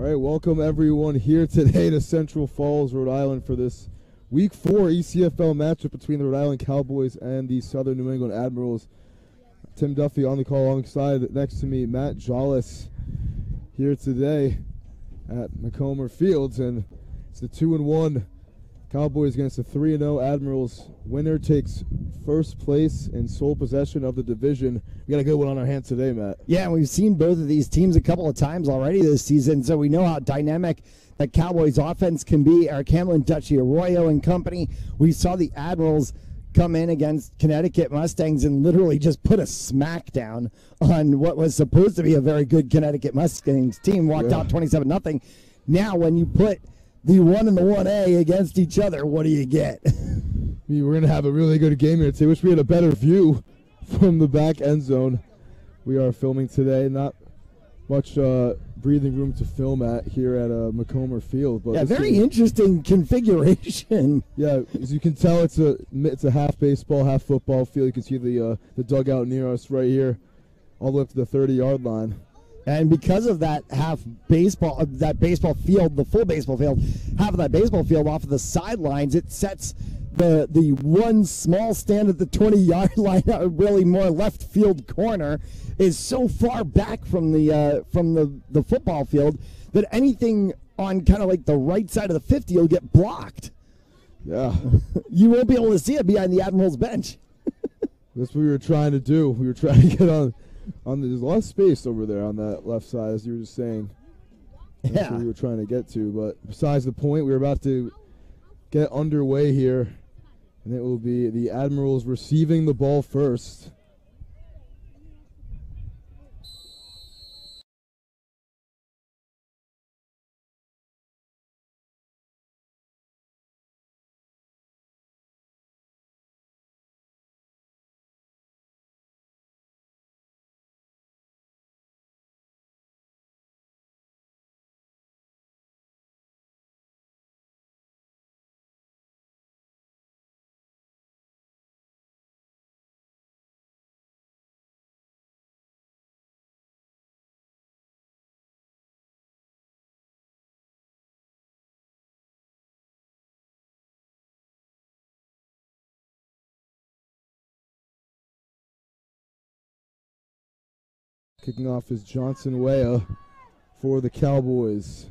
right, welcome everyone here today to Central Falls, Rhode Island for this Week 4 ECFL matchup between the Rhode Island Cowboys and the Southern New England Admirals. Tim Duffy on the call alongside, next to me, Matt Jollis here today at Macomber Fields, and it's the 2-1 Cowboys against the 3-0 Admirals. Winner takes first place and sole possession of the division. We got a good one on our hands today, Matt. Yeah, and we've seen both of these teams a couple of times already this season, so we know how dynamic that Cowboys offense can be. Our Camlin Dutchy Arroyo and company. We saw the Admirals come in against Connecticut Mustangs and literally just put a smackdown on what was supposed to be a very good Connecticut Mustangs team. Walked out 27-0. Now, when you put the 1 and the 1A against each other, what do you get? We're going to have a really good game here today. Wish we had a better view from the back end zone. We are filming today. Not much breathing room to film at here at Macomber Field. But yeah, very interesting configuration. Yeah, as you can tell, it's a half baseball, half football field. You can see the dugout near us right here, all the way up to the 30-yard line. And because of that that baseball field, the full baseball field, half of that baseball field off of the sidelines, it sets the one small stand at the 20-yard line, really more left field corner, is so far back from the football field that anything on kind of like the right side of the 50 will get blocked. Yeah. You won't be able to see it behind the Admirals bench. That's what we were trying to do. We were trying to get on there's a lot of space over there on that left side, as you were just saying. That's what we were trying to get to. But besides the point, we're about to get underway here, and it will be the Admirals receiving the ball first. Kicking off is Johnson Weah for the Cowboys.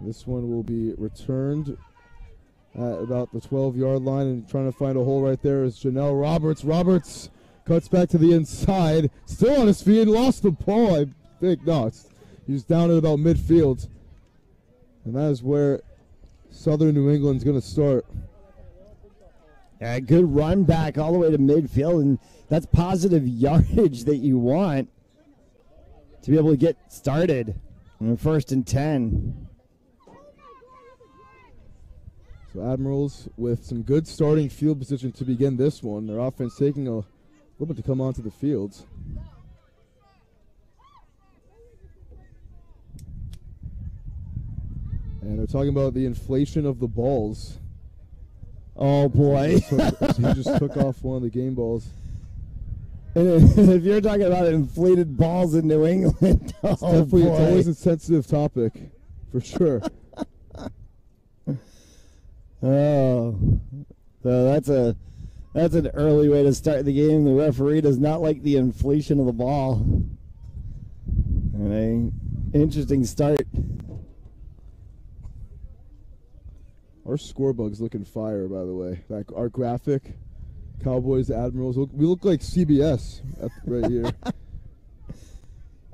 This one will be returned at about the 12-yard line, and trying to find a hole right there is Janelle Roberts. Roberts cuts back to the inside, still on his feet, lost the ball, I think. No, he's down at about midfield. And that is where Southern New England's going to start. A good run back all the way to midfield, and that's positive yardage that you want to be able to get started on 1st and 10. So Admirals with some good starting field position to begin this one. Their offense taking a little bit to come onto the field. And they're talking about the inflation of the balls. Oh, boy. He just took off one of the game balls. And if you're talking about inflated balls in New England, it's always a sensitive topic, for sure. Oh, so that's an early way to start the game. The referee does not like the inflation of the ball. And an interesting start. Our score bug's looking fire, by the way. Our graphic, Cowboys, Admirals, we look like CBS right here.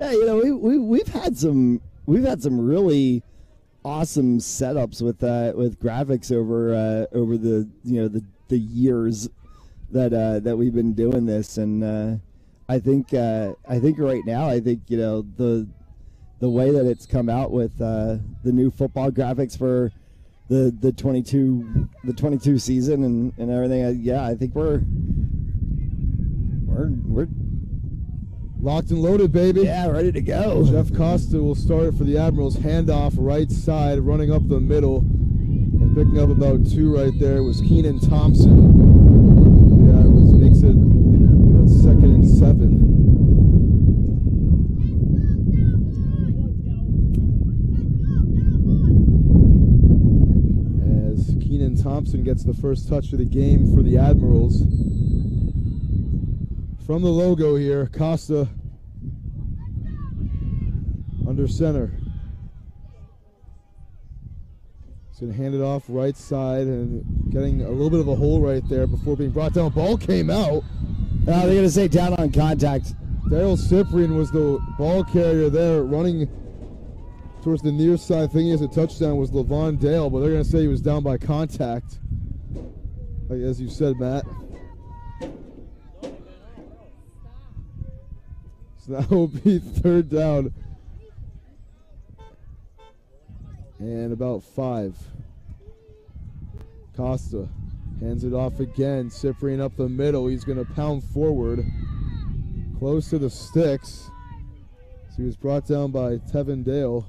Yeah, you know, we've had some really awesome setups with graphics over the years that we've been doing this, and I think right now, you know, the way that it's come out with the new football graphics for the 22 season and everything. I think we're locked and loaded, baby. Yeah, ready to go. Jeff Costa will start for the Admirals. Handoff right side, running up the middle, and picking up about 2 right there was Keenan Thompson. Yeah, makes it about 2nd and 7. Cyprian gets the first touch of the game for the Admirals. From the logo here, Costa under center. He's going to hand it off right side and getting a little bit of a hole right there before being brought down. Ball came out. They're going to say down on contact. Daryl Cyprian was the ball carrier there, running towards the near side. Thinking as a touchdown was Levon Dale, but they're going to say he was down by contact, like as you said, Matt. So that will be third down and about 5. Costa hands it off again. Cyprian up the middle. He's going to pound forward close to the sticks. So he was brought down by Tevin Dale.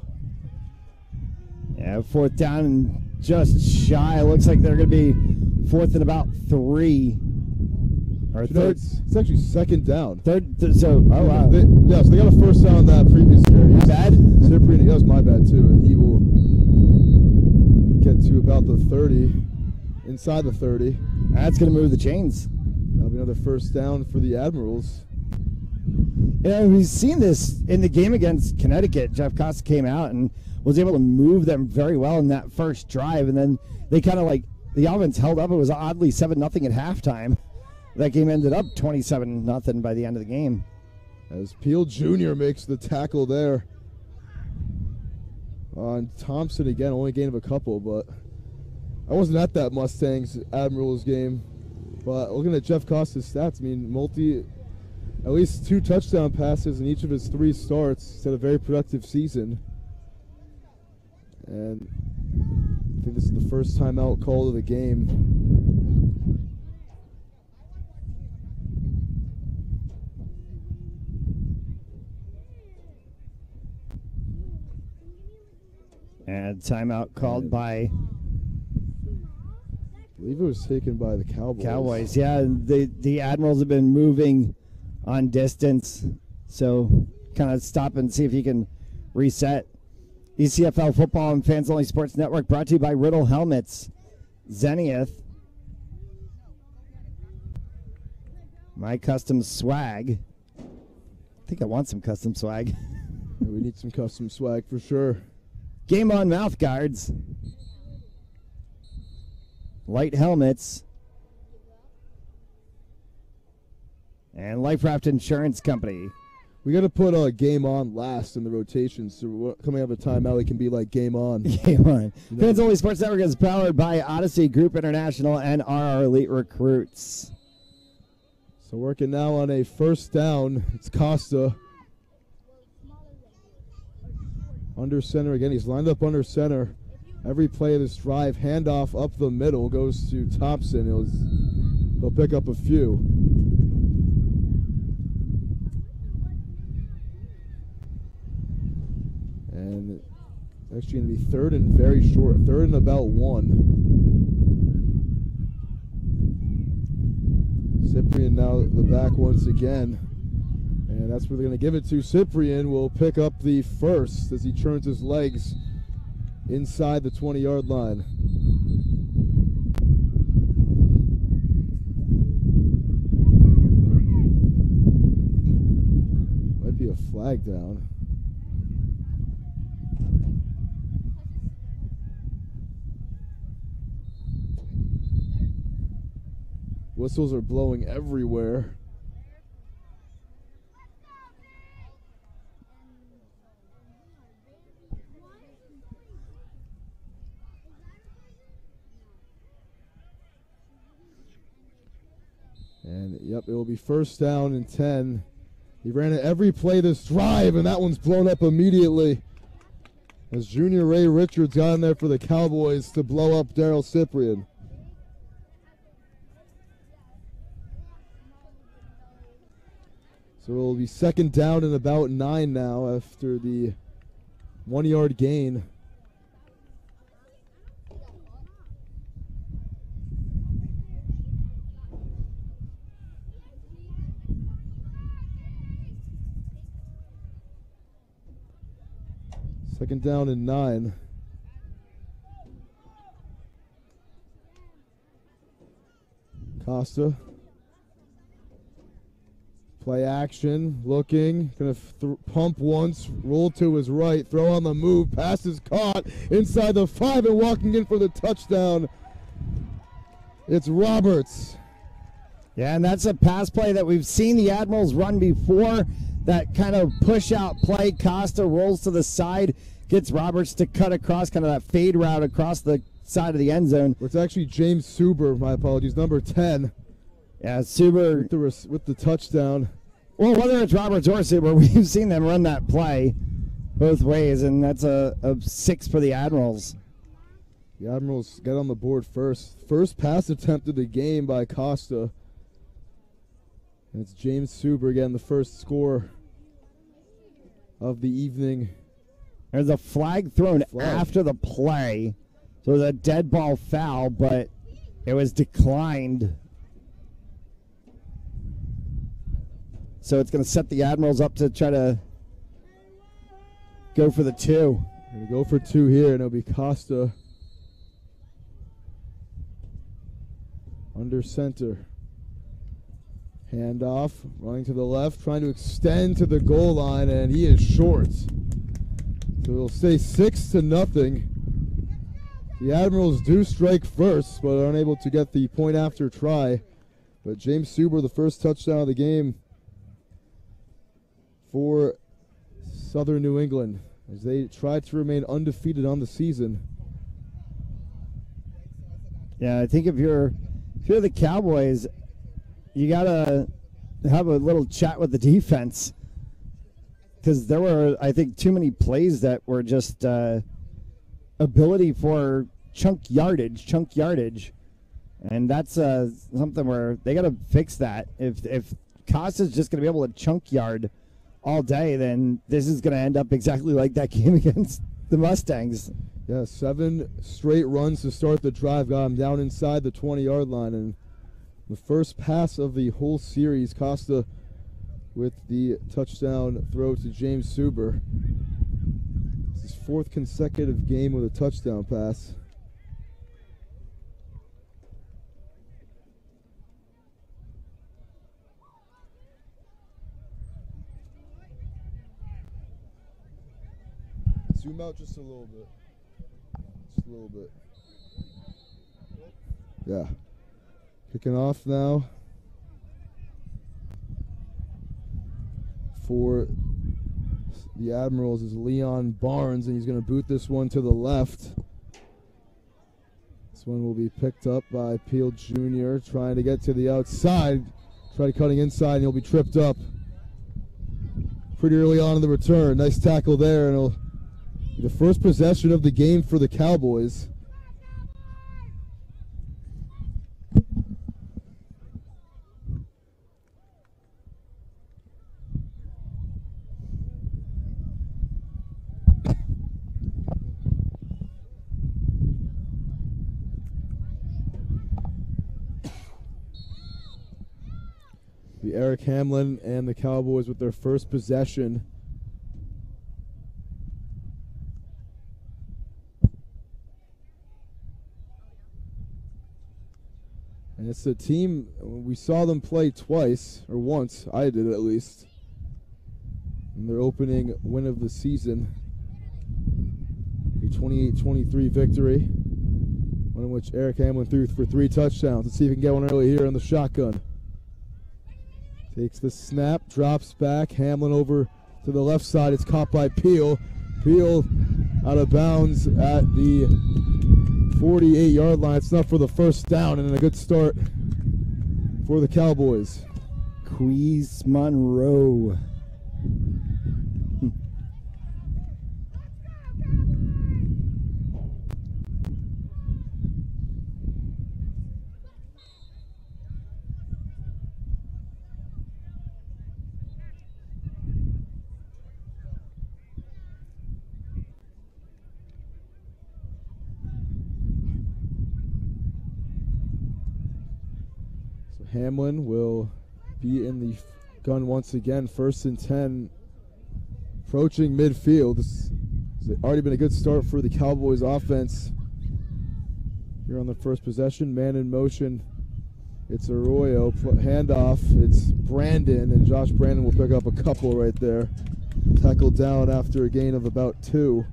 Yeah, fourth down and just shy. Looks like they're going to be fourth and about 3. Or third. It's actually second down. Oh, wow. So they got a first down on that previous carry. My bad? Cyprian, that was my bad too. And he will get to about the 30, inside the 30. That's going to move the chains. That'll be another first down for the Admirals. You know, we've seen this in the game against Connecticut. Jeff Costa came out and was able to move them very well in that first drive. And then they kind of the offense held up. It was oddly 7-0 at halftime. That game ended up 27-0 by the end of the game. As Peel Jr. makes the tackle there on Thompson again, only gain of a couple, but I wasn't at that Mustangs Admirals game. But looking at Jeff Costa's stats, I mean, at least 2 touchdown passes in each of his 3 starts. He's had a very productive season. And I think this is the first timeout call of the game. And timeout called by, I believe it was taken by the Cowboys. Cowboys. Yeah, the Admirals have been moving on distance, so kind of stop and see if you can reset. ECFL Football and Fans Only Sports Network brought to you by Riddle Helmets, Zenith, My Custom Swag. I think I want some custom swag. Yeah, we need some custom swag for sure. Game On mouth guards, light helmets, and Life Raft Insurance Company. We got to put Game On last in the rotation, so coming out of a timeout, it can be like Game On. Game On. You know? Fans Only Sports Network is powered by Odyssey Group International and RR Elite Recruits. So working now on a first down. It's Costa. Under center again. He's lined up under center. Every play of this drive, handoff up the middle goes to Thompson. He'll pick up a few. And it's actually going to be third and very short. Third and about 1. Cyprian now the back once again. And that's where they're going to give it to. Cyprian will pick up the first as he turns his legs inside the 20-yard line. Might be a flag down. Whistles are blowing everywhere. And, yep, it will be first down and 10. He ran it every play this drive, and that one's blown up immediately. As Junior Ray Richards got in there for the Cowboys to blow up Daryl Cyprian. So it will be second down and about 9 now after the 1-yard gain. Second down and 9. Costa. Play action, looking, gonna pump once, roll to his right, throw on the move, pass is caught inside the 5 and walking in for the touchdown. It's Roberts. Yeah, and that's a pass play that we've seen the Admirals run before. That kind of push out play. Costa rolls to the side, gets Roberts to cut across, kind of that fade route across the side of the end zone. It's actually James Suber, my apologies, number 10. Yeah, Suber with the touchdown. Well, whether it's Roberts or Suber, we've seen them run that play both ways, and that's a 6 for the Admirals. The Admirals get on the board first. First pass attempt of the game by Costa. And it's James Suber getting the first score of the evening. There's a flag thrown after the play. So it was a dead ball foul, but it was declined. So it's going to set the Admirals up to try to go for the 2. Going to go for 2 here, and it'll be Costa under center. Handoff, running to the left, trying to extend to the goal line, and he is short. So it'll stay 6-0. The Admirals do strike first, but are unable to get the point after try. But James Suber, the first touchdown of the game for Southern New England, as they try to remain undefeated on the season. Yeah, I think if you're the Cowboys, you gotta have a little chat with the defense, because there were, I think, too many plays that were just ability for chunk yardage, and that's something where they gotta fix that. If Costa's just gonna be able to chunk yard all day, then this is gonna end up exactly like that game against the Mustangs. Yeah, 7 straight runs to start the drive got him down inside the 20-yard line, and the first pass of the whole series, Costa with the touchdown throw to James Suber. It's his 4th consecutive game with a touchdown pass. Zoom out just a little bit. Just a little bit. Yeah. Kicking off now for the Admirals is Leon Barnes, and he's going to boot this one to the left. This one will be picked up by Peel Jr. trying to get to the outside, try cutting inside, and he'll be tripped up pretty early on in the return. Nice tackle there, and it'll be the first possession of the game for the Cowboys. Eric Hamlin and the Cowboys with their first possession. And it's a team, we saw them play twice, or once, I did at least, in their opening win of the season. A 28-23 victory, one in which Eric Hamlin threw for 3 touchdowns. Let's see if we can get one early here in the shotgun. Takes the snap, drops back. Hamlin over to the left side. It's caught by Peel. Peel out of bounds at the 48-yard line. It's enough for the first down, and a good start for the Cowboys. Quees Monroe. Hamlin will be in the gun once again, 1st and 10, approaching midfield. This has already been a good start for the Cowboys offense here on the first possession. Man in motion It's Arroyo, handoff. It's Brandon, and Josh Brandon will pick up a couple right there. Tackled down after a gain of about 2.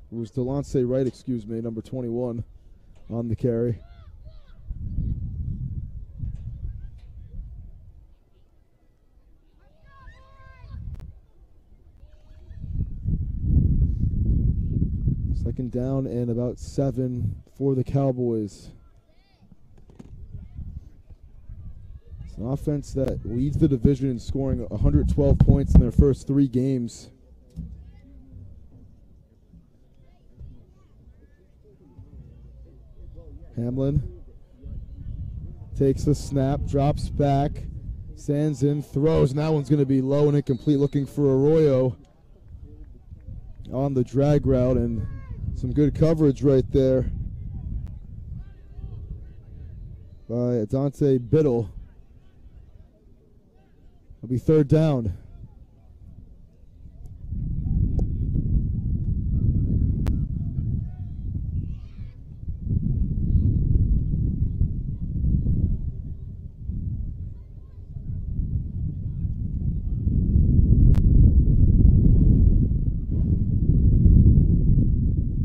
It was Delonce Wright, excuse me, number 21 on the carry. Second down and about 7 for the Cowboys. It's an offense that leads the division in scoring 112 points in their first 3 games. Hamlin takes the snap, drops back, stands in, throws, and that one's going to be low and incomplete, looking for Arroyo on the drag route, and some good coverage right there by Dante Biddle. It'll be 3rd down.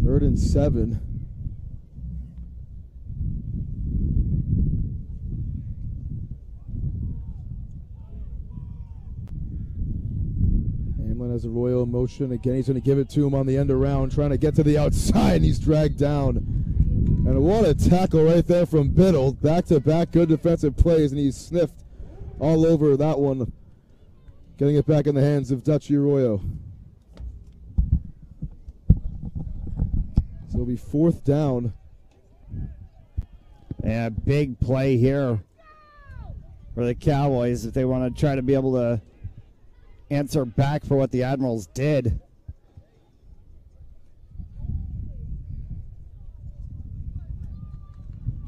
Third and 7. Hamlin has Arroyo in motion. Again, he's going to give it to him on the end around, trying to get to the outside, and he's dragged down. And what a tackle right there from Biddle. Back-to-back good defensive plays, and he's sniffed all over that one, getting it back in the hands of Dutchy Arroyo. So it'll be 4th down. Yeah, big play here for the Cowboys if they want to try to be able to answer back for what the Admirals did.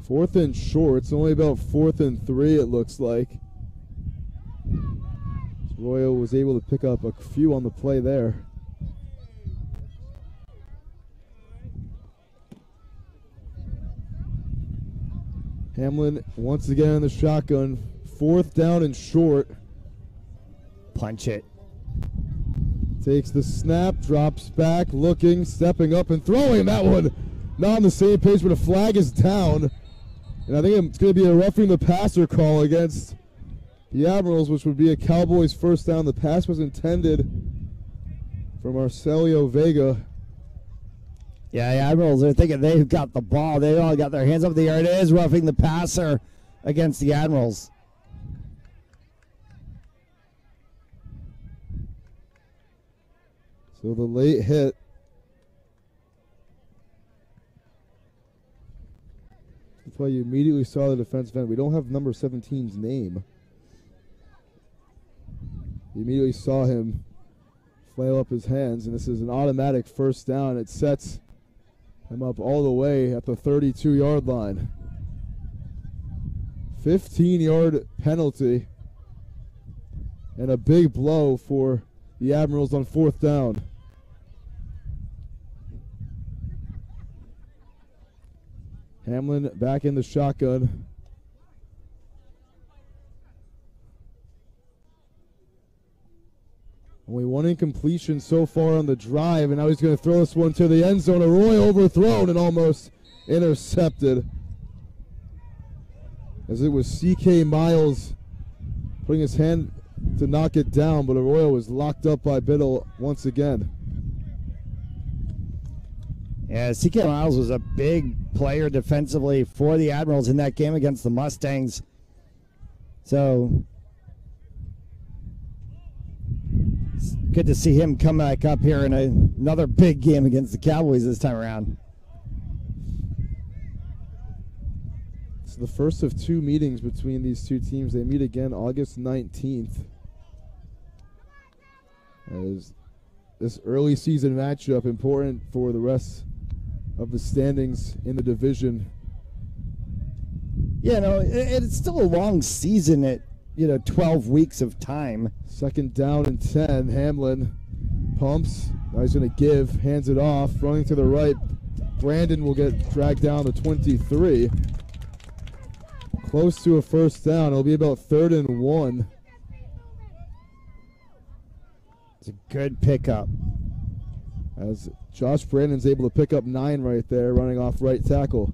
Fourth and short. It's only about 4th and 3, it looks like. Arroyo was able to pick up a few on the play there. Hamlin once again in the shotgun. 4th down and short. Punch it. Takes the snap, drops back, looking, stepping up and throwing. That one not on the same page, but a flag is down. And I think it's going to be a roughing the passer call against the Admirals, which would be a Cowboys 1st down. The pass was intended for Marcelio Vega. Yeah, the Admirals are thinking they've got the ball. They all got their hands up in the air. It is roughing the passer against the Admirals. So the late hit. That's why you immediately saw the defensive end. We don't have number 17's name. You immediately saw him flail up his hands, and this is an automatic 1st down. It sets him up all the way at the 32-yard line. 15-yard penalty and a big blow for the Admirals on 4th down. Hamlin back in the shotgun. Only 1 incompletion so far on the drive, and now he's going to throw this one to the end zone. Arroyo overthrown and almost intercepted, as it was C.K. Miles putting his hand to knock it down, but Arroyo was locked up by Biddle once again. Yeah, C.K. Miles was a big player defensively for the Admirals in that game against the Mustangs. So it's good to see him come back up here in another big game against the Cowboys this time around. It's the first of 2 meetings between these 2 teams. They meet again August 19th. As this early season matchup important for the rest of the standings in the division. Yeah, no, it's still a long season at 12 weeks of time. 2nd down and 10. Hamlin pumps. Now he's going to give, hands it off, running to the right. Brandon will get dragged down to 23. Close to a first down. It'll be about 3rd and 1. It's a good pickup. As Josh Brandon's able to pick up 9 right there, running off right tackle.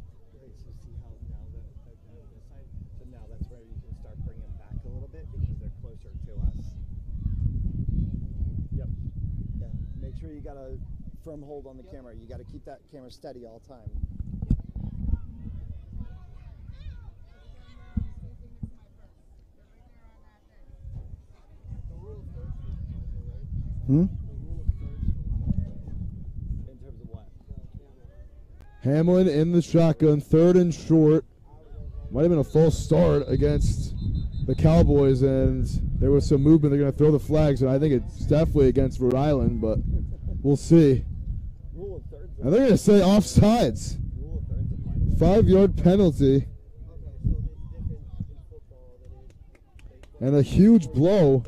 So now that's where you can start bringing back a little bit because they're closer to us. Yep. Yeah. Make sure you got a firm hold on the camera. You got to keep that camera steady all the time. Hmm? In terms of what? Hamlin in the shotgun, 3rd and short. Might have been a false start against the Cowboys, and there was some movement. They're going to throw the flags, and I think it's definitely against Rhode Island, but we'll see. And they're going to say offsides. 5-yard penalty. And a huge blow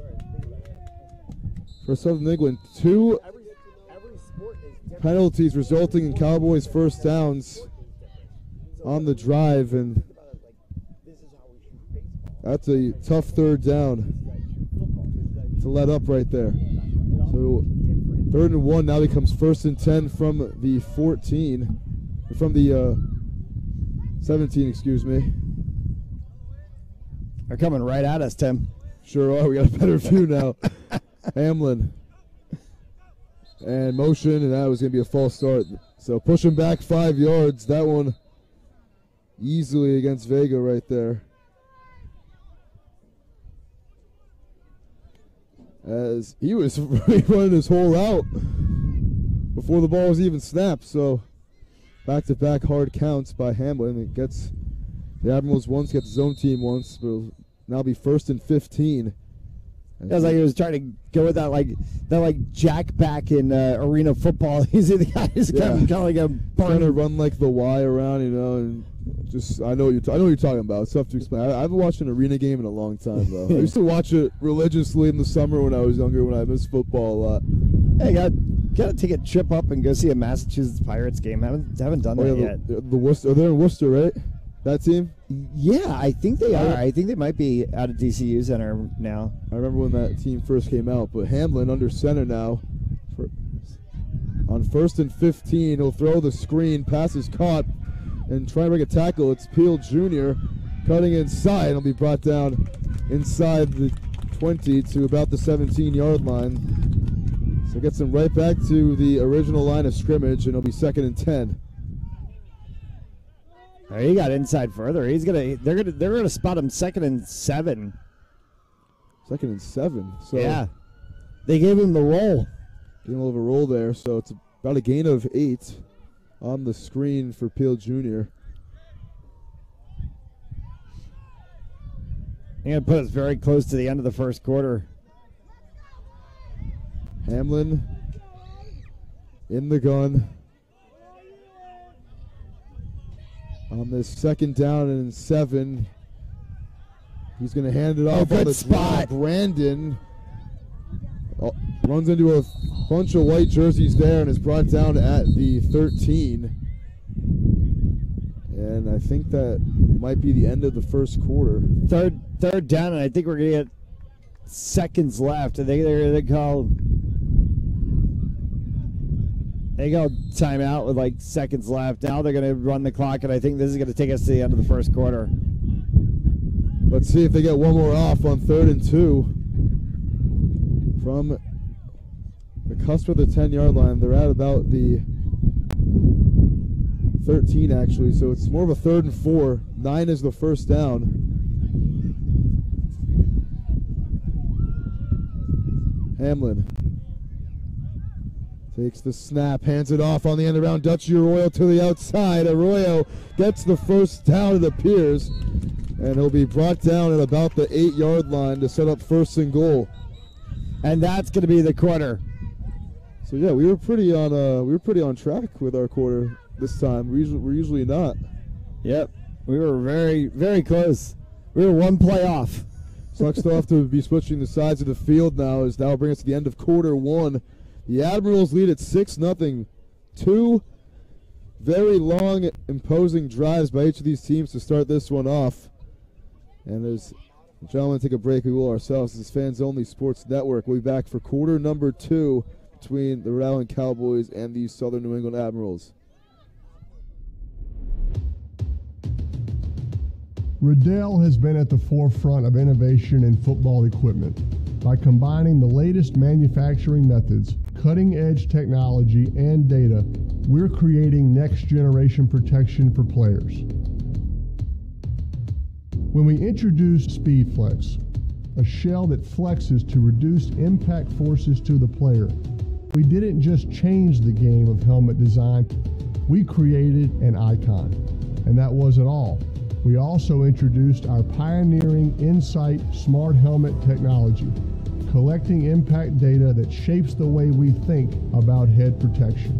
for Southern England. 2 penalties resulting in Cowboys first downs on the drive, and that's a tough 3rd down to let up right there. So 3rd and 1 now becomes 1st and 10 from the 14, or from the 17, excuse me. They're coming right at us, Tim. Sure are. We got a better view now. Hamlin. And motion, and that was going to be a false start. So pushing back 5 yards. That one easily against Vega right there. As he was running his whole out before the ball was even snapped. So back-to-back hard counts by Hamlin. It gets the Admirals once, gets his own team once, but it'll now be 1st and 15. It was like he was trying to go with that jack back in arena football. He's the guy who's kind of like a trying to run like the Y around, and just I know what you're talking about. It's tough to explain. I haven't watched an arena game in a long time though. I used to watch it religiously in the summer when I was younger, when I missed football a lot. Hey, gotta take a trip up and go see a Massachusetts Pirates game. Haven't done that yet. The Worcester, they're in Worcester, right? That team? Yeah, I think they are. I think they might be out of DCU Center now. I remember when that team first came out, but Hamlin under center now. On 1st and 15, he'll throw the screen, pass is caught, and try and break a tackle. It's Peel Jr. cutting inside. He'll be brought down inside the 20 to about the 17-yard line. So gets him right back to the original line of scrimmage, and it'll be 2nd and 10. He got inside further. They're gonna spot him 2nd and 7. 2nd and 7. So yeah, they gave him the roll. Gave him a little roll there. So it's about a gain of 8 on the screen for Peel Jr. They're gonna put us very close to the end of the first quarter. Hamlin in the gun. On this 2nd down and 7, he's going to hand it off on the spot. Brandon runs into a bunch of white jerseys there and is brought down at the 13. And I think that might be the end of the first quarter. Third down, and I think we're going to get seconds left. I think they call timeout with like seconds left. Now they're going to run the clock, and I think this is going to take us to the end of the first quarter. Let's see if they get one more off on 3rd and 2 from the cusp of the 10-yard line. They're at about the 13 actually, so it's more of a 3rd and 4. 9 is the first down. Hamlin takes the snap, hands it off on the end around. Dutchy Arroyo to the outside. Arroyo gets the first down, it appears, and he'll be brought down at about the 8-yard line to set up 1st and goal. And that's going to be the quarter. So yeah, we were pretty on track with our quarter this time. We're usually not. Yep, we were very, very close. We were one play off. Sucks to have to be switching the sides of the field now, as that will bring us to the end of quarter 1. The Admirals lead at 6-0 to very long, imposing drives by each of these teams to start this one off. And as gentlemen take a break, we will ourselves. This is Fans Only Sports Network. We'll be back for quarter number 2 between the Rhode Island Cowboys and the Southern New England Admirals. Riddell has been at the forefront of innovation in football equipment. By combining the latest manufacturing methods, cutting-edge technology, and data, we're creating next-generation protection for players. When we introduced SpeedFlex, a shell that flexes to reduce impact forces to the player, we didn't just change the game of helmet design, we created an icon. And that wasn't all. We also introduced our pioneering Insight Smart Helmet technology, collecting impact data that shapes the way we think about head protection.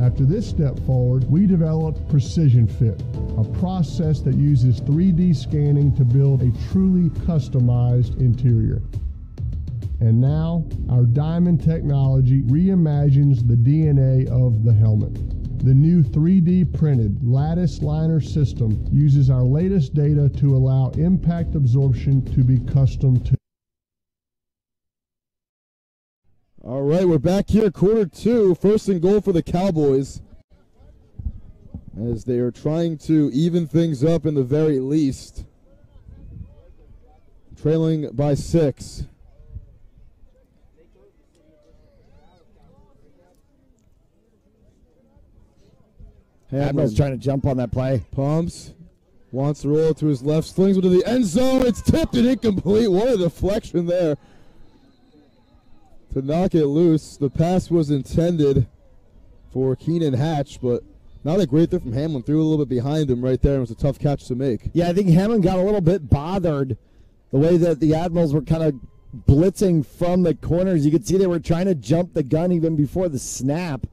After this step forward, we developed Precision Fit, a process that uses 3D scanning to build a truly customized interior. And now, our Diamond technology reimagines the DNA of the helmet. The new 3D printed lattice liner system uses our latest data to allow impact absorption to be custom to. All right, we're back here, quarter 2, first and goal for the Cowboys, as they are trying to even things up in the very least, trailing by 6. Admirals trying to jump on that play. Pumps, wants to roll it to his left, slings it to the end zone. It's tipped and incomplete. What a deflection there to knock it loose. The pass was intended for Keenan Hatch, but not a great throw from Hamlin. Threw a little bit behind him right there. It was a tough catch to make. Yeah, I think Hamlin got a little bit bothered the way that the Admirals were kind of blitzing from the corners. You could see they were trying to jump the gun even before the snap.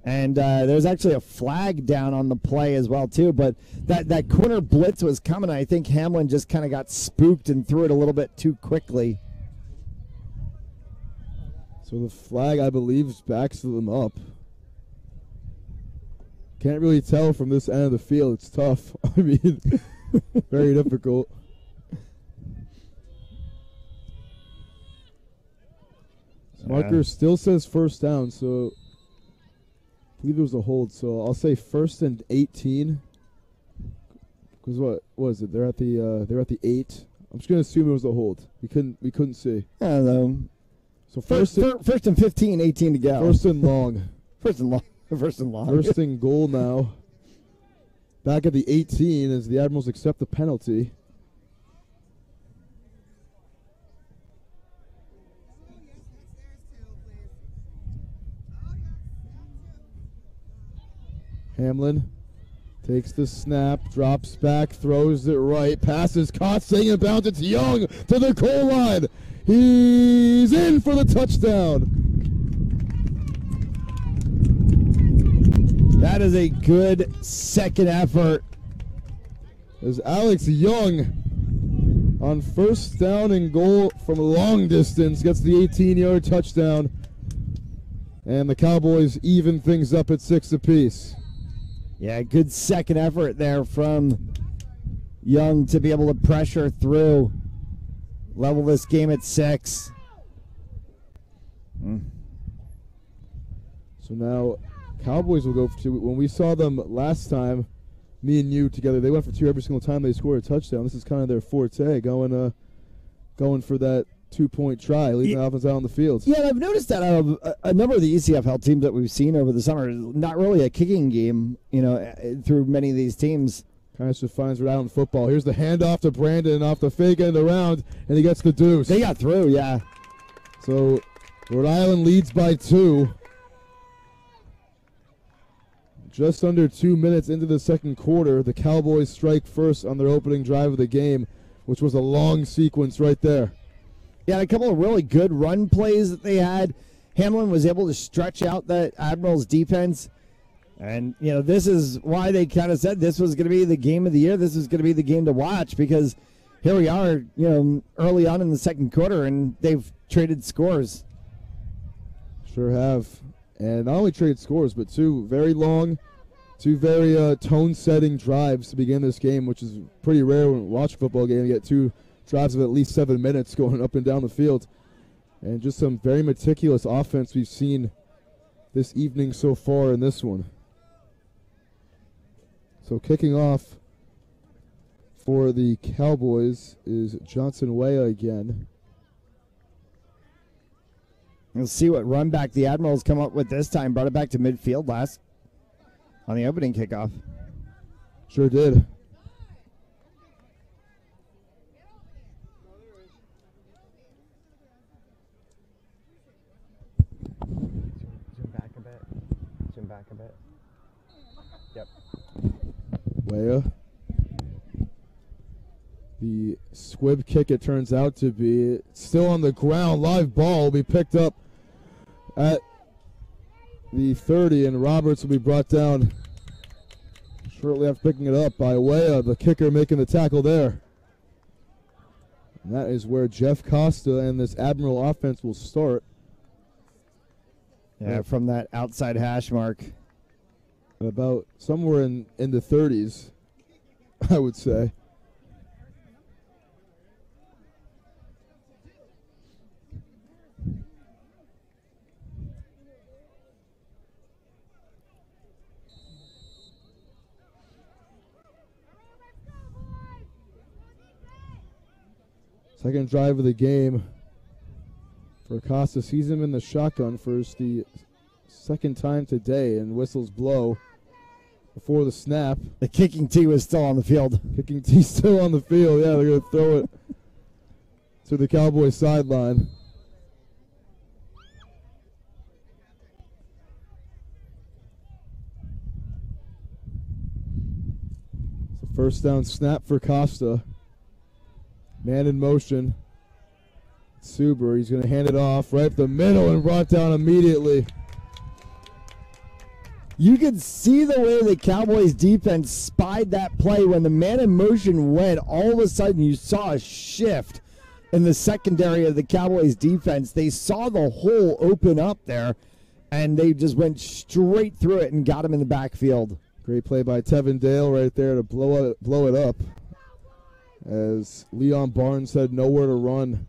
And there's actually a flag down on the play as well, too. But that corner blitz was coming. I think Hamlin just kind of got spooked and threw it a little bit too quickly. So the flag, I believe, backs them up. Can't really tell from this end of the field. It's tough. I mean, very difficult. Marker still says first down, so I believe it was a hold. So I'll say 1st and 18. Because what was it? They're at the 8. I'm just gonna assume it was a hold. We couldn't see. I don't know. So first and 15, 18 to go. First and long. First and long. First and long. First and goal now. Back at the 18 as the Admirals accept the penalty. Hamlin takes the snap, drops back, throws it right, passes caught, staying in bounds. It's Young to the goal line. He's in for the touchdown. That is a good second effort. As Alex Young on first down and goal from long distance gets the 18-yard touchdown. And the Cowboys even things up at 6 apiece. Yeah, good second effort there from Young to be able to pressure through, level this game at 6. So now Cowboys will go for 2. When we saw them last time, me and you together, they went for 2 every single time they scored a touchdown. This is kind of their forte, going for that 2-point try, leaving the offense out on the field. Yeah, and I've noticed that out of a number of the ECFL teams that we've seen over the summer, not really a kicking game, through many of these teams. Kind of defines Rhode Island football. Here's the handoff to Brandon off the fake end around, and he gets the deuce. They got through, yeah. So Rhode Island leads by 2. Just under 2 minutes into the second quarter, the Cowboys strike first on their opening drive of the game, which was a long sequence right there. Yeah, a couple of really good run plays that they had. Hamlin was able to stretch out that Admirals defense. And, this is why they kind of said this was going to be the game of the year. This was going to be the game to watch, because here we are, early on in the second quarter, and they've traded scores. Sure have. And not only trade scores, but two very tone-setting drives to begin this game, which is pretty rare when we watch a football game. You get two drives of at least 7 minutes going up and down the field. And just some very meticulous offense we've seen this evening so far in this one. So kicking off for the Cowboys is Johnson Weah again. We'll see what run back the Admirals come up with this time. Brought it back to midfield last on the opening kickoff. Sure did. Zoom back a bit. Zoom back a bit. Yep. Weah. The squib kick, it turns out to be, still on the ground. Live ball will be picked up at the 30, and Roberts will be brought down shortly after picking it up by Weah, the kicker making the tackle there. And that is where Jeff Costa and this Admiral offense will start. Yeah, from that outside hash mark. About somewhere in the 30s, I would say. Second drive of the game for Costa. Sees him in the shotgun for the second time today, and whistles blow before the snap. The kicking tee was still on the field. Kicking tee still on the field. Yeah, they're going to throw it to the Cowboys sideline. It's a first down snap for Costa. Man in motion. Suber, he's going to hand it off right up the middle and brought down immediately. You could see the way the Cowboys defense spied that play when the man in motion went. All of a sudden, you saw a shift in the secondary of the Cowboys defense. They saw the hole open up there, and they just went straight through it and got him in the backfield. Great play by Tevin Dale right there to blow it up. As Leon Barnes had nowhere to run.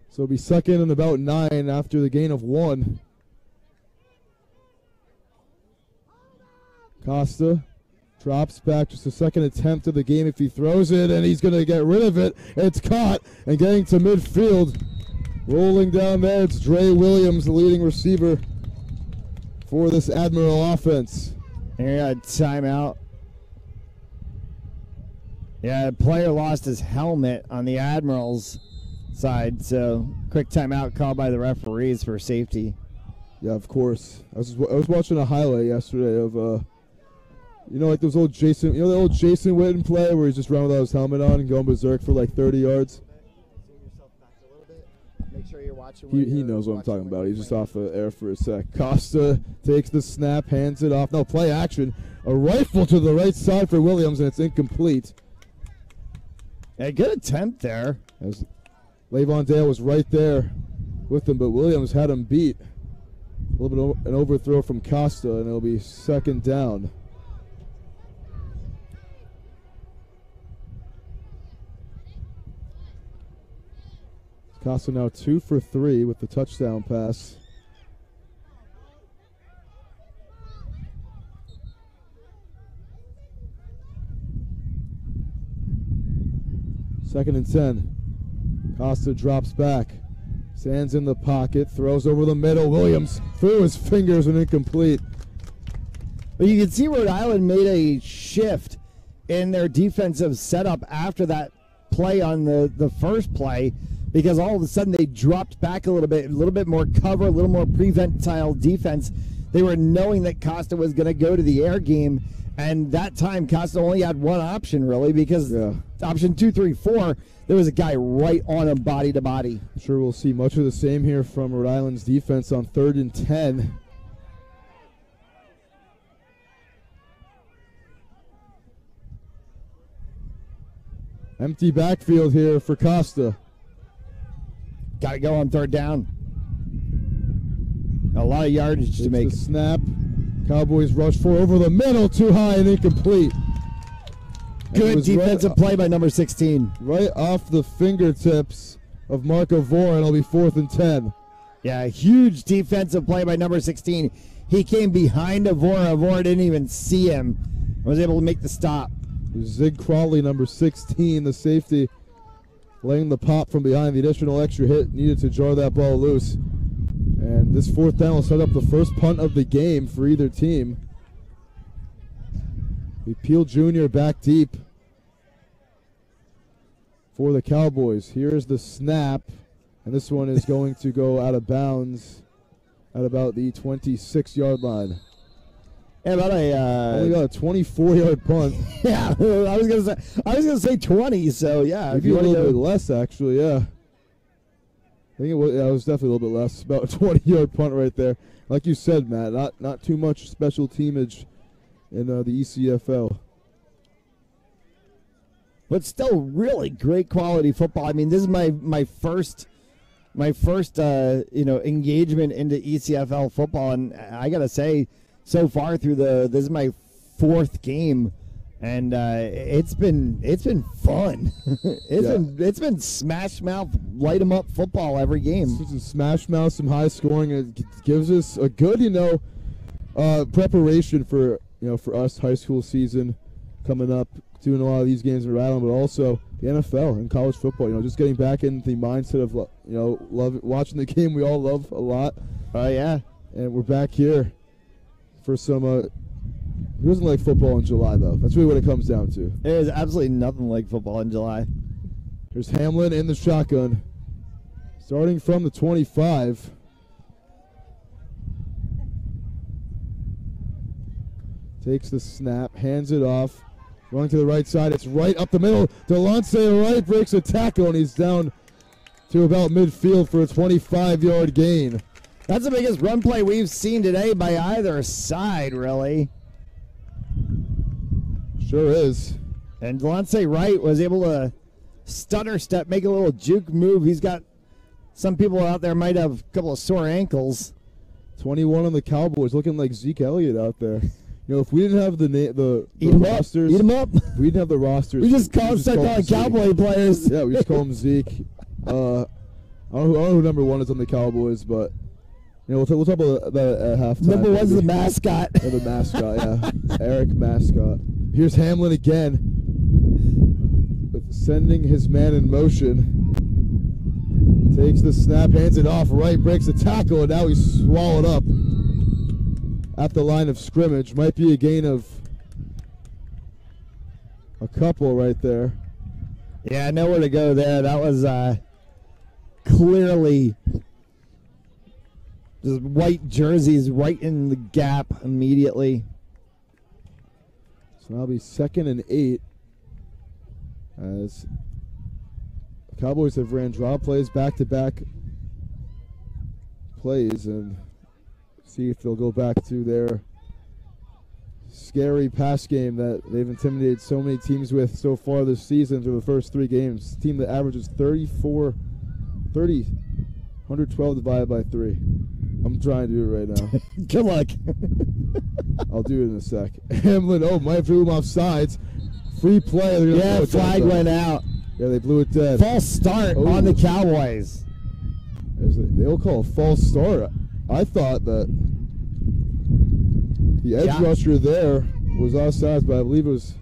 So it'll be second and about 9 after the gain of 1. Costa drops back, just a second attempt of the game if he throws it, and he's going to get rid of it. It's caught and getting to midfield. Rolling down there, it's Dre Williams, the leading receiver for this Admiral offense. Yeah, timeout. Yeah, the player lost his helmet on the Admirals side, so quick timeout called by the referees for safety. Yeah, of course. I was watching a highlight yesterday of like those old the old Jason Witten play where he's just running without his helmet on and going berserk for like 30 yards. Zoom yourself back a little bit. Make sure you're watching. He knows what I'm talking about. He's just off the air for a sec. Costa takes the snap, hands it off. No, play action. A rifle to the right side for Williams, and it's incomplete. A good attempt there. As Levon Dale was right there with him, but Williams had him beat. A little bit of an overthrow from Costa, and it'll be second down. Costa now 2 for 3 with the touchdown pass. Second and 10. Costa drops back. Stands in the pocket. Throws over the middle. Williams through his fingers and incomplete. But you can see Rhode Island made a shift in their defensive setup after that play on the first play, because all of a sudden they dropped back a little bit more cover, a little more prevent-style defense. They were knowing that Costa was going to go to the air game, and that time Costa only had one option, really, because option 2, 3, 4, there was a guy right on him body to body. I'm sure we'll see much of the same here from Rhode Island's defense on 3rd and 10. Empty backfield here for Costa. Got to go on 3rd down. A lot of yardage to make. The snap. Cowboys rush for over the middle, too high and incomplete. Good defensive play by number 16. Right off the fingertips of Mark Avor, and it'll be 4th and 10. Yeah, huge defensive play by number 16. He came behind Avor. Avor didn't even see him. Was able to make the stop. Zig Crawley, number 16, the safety, laying the pop from behind. The additional extra hit needed to jar that ball loose. And this 4th down will set up the first punt of the game for either team. Peel Jr. back deep for the Cowboys. Here's the snap, and this one is going to go out of bounds at about the 26-yard line. Yeah, about only got a 24-yard punt. Yeah, I was gonna say 20. So yeah, maybe a little bit less actually. Yeah, I think it was definitely a little bit less. About a 20-yard punt right there. Like you said, Matt, not too much special teamage in the ECFL. But still, really great quality football. I mean, this is my first engagement into ECFL football, and I gotta say, so far through this is my 4th game, and it's been fun. It's been smash mouth, light 'em up football every game. Some smash mouth, some high scoring. It gives us a good preparation for us high school season coming up. Doing a lot of these games in Rhode Island, but also the NFL and college football. Just getting back into the mindset of watching the game we all love a lot. Yeah. And we're back here for some. Who doesn't like football in July though? That's really what it comes down to. There is absolutely nothing like football in July. Here's Hamlin in the shotgun, starting from the 25. Takes the snap, hands it off. Running to the right side, it's right up the middle. Delonce Wright breaks a tackle, and he's down to about midfield for a 25-yard gain. That's the biggest run play we've seen today by either side, really. Sure is. And Delonce Wright was able to stutter step, make a little juke move. He's got some people out there might have a couple of sore ankles. 21 on the Cowboys, looking like Zeke Elliott out there. If we didn't have the rosters, eat them up. If we didn't have the rosters, we just start calling Cowboy players. Yeah, we just call him Zeke. I don't know who number 1 is on the Cowboys, but we'll talk about that at halftime. Number 1's the mascot. Yeah, the mascot, yeah, Eric Mascot. Here's Hamlin again, sending his man in motion. Takes the snap, hands it off. Wright breaks the tackle, and now he's swallowed up at the line of scrimmage. Might be a gain of a couple right there. Yeah, nowhere to go there. That was clearly just white jerseys right in the gap immediately. So now it'll be 2nd and 8 as the Cowboys have ran draw plays, back-to-back plays, and see if they'll go back to their scary pass game that they've intimidated so many teams with so far this season through the first 3 games. A team that averages 112 divided by 3. I'm trying to do it right now. Good luck. I'll do it in a sec. Hamlin, might have threw him off sides. Free play. Yeah, flag went out. Yeah, they blew it dead. False start on the Cowboys. They'll call a false start. I thought that the edge rusher there was offsides, but I believe it was.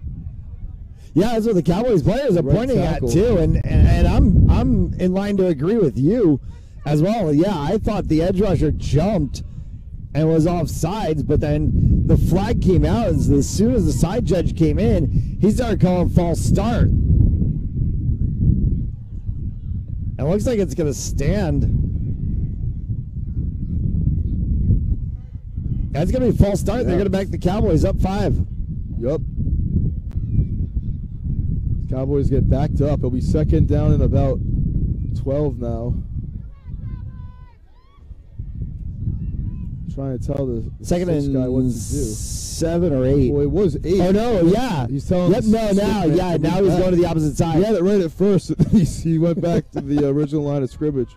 Yeah, that's what the Cowboys players are pointing tackle at too, and I'm in line to agree with you as well. Yeah, I thought the edge rusher jumped and was offsides, but then the flag came out as soon as the side judge came in. He started calling false start. It looks like it's going to stand. That's going to be a false start. Yeah. They're going to back the Cowboys up 5. Yep. Cowboys get backed up. It'll be 2nd down and about 12 now. Trying to tell the 2nd and guy what to do. 7 or 8. Well, it was 8. Oh no, yeah. He's telling. Yep, now he's going to the opposite side. He had it right at first. He went back to the original line of scrimmage.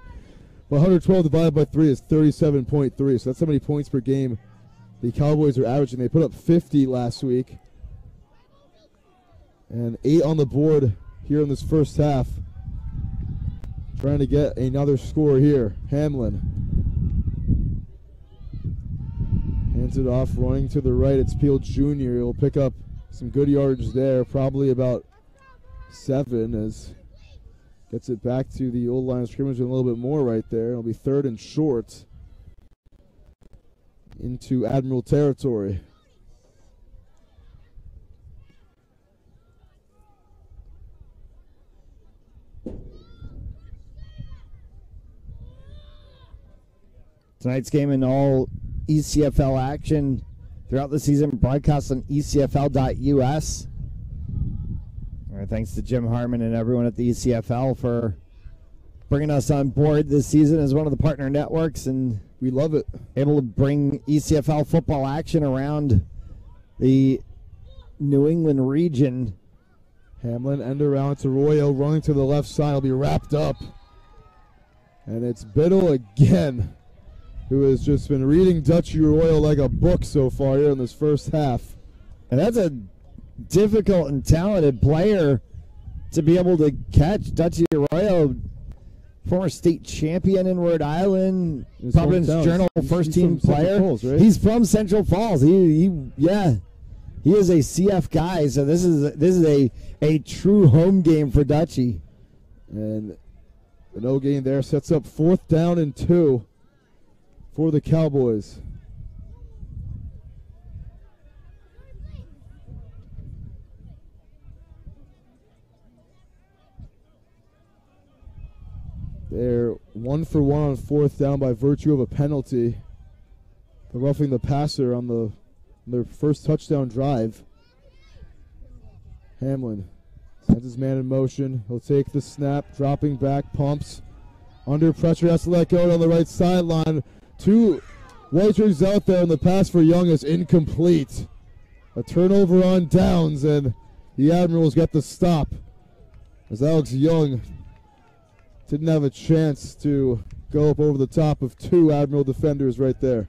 But 112 divided by 3 is 37.3. So that's how many points per game the Cowboys are averaging. They put up 50 last week. And 8 on the board here in this first half. Trying to get another score here. Hamlin hands it off, running to the right. It's Peel Jr. He'll pick up some good yardage there, probably about 7, as gets it back to the old line of scrimmage and a little bit more right there. It'll be 3rd and short into Admiral territory. Tonight's game in all ECFL action throughout the season, broadcast on ECFL.us. All right, thanks to Jim Harmon and everyone at the ECFL for bringing us on board this season as one of the partner networks, and we love it. Able to bring ECFL football action around the New England region. Hamlin end around to Royo, running to the left side. Will be wrapped up. And it's Biddle again, who has just been reading Dutchy Royo like a book so far here in this first half. And that's a difficult and talented player to be able to catch. Dutchy Royo, former state champion in Rhode Island, Providence Journal first team player. Falls, right? He's from Central Falls. He is a CF guy, so this is a true home game for Dutchy. And the no gain there sets up 4th down and 2 for the Cowboys. They're 1 for 1 on 4th down by virtue of a penalty. They're roughing the passer on their first touchdown drive. Hamlin sends his man in motion. He'll take the snap, dropping back, pumps. Under pressure, has to let go on the right sideline. 2 white jerseys out there, and the pass for Young is incomplete. A turnover on downs, and the Admirals get the stop, as Alex Young didn't have a chance to go up over the top of 2 Admiral defenders right there.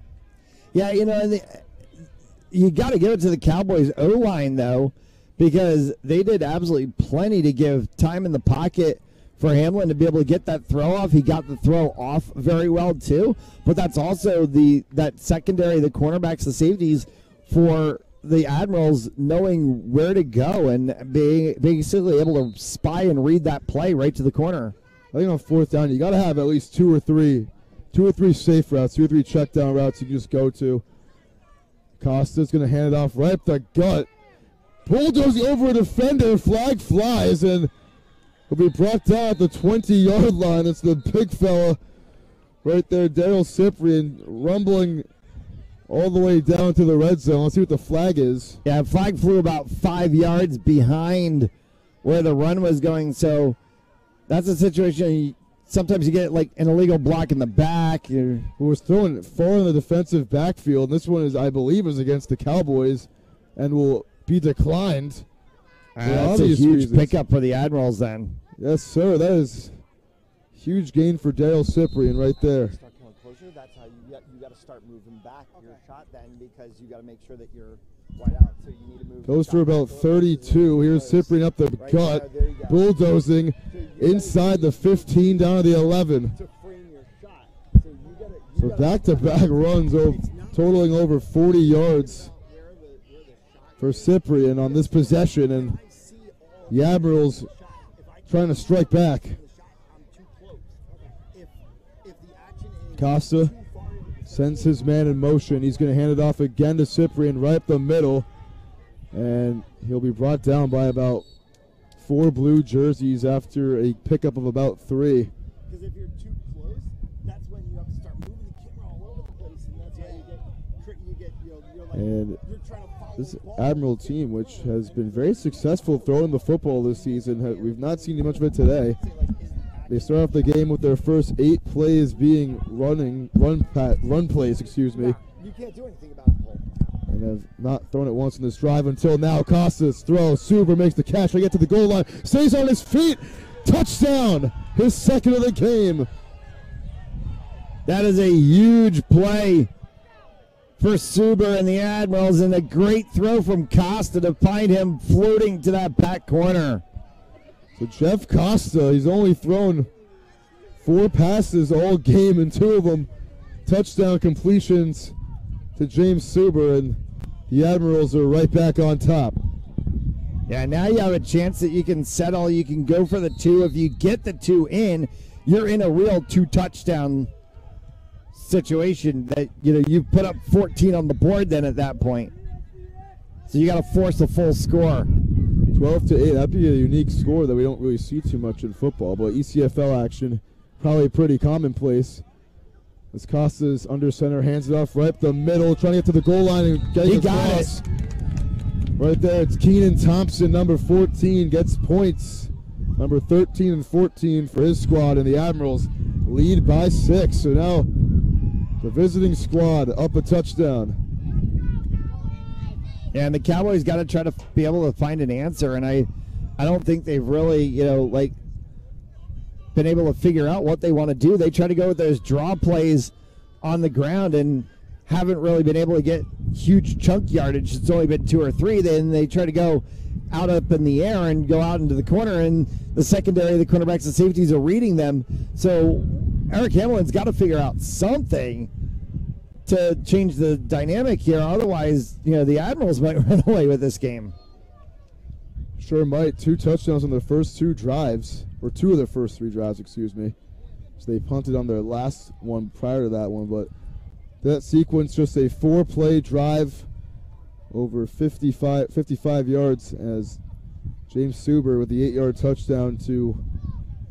Yeah, you got to give it to the Cowboys O-line, though, because they did absolutely plenty to give time in the pocket for Hamlin to be able to get that throw off. He got the throw off very well, too. But that's also that secondary, the cornerbacks, the safeties for the Admirals knowing where to go and being basically able to spy and read that play right to the corner. I think on 4th down, you got to have at least 2 or 3 safe routes, 2 or 3 check down routes you can just go to. Costa's going to hand it off right up the gut. Bulldozing over a defender, flag flies, and will be brought down at the 20-yard line. It's the big fella right there, Daryl Cyprian, rumbling all the way down to the red zone. Let's see what the flag is. Yeah, flag flew about 5 yards behind where the run was going, so that's a situation. Sometimes you get like an illegal block in the back. Who was throwing it far in the defensive backfield. This one is, I believe, is against the Cowboys and will be declined. That's a huge pickup for the Admirals then. Yes, sir. That is huge gain for Daryl Cyprian right there. Start coming closer. That's how you got to start moving back your shot then, because you got to make sure that you're wide out. So you need to move. Goes for about 32. Here's Cyprian up the gut, bulldozing inside the 15 down to the 11. So back-to-back runs, totaling over 40 yards for Cyprian on this possession, and the Admirals trying to strike back. Costa sends his man in motion. He's going to hand it off again to Cyprian right up the middle, and he'll be brought down by about 4 blue jerseys after a pickup of about 3. Because if you're too close, that's when you have to start moving the camera all over the place, and that's how you're like, And you're trying to follow this the ball. Admiral team, which has been very successful throwing the football this season, we've not seen much of it today. They start off the game with their first 8 plays being run plays, excuse me. You can't do anything about it. And have not thrown it once in this drive until now. Costas throw. Super makes the catch. They get to the goal line. Stays on his feet. Touchdown. His second of the game. That is a huge play for Suber and the Admirals, and a great throw from Costa to find him floating to that back corner. So Jeff Costa, he's only thrown 4 passes all game, and 2 of them touchdown completions to James Suber, and the Admirals are right back on top. Yeah, now you have a chance that you can settle. You can go for the 2. If you get the 2 in, you're in a real 2-touchdown situation that, you put up 14 on the board then at that point. So you got to force a full score. 12-8, that'd be a unique score that we don't really see too much in football, but ECFL action, probably pretty commonplace. As Costa's under center, hands it off right up the middle, trying to get to the goal line and get it across. Right there, it's Keenan Thompson, number 14, gets points. Number 13 and 14 for his squad, and the Admirals lead by 6. So now the visiting squad up a touchdown. Yeah, and the Cowboys got to try to be able to find an answer, and I don't think they've really, been able to figure out what they want to do. They try to go with those draw plays on the ground and haven't really been able to get huge chunk yardage. It's only been 2 or 3. Then they try to go out up in the air and go out into the corner, and the secondary, the cornerbacks and safeties are reading them. So Eric Hamlin's got to figure out something to change the dynamic here. Otherwise, the Admirals might run away with this game. Sure might. 2 touchdowns on their first 2 drives, or 2 of their first 3 drives, excuse me. So they punted on their last one prior to that one, but that sequence, just a 4-play drive over 55 yards, as James Suber with the 8-yard touchdown to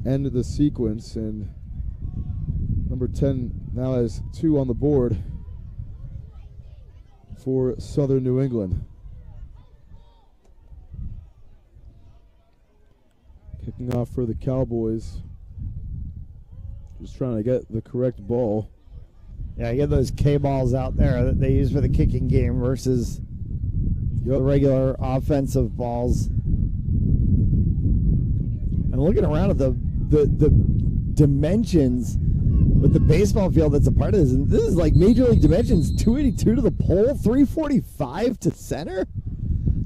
end the sequence, and number 10 now has 2 on the board for Southern New England. Kicking off for the Cowboys. Just trying to get the correct ball. Yeah, you get those K-balls out there that they use for the kicking game versus the regular offensive balls. And looking around at the dimensions with the baseball field that's a part of this, and this is like Major League dimensions: 282 to the pole, 345 to center,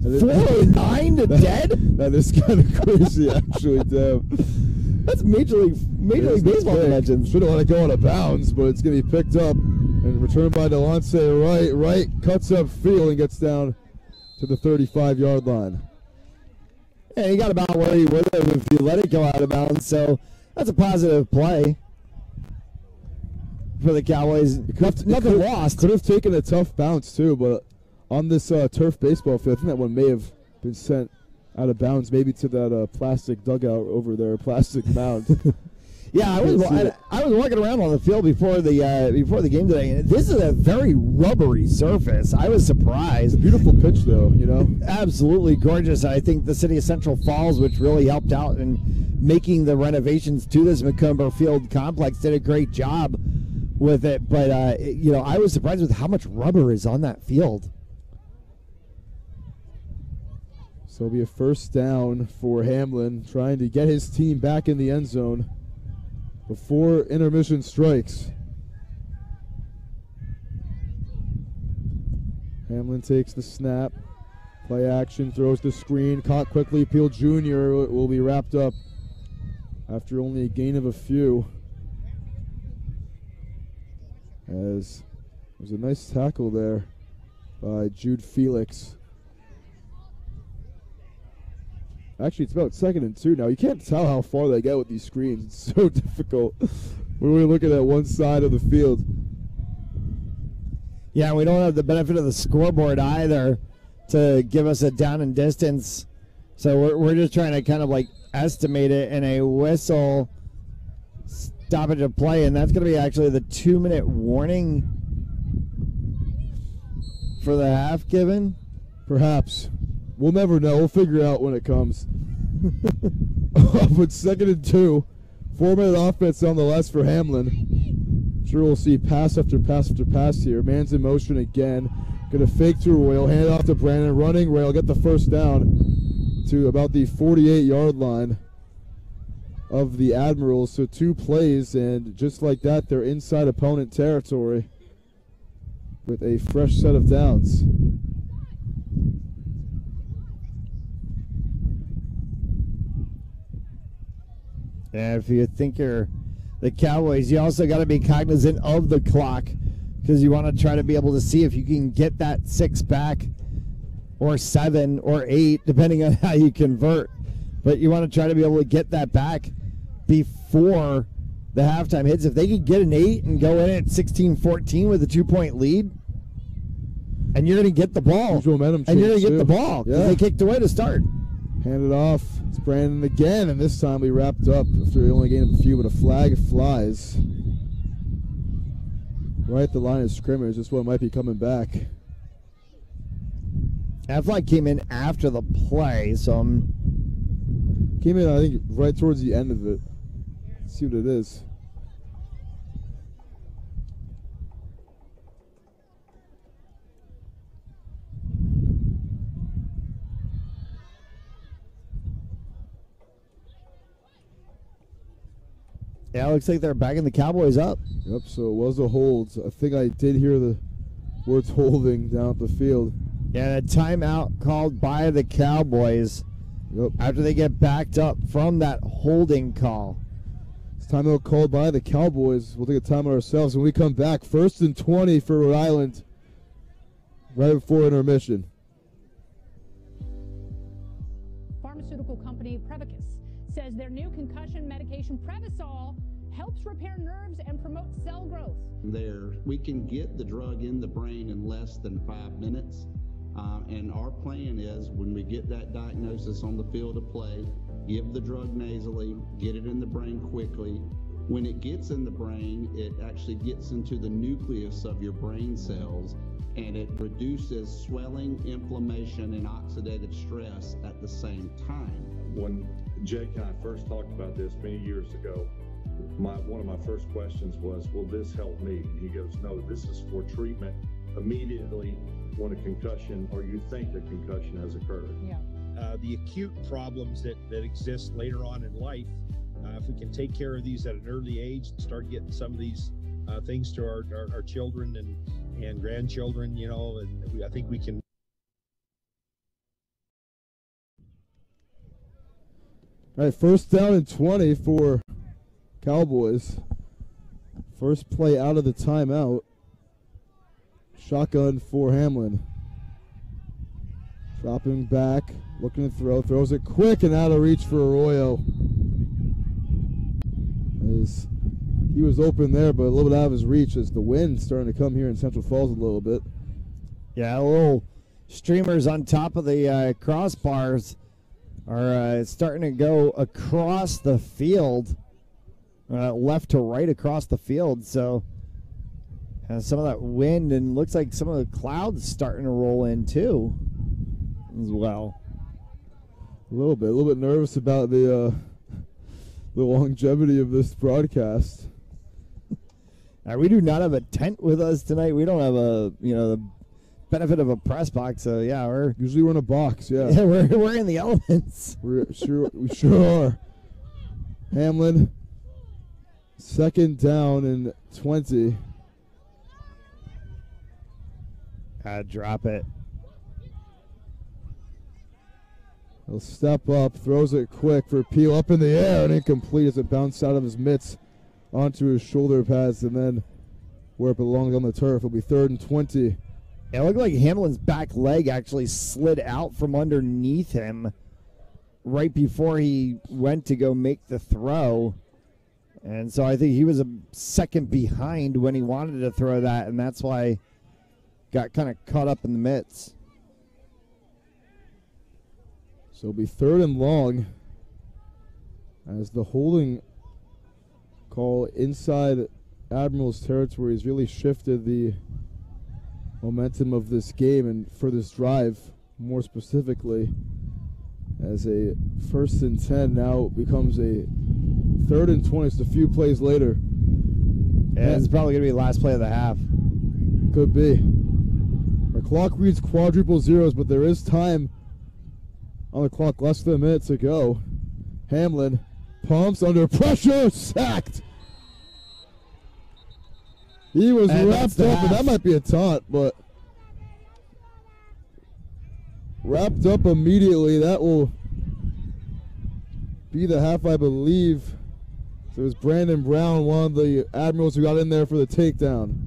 409 to dead. That is kind of crazy, actually, Dev. That's Major League Baseball dimensions. Should have let it go out of bounds, but it's going to be picked up and returned by Delonce Wright, cuts up field and gets down to the 35-yard line. Yeah, he got about where he would have if you let it go out of bounds, so that's a positive play for the Cowboys. Nothing lost. Could have taken a tough bounce, too, but on this turf baseball field, I think that one may have been sent out of bounds, maybe to that plastic dugout over there, plastic mound. Yeah, I was walking around on the field before the game today, and this is a very rubbery surface. I was surprised. It's a beautiful pitch, though, Absolutely gorgeous. I think the city of Central Falls, which really helped out in making the renovations to this Macomber Field complex, did a great job with it. But, I was surprised with how much rubber is on that field. So it'll be a first down for Hamlin, trying to get his team back in the end zone before intermission strikes. Hamlin takes the snap. Play action, throws the screen, caught quickly. Peel Jr. will be wrapped up after only a gain of a few. As there's a nice tackle there by Jude Felix. Actually, it's about 2nd and 2 now. You can't tell how far they get with these screens. It's so difficult when we're looking at one side of the field. Yeah, we don't have the benefit of the scoreboard either to give us a down and distance. So we're just trying to kind of like estimate it in a whistle stoppage of play, and that's going to be actually the 2-minute warning for the half given. Perhaps. We'll never know. We'll figure it out when it comes. But 2nd and 2. 4-minute offense nonetheless for Hamlin. Sure, we'll see pass after pass after pass here. Man's in motion again. Going to fake to Royal. Hand it off to Brandon. Running. Royal get the first down to about the 48-yard line. of the Admirals. So 2 plays, and just like that, they're inside opponent territory with a fresh set of downs. And if you think you're the Cowboys, you also got to be cognizant of the clock, because you want to try to be able to see if you can get that 6 back, or 7 or 8, depending on how you convert. But you want to try to be able to get that back before the halftime hits. If they could get an 8 and go in at 16-14 with a 2-point lead, and you're going to get the ball, and you're going to get the ball because they kicked away to start. Hand it off. It's Brandon again, and this time we wrapped up after we only gained a few, but a flag flies right at the line of scrimmage. This one might be coming back. That flag came in after the play, so came in, I think, right towards the end of it. Let's see what it is. Yeah, it looks like they're backing the Cowboys up. Yep, so it was a hold. I think I did hear the words holding down at the field. Yeah, a timeout called by the Cowboys after they get backed up from that holding call. It's timeout called by the Cowboys. We'll take a timeout ourselves when we come back. 1st and 20 for Rhode Island right before intermission. Pharmaceutical company Prevacus says their new concussion medication Prevacol helps repair nerves and promote cell growth. We can get the drug in the brain in less than 5 minutes. And our plan is, when we get that diagnosis on the field of play, give the drug nasally, get it in the brain quickly. When it gets in the brain, it actually gets into the nucleus of your brain cells, and it reduces swelling, inflammation, and oxidative stress at the same time. When Jake and I first talked about this many years ago, one of my first questions was, will this help me? And he goes, no, this is for treatment immediately when a concussion, or you think a concussion has occurred. Yeah. The acute problems that exist later on in life, if we can take care of these at an early age and start getting some of these things to our children and grandchildren, and I think we can. All right, 1st down and 20 for Cowboys. First play out of the timeout. Shotgun for Hamlin. Dropping back, looking to throw. Throws it quick and out of reach for Arroyo. He was open there, but a little bit out of his reach as the wind's starting to come here in Central Falls a little bit. Yeah, little streamers on top of the crossbars are starting to go across the field, left to right across the field. So some of that wind, and looks like some of the clouds starting to roll in too as well. A little bit nervous about the longevity of this broadcast. We do not have a tent with us tonight. We don't have the benefit of a press box. So yeah, we're usually in a box. Yeah, we're in the elements. We sure are. Hamlin, 2nd down and 20. Drop it. He'll step up, throws it quick for Peel, up in the air and incomplete as it bounced out of his mitts onto his shoulder pads and then where it belongs on the turf. It'll be 3rd and 20. It looked like Hamlin's back leg actually slid out from underneath him right before he went to go make the throw. And so I think he was a second behind when he wanted to throw that, and that's why got kind of caught up in the mitts. So it'll be 3rd and long as the holding call inside Admirals territory has really shifted the momentum of this game and for this drive more specifically, as a 1st and 10 now becomes a 3rd and 20. It's a few plays later. Yeah, it's probably going to be the last play of the half. Could be. Our clock reads quadruple zeros, but there is time on the clock, less than a minute to go. Hamlin Pumps under pressure, sacked. He was And wrapped up, and that might be a taunt, but wrapped up immediately. That will be the half, I believe. So it was Brandon Brown, one of the Admirals who got in there for the takedown,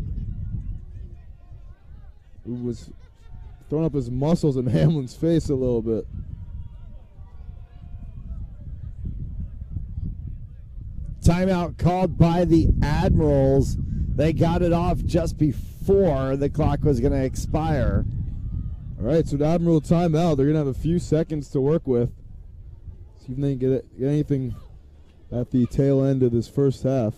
who was throwing up his muscles in Hamlin's face a little bit. Timeout called by the Admirals. They got it off just before the clock was going to expire. All right, so the Admiral timeout. They're going to have a few seconds to work with. See if they can get anything at the tail end of this first half.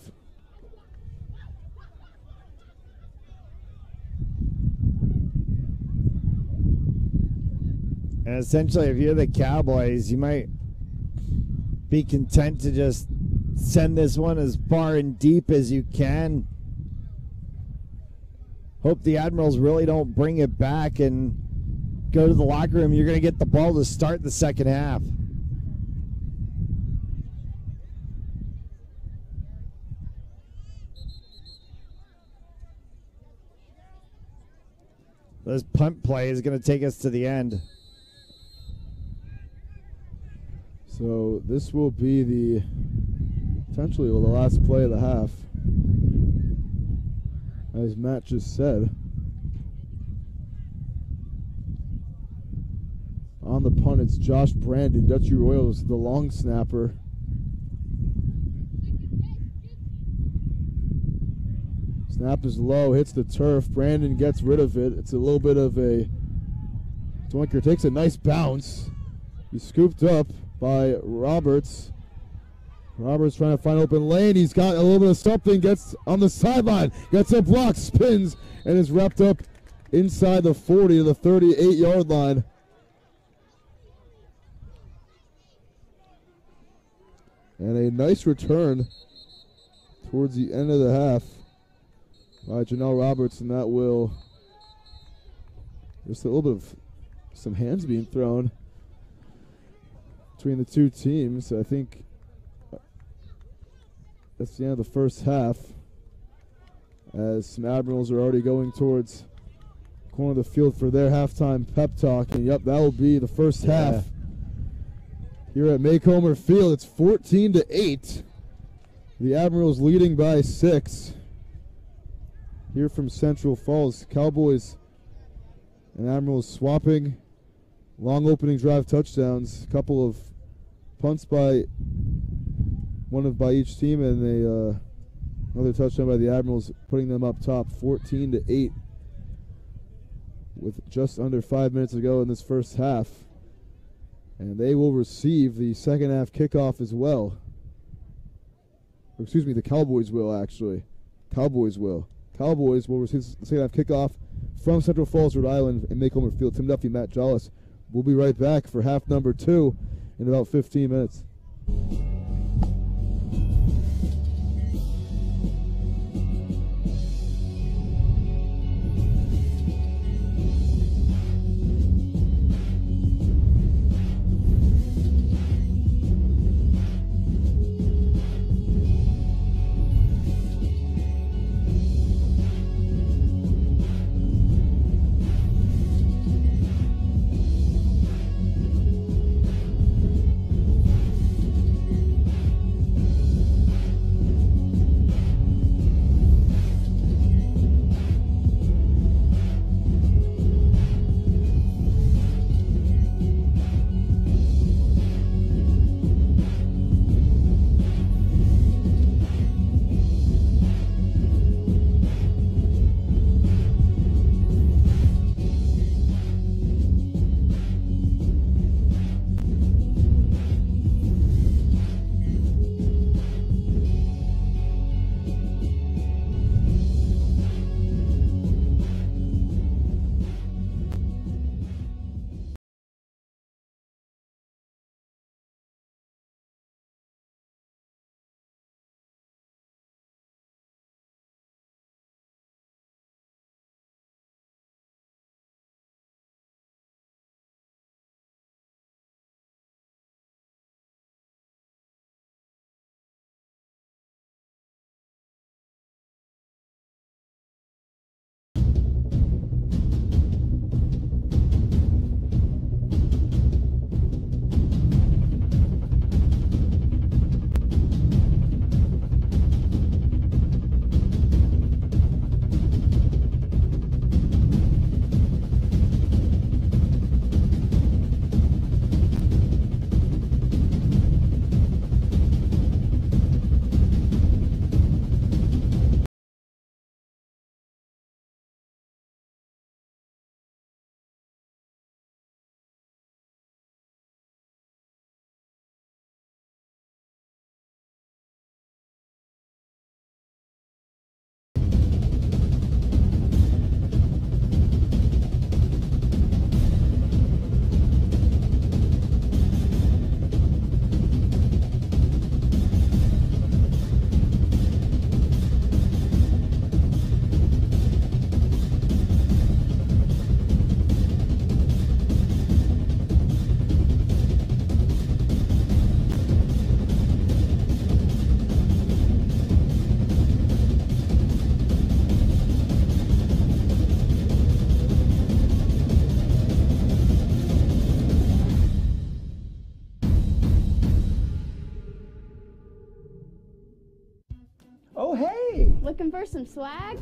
And essentially, if you're the Cowboys, you might be content to just send this one as far and deep as you can. Hope the Admirals really don't bring it back and go to the locker room. You're going to get the ball to start the second half. This punt play is going to take us to the end. So this will be potentially the last play of the half. As Matt just said. On the punt, it's Josh Brandon. Dutchy Royals, the long snapper. Snap is low, hits the turf. Brandon gets rid of it. It's a little bit of a Twinker. Takes a nice bounce. He's scooped up by Roberts. Roberts trying to find open lane. He's got a little bit of something. Gets on the sideline. Gets a block, spins, and is wrapped up inside the 40 to the 38-yard line. And a nice return towards the end of the half by Janelle Roberts, and that will just a little bit of some hands being thrown between the two teams. I think that's the end of the first half, as some Admirals are already going towards the corner of the field for their halftime pep talk. And yep, that will be the first half here at Macomber Field. It's 14-8. The Admirals leading by 6. Here from Central Falls, Cowboys and Admirals swapping long opening drive touchdowns. A couple of punts by each team, and another touchdown by the Admirals, putting them up top 14-8 with just under 5 minutes to go in this first half. And they will receive the second half kickoff as well. Or excuse me, the Cowboys will actually. Cowboys will receive the second half kickoff from Central Falls, Rhode Island, and Macomber Field. Tim Duffy, Matt Jollis. We'll be right back for half number 2 in about 15 minutes. Looking for some swag?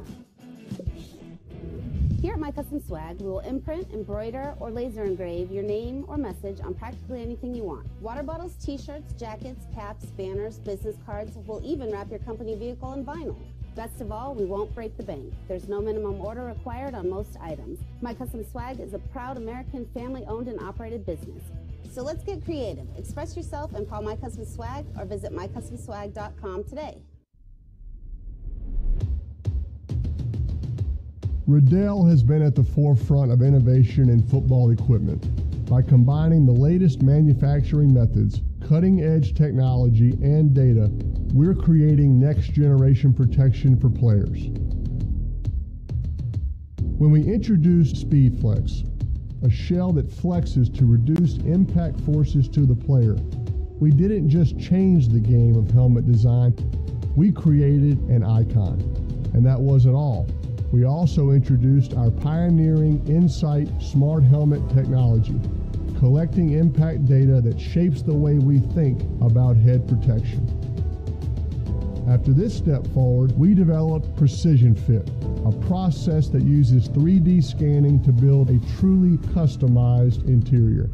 Here at My Custom Swag, we will imprint, embroider, or laser engrave your name or message on practically anything you want. Water bottles, t-shirts, jackets, caps, banners, business cards. We'll even wrap your company vehicle in vinyl. Best of all, we won't break the bank. There's no minimum order required on most items. My Custom Swag is a proud American family-owned and operated business. So let's get creative. Express yourself and call My Custom Swag or visit mycustomswag.com today. Riddell has been at the forefront of innovation in football equipment. By combining the latest manufacturing methods, cutting-edge technology, and data, we're creating next-generation protection for players. When we introduced SpeedFlex, a shell that flexes to reduce impact forces to the player, we didn't just change the game of helmet design, we created an icon. And that wasn't all. We also introduced our pioneering Insight Smart Helmet technology, collecting impact data that shapes the way we think about head protection. After this step forward, we developed Precision Fit, a process that uses 3D scanning to build a truly customized interior.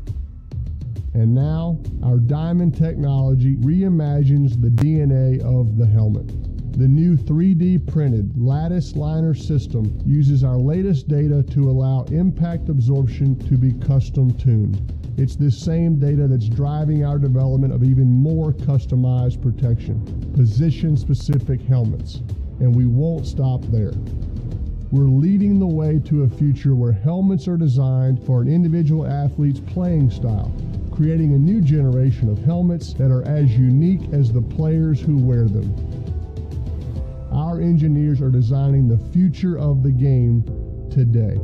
And now, our Diamond technology reimagines the DNA of the helmet. The new 3D printed lattice liner system uses our latest data to allow impact absorption to be custom tuned. It's this same data that's driving our development of even more customized protection, position-specific helmets, and we won't stop there. We're leading the way to a future where helmets are designed for an individual athlete's playing style, creating a new generation of helmets that are as unique as the players who wear them. Our engineers are designing the future of the game today.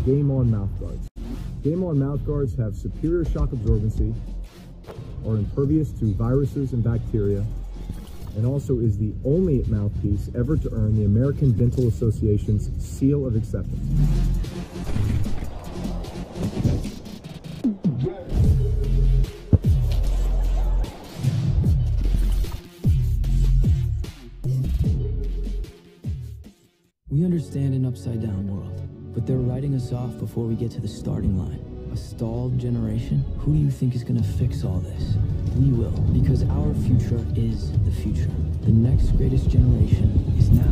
Game On mouthguards. Game On mouthguards have superior shock absorbency, are impervious to viruses and bacteria, and also is the only mouthpiece ever to earn the American Dental Association's seal of acceptance. We understand an upside-down world, but they're writing us off before we get to the starting line. A stalled generation? Who do you think is going to fix all this? We will, because our future is the future. The next greatest generation is now.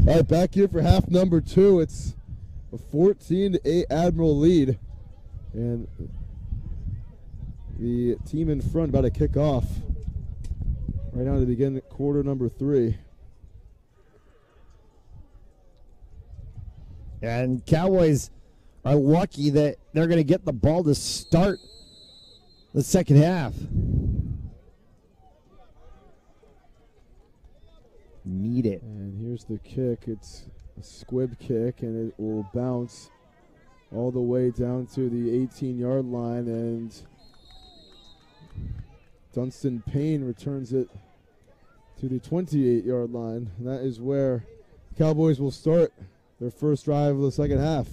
All right, back here for half number 2. It's a 14-8 Admiral lead. And the team in front about to kick off right now to begin quarter number 3. And Cowboys are lucky that they're going to get the ball to start the second half. Need it. And here's the kick. It's a squib kick, and it will bounce all the way down to the 18-yard line, and Dunstan Payne returns it to the 28-yard line. And that is where the Cowboys will start their first drive of the second half.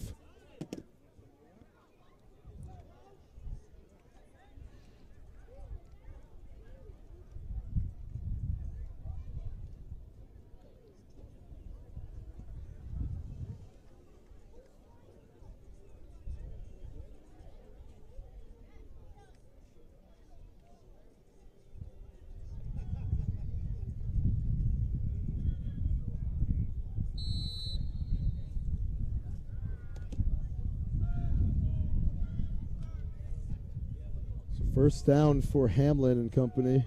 First down for Hamlin and company.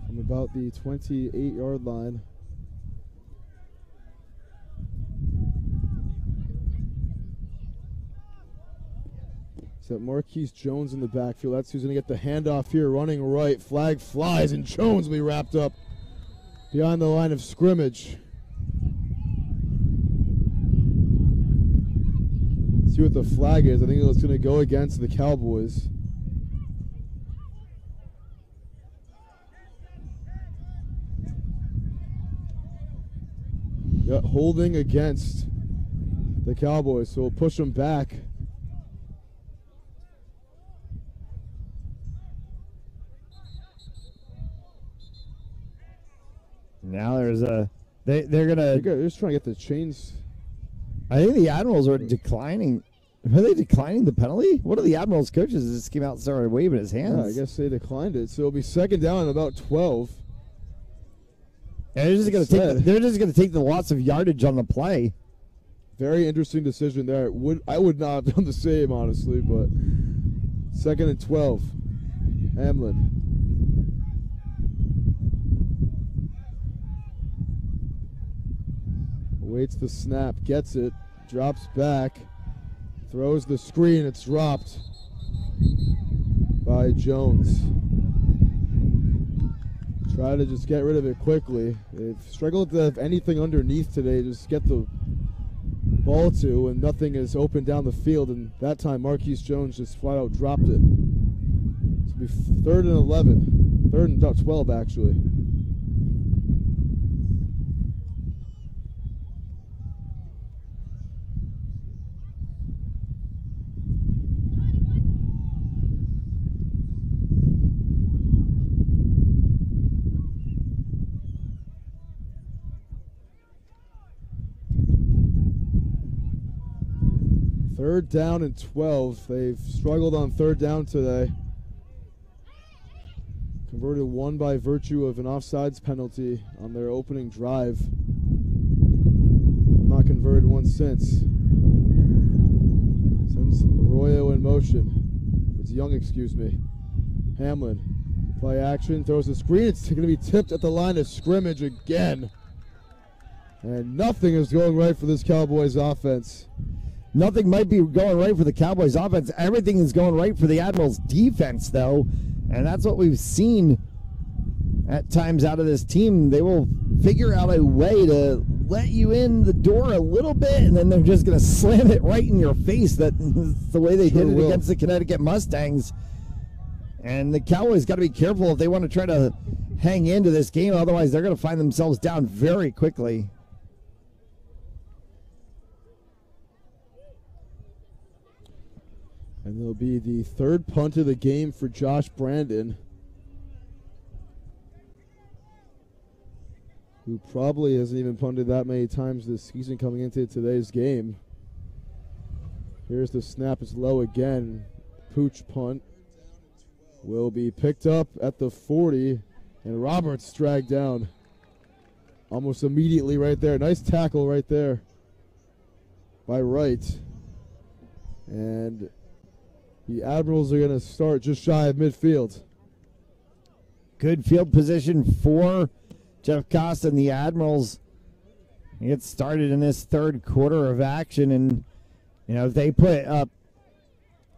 From about the 28-yard line. Set Marquise Jones in the backfield. That's who's going to get the handoff here. Running right. Flag flies, and Jones will be wrapped up behind the line of scrimmage. See what the flag is. I think it's going to go against the Cowboys. Yeah, holding against the Cowboys, so we'll push them back. Now there's a they're just trying to get the chains. I think the Admirals are declining. Are they declining the penalty? One of the Admirals coaches just came out and started waving his hands. Yeah, I guess they declined it. So it'll be second down and about 12. And they're just going to take the loss of yardage on the play. Very interesting decision there. I would not have done the same, honestly, but second and 12. Hamlin. Waits the snap, gets it, drops back, throws the screen, it's dropped by Jones. Try to just get rid of it quickly. They've struggled to have anything underneath today, just get the ball to, and nothing is open down the field, and that time Marquise Jones just flat out dropped it. It'll be 3rd and 11, 3rd and about 12 actually. Third down and 12. They've struggled on third down today. Converted one by virtue of an offsides penalty on their opening drive. Not converted one since. Sends Arroyo in motion. It's Young, excuse me. Hamlin. Play action, throws the screen. It's going to be tipped at the line of scrimmage again. And nothing is going right for this Cowboys offense. Nothing might be going right for the Cowboys offense. Everything is going right for the Admirals defense, though. And that's what we've seen at times out of this team. They will figure out a way to let you in the door a little bit, and then they're just going to slam it right in your face. That's the way they did it against the Connecticut Mustangs. And the Cowboys got to be careful if they want to try to hang into this game. Otherwise, they're going to find themselves down very quickly. And it'll be the third punt of the game for Josh Brandon, who probably hasn't even punted that many times this season coming into today's game. Here's the snap. It's low again. Pooch punt will be picked up at the 40 And Roberts dragged down almost immediately right there. Nice tackle right there by Wright. And the Admirals are going to start just shy of midfield. Good field position for Jeff Costa and the Admirals. Get started in this third quarter of action, and if they put up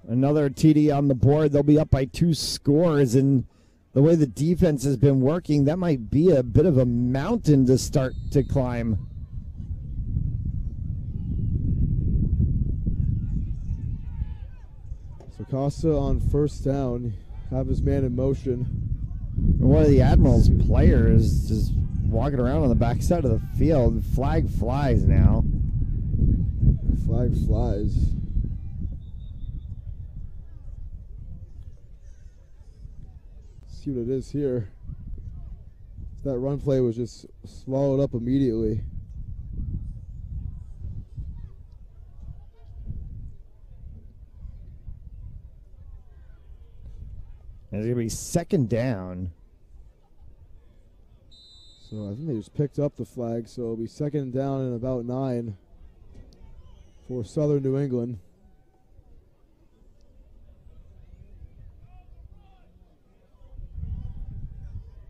another TD on the board, they'll be up by 2 scores. And the way the defense has been working, that might be a bit of a mountain to start to climb. So Costa on first down, have his man in motion. And one of the Admirals players just walking around on the backside of the field. Flag flies now. Flag flies. See what it is here. That run play was just swallowed up immediately. It's going to be second down. So I think they just picked up the flag, so it'll be second down and about 9 for Southern New England.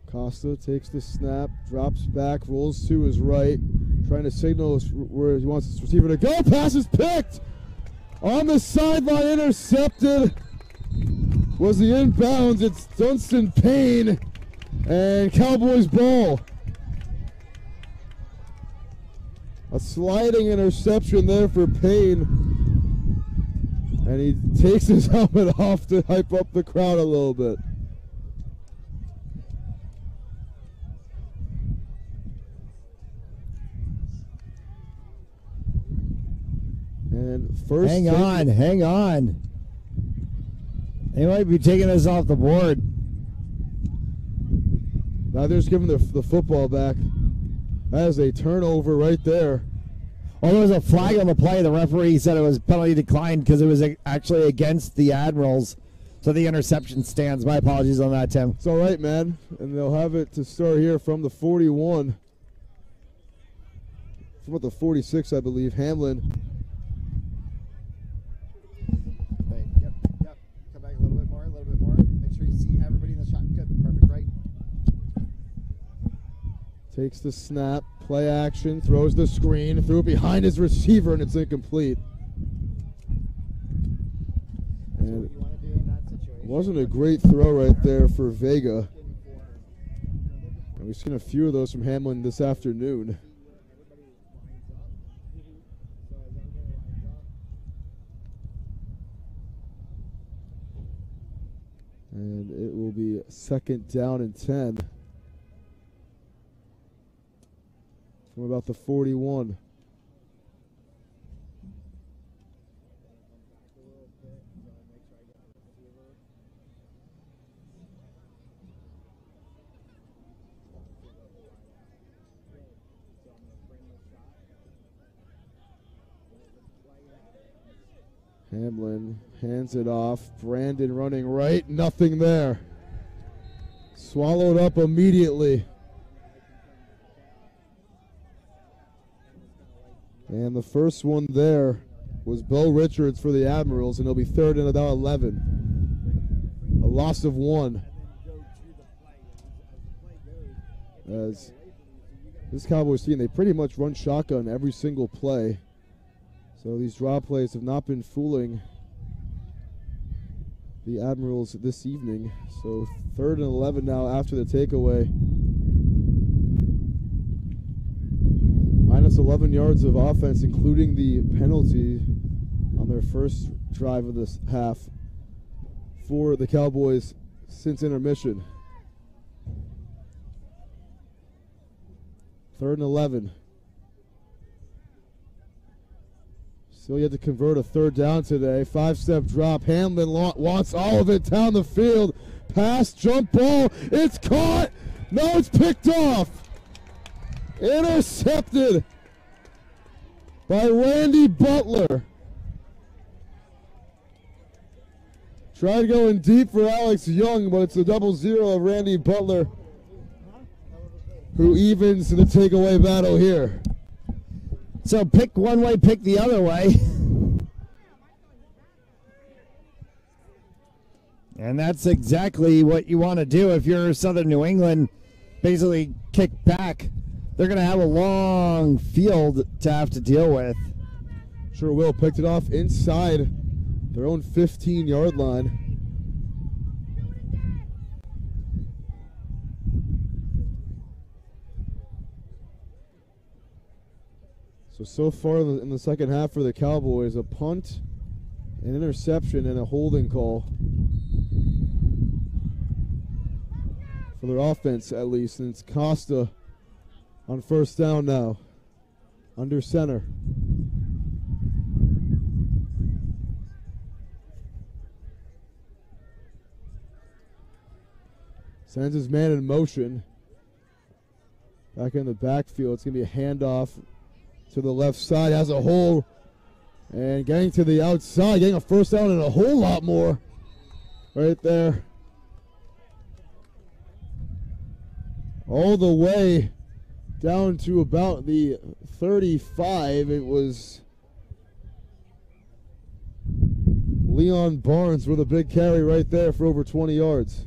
Costa takes the snap, drops back, rolls to his right, trying to signal where he wants his receiver to go. Pass is picked! On the sideline, intercepted. Was the inbounds. It's Dunstan Payne and Cowboys ball. A sliding interception there for Payne. And he takes his helmet off to hype up the crowd a little bit. And first, hang on. They might be taking us off the board. Now they're just giving the football back. That is a turnover right there. Oh, there was a flag on the play. The referee said it was penalty declined because it was actually against the Admirals. So the interception stands. My apologies on that, Tim. It's all right, man. And they'll have it to start here from the 41. From about the 46, I believe. Hamlin. Yep. Come back a little bit more. Make sure you see everybody in the shot. Good, perfect, right? Takes the snap, play action, throws the screen, threw it behind his receiver, and it's incomplete. And it wasn't a great throw right there for Vega. And we've seen a few of those from Hamlin this afternoon. And it will be second down and 10. From about the 41. Hamlin hands it off. Brandon running right. Nothing there. Swallowed up immediately. And the first one there was Bo Richards for the Admirals, and it'll be third and about 11. A loss of 1. As this Cowboys team, they pretty much run shotgun every single play. So these draw plays have not been fooling the Admirals this evening. So third and 11 now after the takeaway. Minus 11 yards of offense, including the penalty on their first drive of this half for the Cowboys since intermission. Third and 11. Still yet to convert a third down today. 5-step drop. Hamlin wants all of it down the field. Pass, jump ball. It's caught. No, it's picked off. Intercepted by Randy Butler. Tried going deep for Alex Young, but it's a 0-0 of Randy Butler who evens the takeaway battle here. So pick one way, pick the other way. And that's exactly what you want to do if you're Southern New England. Basically kick back. They're going to have a long field to have to deal with. Sure will. Picked it off inside their own 15-yard line. So far in the second half for the Cowboys, a punt, an interception, and a holding call. For their offense, at least. And it's Costa on first down now. Under center. Sends his man in motion. Back in the backfield. It's going to be a handoff to the left side. Has a hole. And getting to the outside. Getting a first down and a whole lot more. Right there. All the way down to about the 35. It was Leon Barnes with a big carry right there for over 20 yards.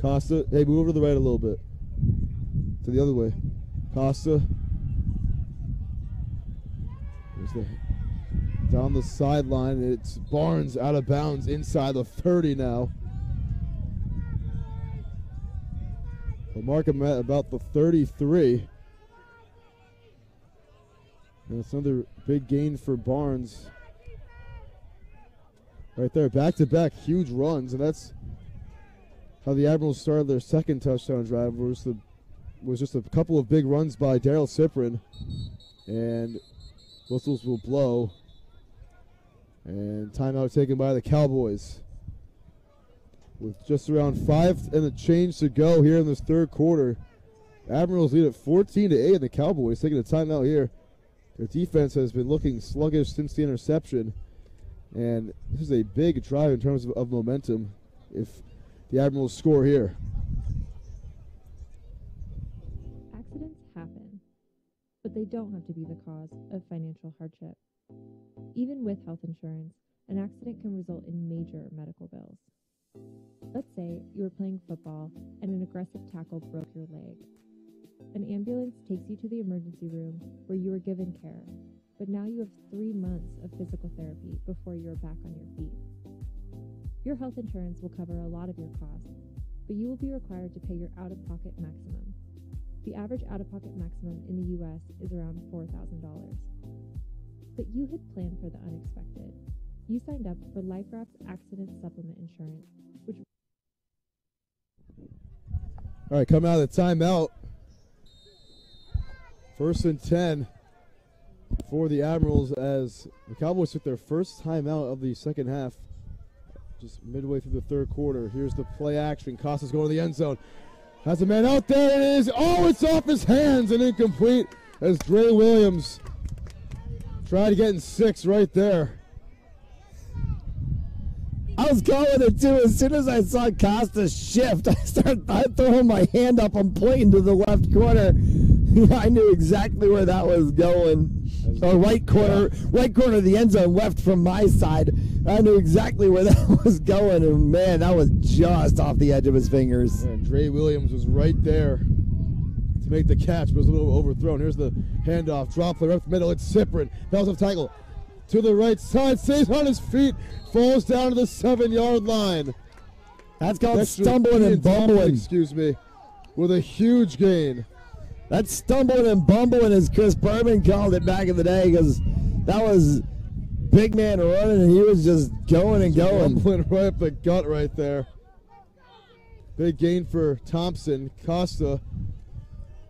Costa, hey, move over to the right a little bit. To the other way. Costa. Down the sideline, it's Barnes out of bounds inside the 30 now. They'll mark him at about the 33. And it's another big gain for Barnes. Right there, back-to-back huge runs, and that's how the Admirals started their second touchdown drive. Was just a couple of big runs by Daryl Cyprin, and whistles will blow. And timeout taken by the Cowboys. With just around 5 and a change to go here in this third quarter. Admirals lead at 14-8, and the Cowboys taking a timeout here. Their defense has been looking sluggish since the interception. And this is a big drive in terms of momentum if the Admirals score here. Accidents happen, but they don't have to be the cause of financial hardship. Even with health insurance, an accident can result in major medical bills. Let's say you were playing football and an aggressive tackle broke your leg. An ambulance takes you to the emergency room where you are given care, but now you have 3 months of physical therapy before you are back on your feet. Your health insurance will cover a lot of your costs, but you will be required to pay your out-of-pocket maximum. The average out-of-pocket maximum in the U.S. is around $4,000. But you had planned for the unexpected. You signed up for LifeWrap's Accident Supplement Insurance, which... All right, coming out of the timeout. 1st and 10 for the Admirals as the Cowboys took their first timeout of the second half. Just midway through the third quarter. Here's the play action. Costa's going to the end zone. Has a man out there. It is. Oh, it's off his hands and incomplete as Dre Williams tried to get in 6 right there. I was going it too. As soon as I saw Costa shift, I throwing my hand up. I'm pointing to the left corner. I knew exactly where that was going. Right corner of the end zone, left from my side. I knew exactly where that was going, and man, that was just off the edge of his fingers. And Dre Williams was right there to make the catch, but was a little overthrown. Here's the handoff, drop play right up the middle. It's Cyprin, bounce off tackle to the right side, stays on his feet, falls down to the 7-yard line. That's called stumbling and bumbling. Excuse me, with a huge gain. That's stumbling and bumbling, as Chris Berman called it back in the day, because that was big man running, and he was just going and going. Bumbling right up the gut right there. Big gain for Thompson. Costa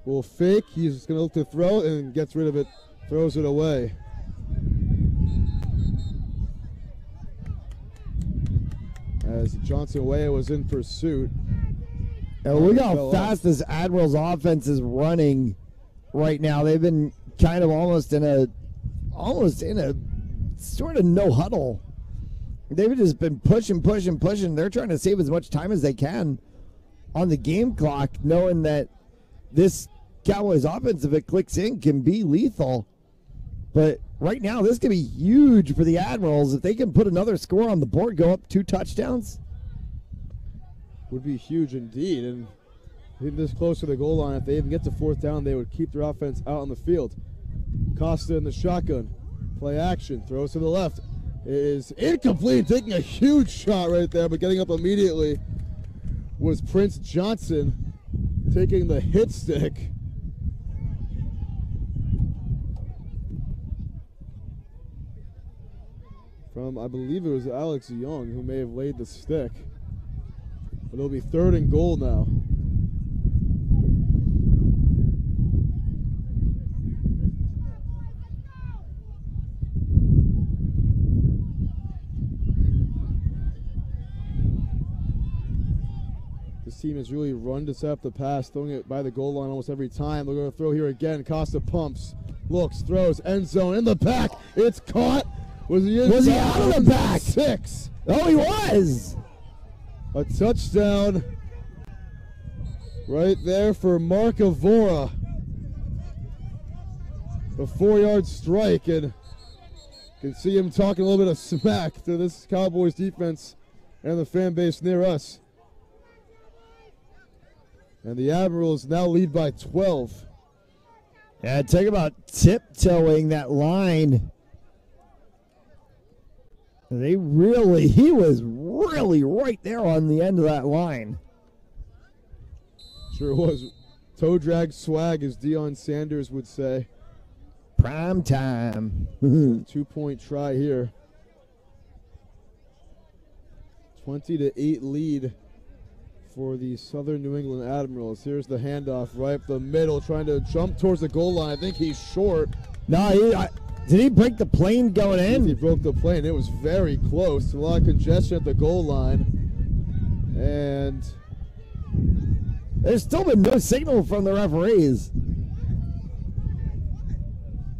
will fake. He's just going to look to throw and gets rid of it, throws it away. As Johnson Way was in pursuit. And look how fast this Admirals offense is running right now. They've been kind of almost in a sort of no huddle. They've just been pushing. They're trying to save as much time as they can on the game clock, knowing that this Cowboys offense, if it clicks in, can be lethal. But right now, this could be huge for the Admirals. If they can put another score on the board, go up 2 touchdowns. Would be huge indeed. And getting this close to the goal line, if they even get to 4th down, they would keep their offense out on the field. Costa in the shotgun. Play action. Throws to the left. It is incomplete. Taking a huge shot right there, but getting up immediately was Prince Johnson, taking the hit stick. From, I believe it was Alex Young who may have laid the stick. But it'll be 3rd and goal now. This team has really run to set up the pass, throwing it by the goal line almost every time. They're going to throw here again. Costa pumps, looks, throws, end zone, in the back. It's caught. Was he out of the back? 6. Oh, he was. A touchdown right there for Mark Avora. A 4-yard strike, and you can see him talking a little bit of smack to this Cowboys defense and the fan base near us. And the Admirals now lead by 12. Yeah, talk about tiptoeing that line. He was really right there on the end of that line. Sure was. Toe drag swag, as Deion Sanders would say. Prime time. 2-point try here. 20-8 lead for the Southern New England Admirals. Here's the handoff right up the middle, trying to jump towards the goal line. I think he's short. No, did he break the plane going in? He broke the plane. It was very close. A lot of congestion at the goal line. And there's still been no signal from the referees.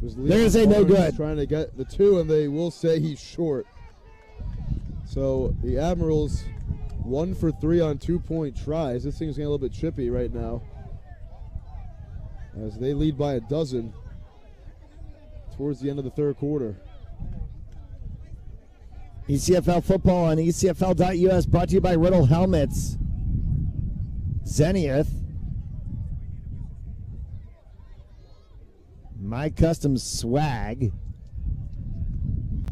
They're going to say no good. Trying to get the 2, and they will say he's short. So the Admirals 1 for 3 on 2-point tries. This thing's getting a little bit chippy right now, as they lead by 12 towards the end of the 3rd quarter. ECFL football on ECFL.us, brought to you by Riddle Helmets. Zenith. My Custom Swag.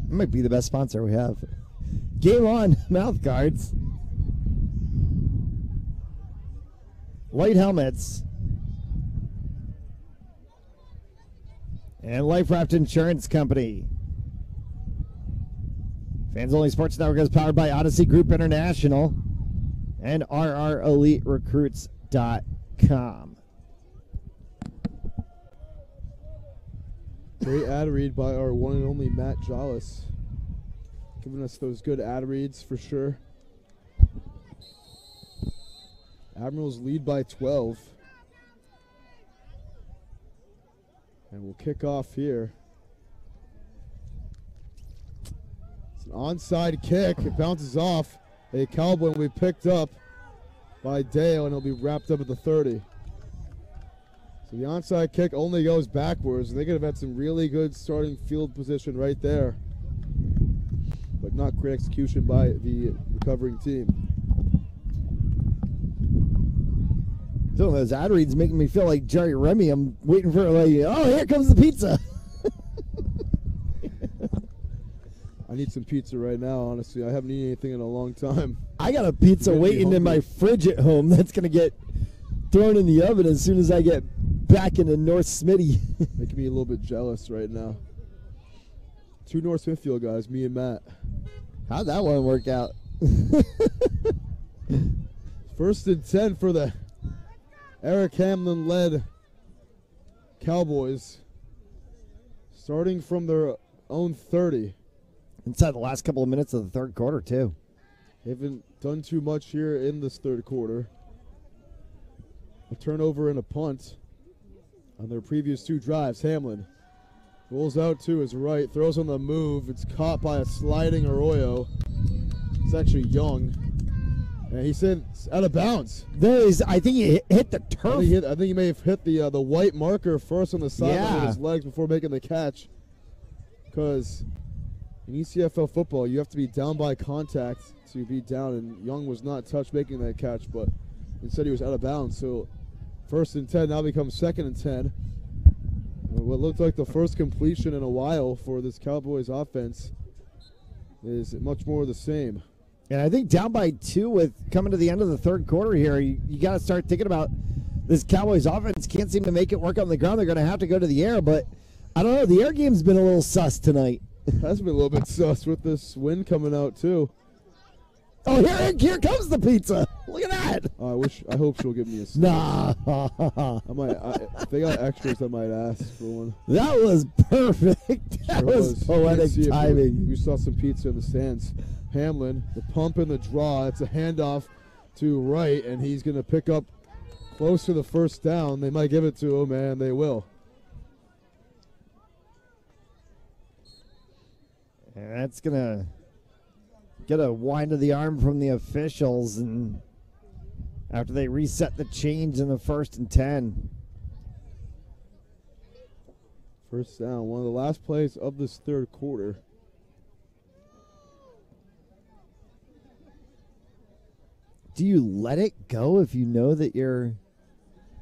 That might be the best sponsor we have. Game On mouth guards. White helmets. And Life Raft Insurance Company. Fans Only Sports Network is powered by Odyssey Group International and RREliteRecruits.com. Great ad read by our one and only Matt Jollis, giving us those good ad reads for sure. Admirals lead by 12. And we'll kick off here. It's an onside kick. It bounces off. A Cowboy will be picked up by Dale, and it'll be wrapped up at the 30. So the onside kick only goes backwards. They could have had some really good starting field position right there, but not great execution by the recovering team. So those ad reads making me feel like Jerry Remy. I'm waiting for like, oh, here comes the pizza. I need some pizza right now, honestly. I haven't eaten anything in a long time. I got a pizza waiting in my fridge at home that's going to get thrown in the oven as soon as I get back into North Smitty. Making me a little bit jealous right now. 2 North Smithfield guys, me and Matt. How'd that one work out? 1st and 10 for the Eric Hamlin-led Cowboys, starting from their own 30. Inside the last couple of minutes of the 3rd quarter, too. They haven't done too much here in this 3rd quarter. A turnover and a punt on their previous 2 drives. Hamlin Rolls out to his right, throws on the move. It's caught by a sliding Arroyo. It's actually Young. And he said it's out of bounds. I think he hit the turf. I think he may have hit the white marker first on the sideline with his legs before making the catch. Because in ECFL football, you have to be down by contact to be down, and Young was not touched making that catch, but instead he was out of bounds. So 1st and 10 now becomes 2nd and 10. What looked like the first completion in a while for this Cowboys offense is much more the same. And I think down by 2 with coming to the end of the 3rd quarter here, you got to start thinking about this Cowboys offense can't seem to make it work on the ground. They're going to have to go to the air, but I don't know. The air game's been a little sus tonight. It has been a little bit sus with this wind coming out too. Oh, here comes the pizza. Look at that. I hope she'll give me a snack. Nah. If they got extras, I might ask for one. That was perfect. That was poetic timing. We saw some pizza in the stands. Hamlin, the pump and the draw. It's a handoff to right, and he's going to pick up close to the 1st down. They might give it to him, and they will. And that's going to get a wind of the arm from the officials, and after they reset the change in the 1st and 10. 1st down, one of the last plays of this 3rd quarter. Do you let it go if you know that you're?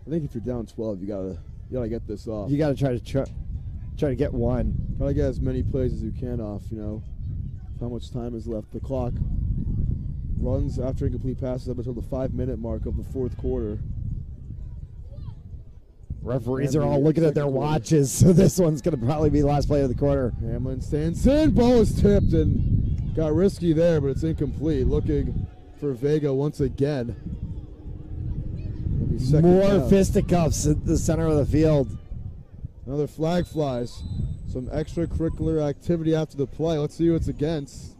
I think if you're down 12, you gotta get this off. You gotta try to get one. Gotta get as many plays as you can off. You know, how much time is left? The clock runs after incomplete passes up until the 5-minute mark of the 4th quarter. Referees are all looking at their watches, so this one's gonna probably be the last play of the quarter. Hamlin stands in, ball is tipped and got risky there, but it's incomplete. Looking for Vega once again. More fisticuffs at the center of the field. Another flag flies. Some extracurricular activity after the play. Let's see who it's against.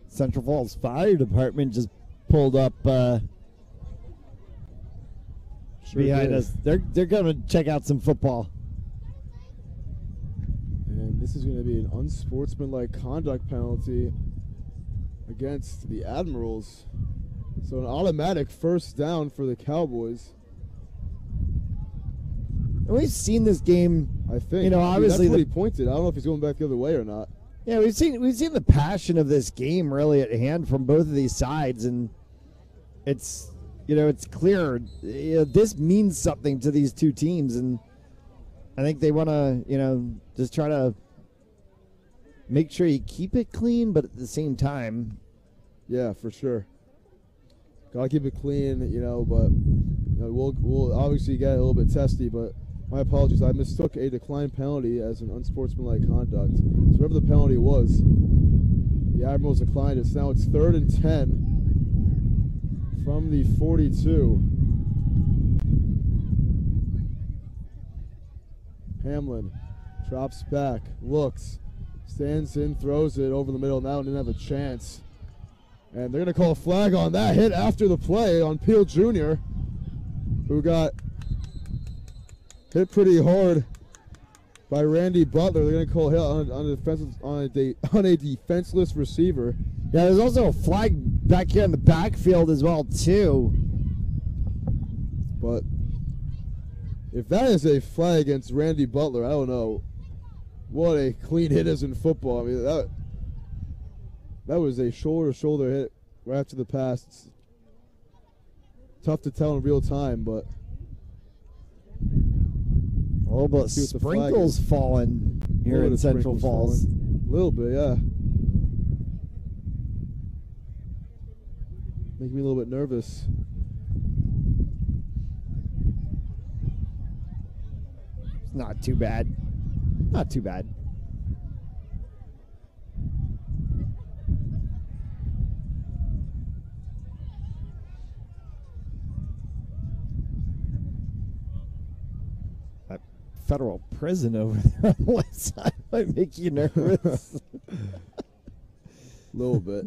Central Falls Fire Department just pulled up behind us. They're going to check out some football. And this is going to be an unsportsmanlike conduct penalty against the Admirals. So an automatic 1st down for the Cowboys. And we've seen this game. I think. You know, obviously that's what he pointed. I don't know if he's going back the other way or not. Yeah, we've seen the passion of this game really at hand from both of these sides, and it's clear this means something to these two teams, and I think they want to just try to make sure you keep it clean, but at the same time, yeah, for sure, gotta keep it clean, but we'll obviously get a little bit testy, but. My apologies, I mistook a decline penalty as an unsportsmanlike conduct. So whatever the penalty was, the Admirals declined it. So now it's 3rd and 10 from the 42. Hamlin drops back, looks, stands in, throws it over the middle. Now didn't have a chance. And they're going to call a flag on that hit after the play on Peel Jr., who got hit pretty hard by Randy Butler. They're going to call hit on a defenseless receiver. Yeah, there's also a flag back here in the backfield as well, too. But if that is a flag against Randy Butler, I don't know what a clean hit is in football. I mean, that was a shoulder-to-shoulder hit right after the pass. It's tough to tell in real time, but... Oh, but sprinkles falling here in Central Falls. A little bit, yeah. Making me a little bit nervous. It's not too bad. Not too bad. federal prison over there on the west side might make you nervous. A little bit.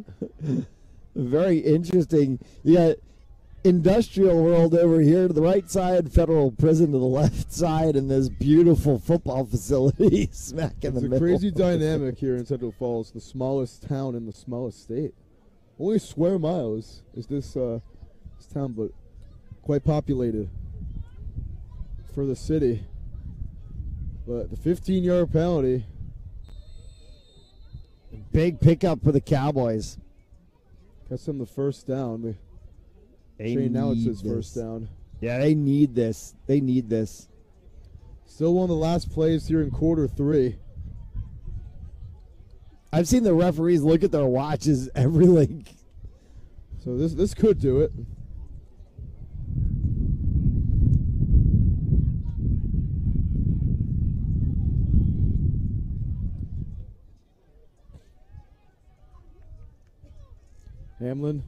Very interesting. You got industrial world over here to the right side, federal prison to the left side, and this beautiful football facility smack in the middle. It's a crazy dynamic here in Central Falls, the smallest town in the smallest state. Only square miles is this town, but quite populated for the city. But the 15-yard penalty. Big pickup for the Cowboys. Got them the first down. Now it's his first down. Yeah, they need this. They need this. Still one of the last plays here in quarter 3. I've seen the referees look at their watches every like. So this could do it. Hamlin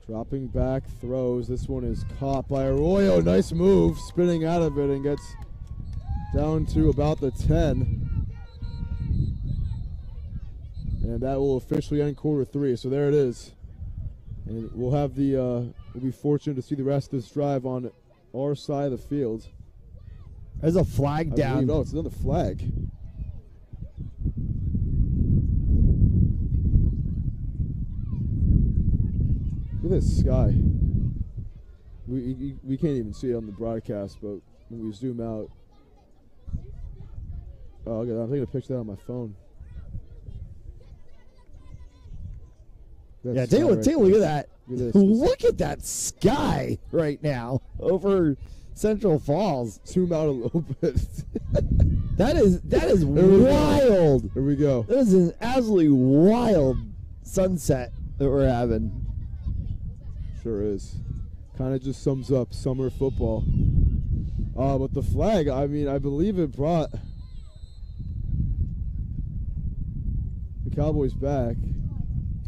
dropping back, throws. This one is caught by Arroyo. Nice move, spinning out of it and gets down to about the 10. And that will officially end quarter 3. So there it is. And we'll have we'll be fortunate to see the rest of this drive on our side of the field. There's a flag down. Oh, it's another flag. Look at this sky. We can't even see it on the broadcast, but when we zoom out. Oh, okay, I'm taking a picture of that on my phone. Yeah, take a look at that. Look at that sky right now over Central Falls. Zoom out a little bit. That is wild. Here we go. That is an absolutely wild sunset that we're having. Sure is. Kind of just sums up summer football. But the flag, I mean, I believe it brought the Cowboys back.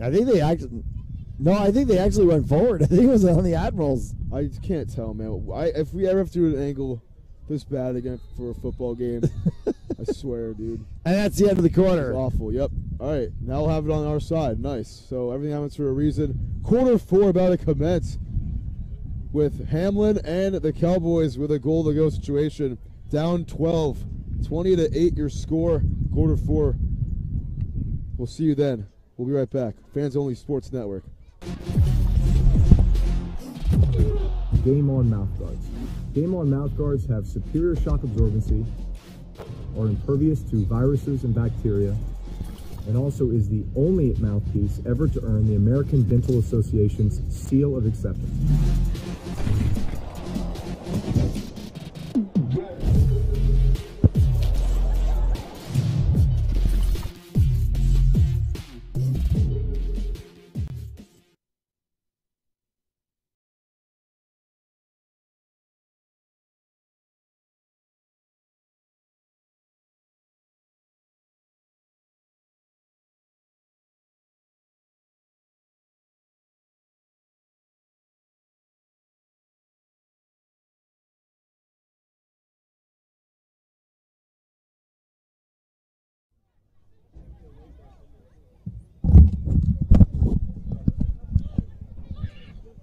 I think they actually went forward. I think it was on the Admirals. I can't tell, man. If we ever have to do an angle this bad again for a football game, I swear, dude. And that's the end of the quarter. It's awful. Yep. All right. Now we'll have it on our side. Nice. So everything happens for a reason. Quarter 4 about to commence with Hamlin and the Cowboys with a goal-to-go situation. Down 12. 20-8 your score. Quarter 4. We'll see you then. We'll be right back. Fans Only Sports Network. Game On mouthguards. Game On mouthguards have superior shock absorbency, are impervious to viruses and bacteria, and also is the only mouthpiece ever to earn the American Dental Association's seal of acceptance.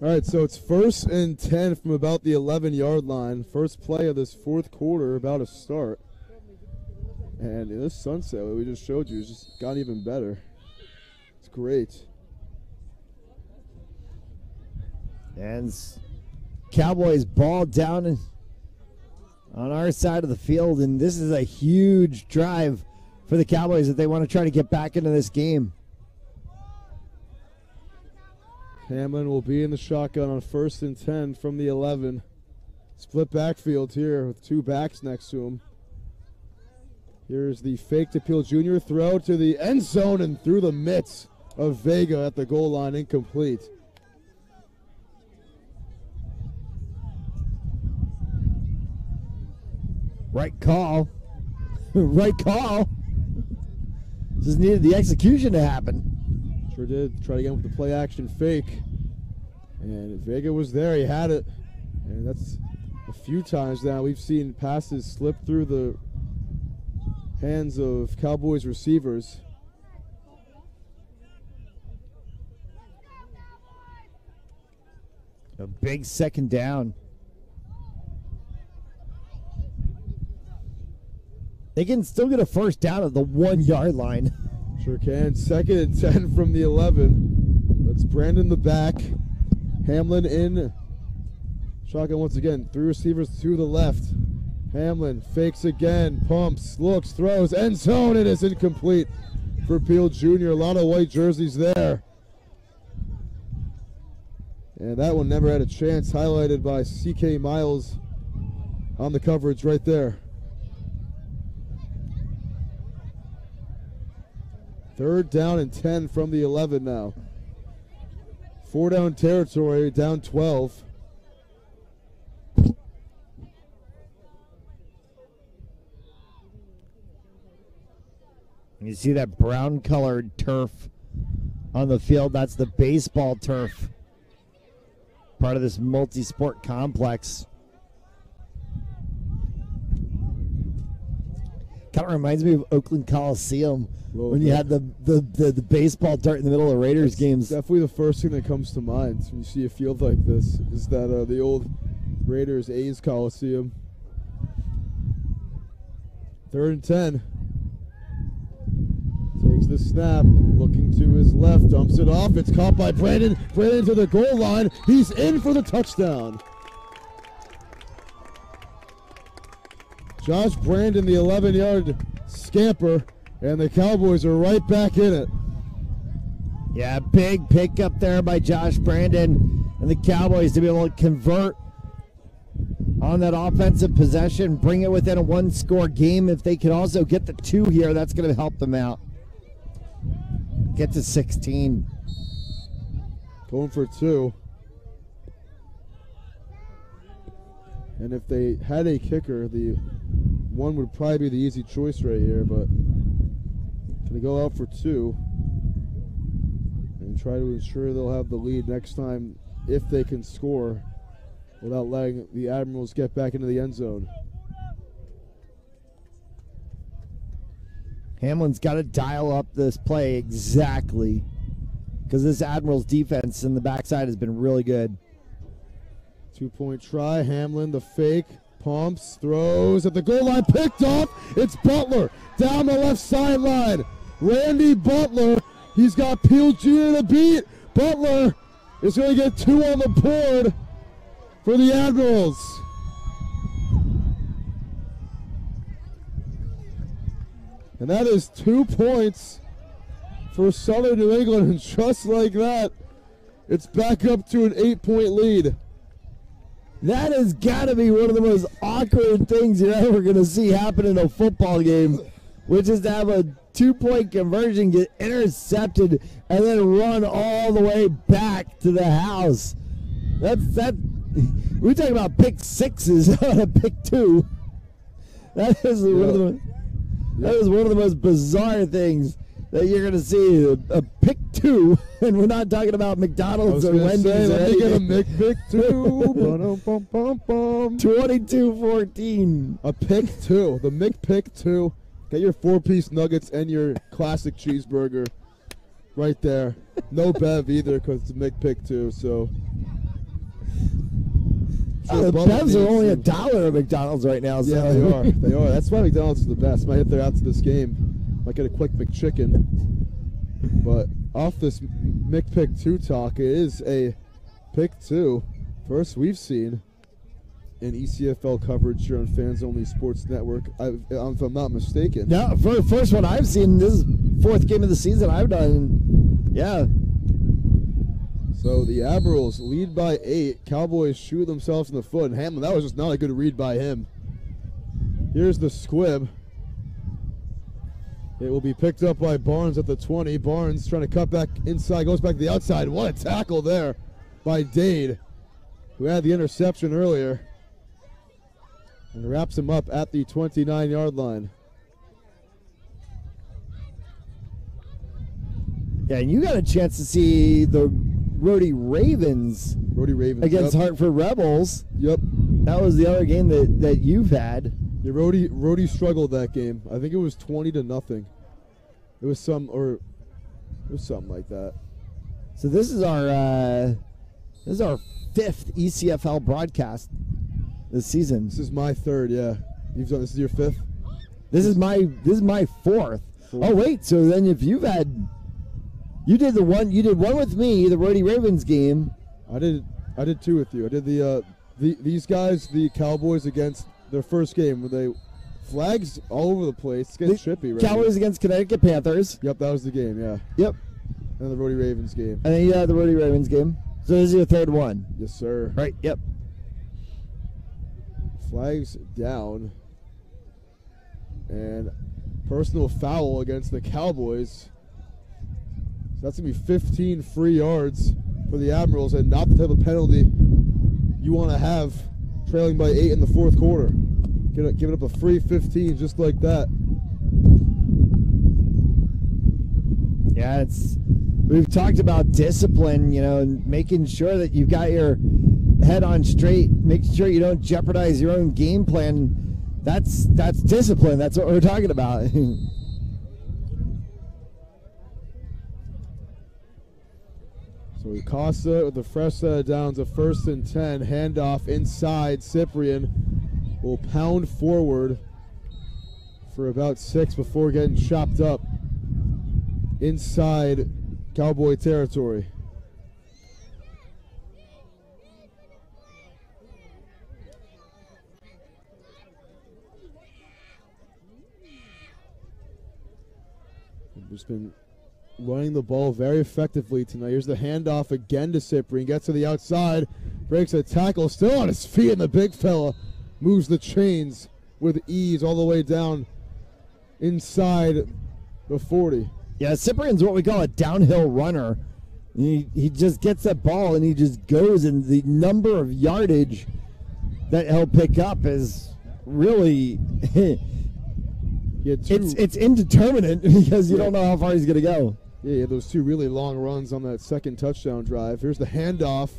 All right, so it's 1st and 10 from about the 11-yard line. First play of this fourth quarter about to start. And this sunset that we just showed you has just gotten even better. It's great. And Cowboys ball down on our side of the field, and this is a huge drive for the Cowboys if they want to try to get back into this game. Hamlin will be in the shotgun on 1st and 10 from the 11. Split backfield here with 2 backs next to him. Here's the fake to Peel Jr. throw to the end zone and through the mitts of Vega at the goal line, incomplete. Right call. Right call. Just needed the execution to happen. Sure did. Try again with the play action fake. And Vega was there. He had it. And that's a few times now we've seen passes slip through the hands of Cowboys receivers. A big second down. They can still get a first down at the 1 yard line. Sure can. 2nd and 10 from the 11. That's Brandon the back. Hamlin in. Shotgun once again. 3 receivers to the left. Hamlin fakes again. Pumps. Looks. Throws. End zone. It is incomplete for Peel Jr. A lot of white jerseys there. And that one never had a chance. Highlighted by C.K. Miles on the coverage right there. 3rd down and 10 from the 11 now. 4 down territory, down 12. You see that brown colored turf on the field? That's the baseball turf. Part of this multi-sport complex. Kind of reminds me of Oakland Coliseum when you had the baseball dirt in the middle of Raiders games. Definitely the first thing that comes to mind when you see a field like this is that the old Raiders A's Coliseum. 3rd and 10. Takes the snap, looking to his left, dumps it off. It's caught by Brandon. Brandon to the goal line. He's in for the touchdown. Josh Brandon, the 11-yard scamper, and the Cowboys are right back in it. Yeah, big pickup there by Josh Brandon and the Cowboys to be able to convert on that offensive possession, bring it within a 1-score game. If they can also get the 2 here, that's going to help them out. Get to 16. Going for 2. And if they had a kicker, the one would probably be the easy choice right here, but going to go out for 2 and try to ensure they'll have the lead next time if they can score without letting the Admirals get back into the end zone. Hamlin's got to dial up this play exactly because this Admirals defense in the backside has been really good. 2-point try. Hamlin, the fake, pumps, throws at the goal line, picked off. It's Butler down the left sideline. Randy Butler, he's got Peel Jr. to beat. Butler is going to get 2 on the board for the Admirals. And that is 2 points for Southern New England, and just like that, it's back up to an 8-point lead. That has got to be one of the most awkward things you're ever going to see happen in a football game, which is to have a 2-point conversion get intercepted and then run all the way back to the house. We talk about pick sixes on a pick 2. That is one of the most bizarre things that you're going to see. A pick 2, and we're not talking about McDonald's or Wendy's. Let me get a McPick 2. 22-14. A pick 2. The McPick 2. Get your 4-piece nuggets and your classic cheeseburger right there. No bev either because it's a McPick 2. So the bevs are only $1 at McDonald's right now. So. Yeah, they are. They are. That's why McDonald's is the best. Might hit there after this game. Might get a quick McChicken. But off this McPick 2 talk, it is a pick 2. First we've seen in ECFL coverage here on Fans Only Sports Network, if I'm not mistaken. No, first one I've seen. This is 4th game of the season I've done. Yeah. So the Admirals lead by 8. Cowboys shoot themselves in the foot. And Hamlin, that was just not a good read by him. Here's the squib. It will be picked up by Barnes at the 20. Barnes trying to cut back inside, goes back to the outside. What a tackle there by Dade, who had the interception earlier. And wraps him up at the 29-yard line. Yeah, and you got a chance to see the Rhodey Ravens against Hartford Rebels. Yep. That was the other game that you've had. Yeah, Rhodey struggled that game. I think it was 20-0. It was something like that. So this is our fifth ECFL broadcast this season. This is my third. Yeah, this is your fifth. This is my fourth. Oh wait, so then if you did one with me, the Rhodey Ravens game. I did two with you. I did these guys, the Cowboys, against their first game where they flags all over the place. It's getting trippy, right? Cowboys against Connecticut Panthers. Yep, that was the game. Yeah. Yep. And the Rhodey Ravens game. And then the Rhodey Ravens game. So this is your third one. Yes, sir. Right. Yep. Flags down. And personal foul against the Cowboys. So that's going to be 15 free yards for the Admirals, and not the type of penalty you want to have trailing by 8 in the fourth quarter. Giving up a free 15 just like that. Yeah, we've talked about discipline, and making sure that you've got your head on straight, making sure you don't jeopardize your own game plan. That's discipline. That's what we're talking about. So Costa with the fresh set of downs, a 1st and 10, handoff inside. Cyprian will pound forward for about 6 before getting chopped up inside Cowboy territory. We've just been running the ball very effectively tonight. Here's the handoff again to Cyprian. Gets to the outside, breaks a tackle, still on his feet, and the big fella moves the chains with ease all the way down inside the 40. Yeah, Cyprian's what we call a downhill runner. He just gets that ball and he just goes, and the number of yardage that he'll pick up is really it's indeterminate because you don't know how far he's going to go. Yeah, those two really long runs on that second touchdown drive. Here's the handoff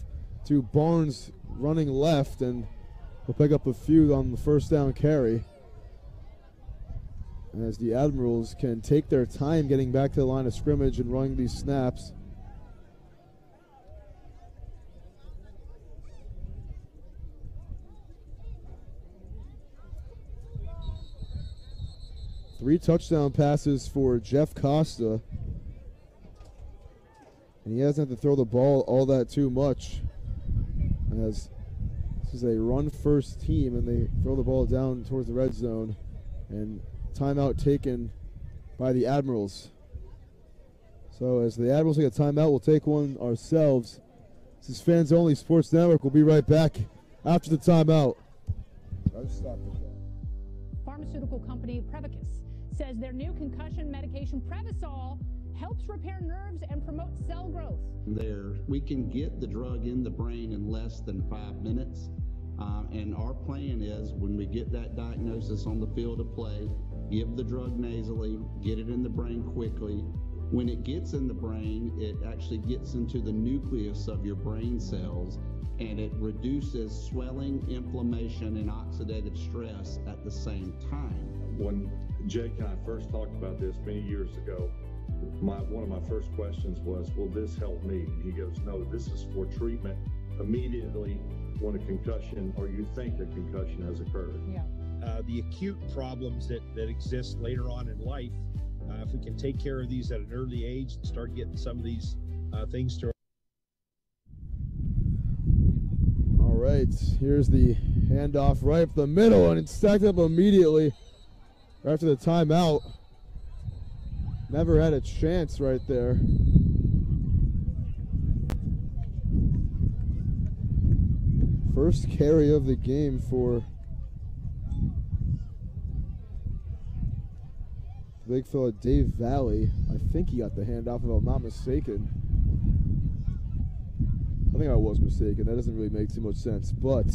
to Barnes running left, and he'll pick up a few on the first down carry. As the Admirals can take their time getting back to the line of scrimmage and running these snaps. Three touchdown passes for Jeff Costa. And he hasn't had to throw the ball all that too much, as this is a run-first team, and they throw the ball down towards the red zone. And timeout taken by the Admirals. So as the Admirals take a timeout, we'll take one ourselves. This is Fans Only Sports Network. We'll be right back after the timeout. Pharmaceutical company Prevacus says their new concussion medication Prevacol helps repair nerves and promote cell growth. We can get the drug in the brain in less than 5 minutes. And our plan is, when we get that diagnosis on the field of play, give the drug nasally, get it in the brain quickly. When it gets in the brain, it actually gets into the nucleus of your brain cells, and it reduces swelling, inflammation, and oxidative stress at the same time. When Jake and I first talked about this many years ago, one of my first questions was, will this help me? And he goes, no, this is for treatment immediately when a concussion, or you think a concussion has occurred. Yeah. The acute problems that exist later on in life, if we can take care of these at an early age and start getting some of these things to. All right, here's the handoff right up the middle, and it's stacked up immediately after the timeout. Never had a chance right there. First carry of the game for the big fella Dave Valley. I think he got the handoff, if I'm not mistaken. I think I was mistaken. That doesn't really make too much sense, but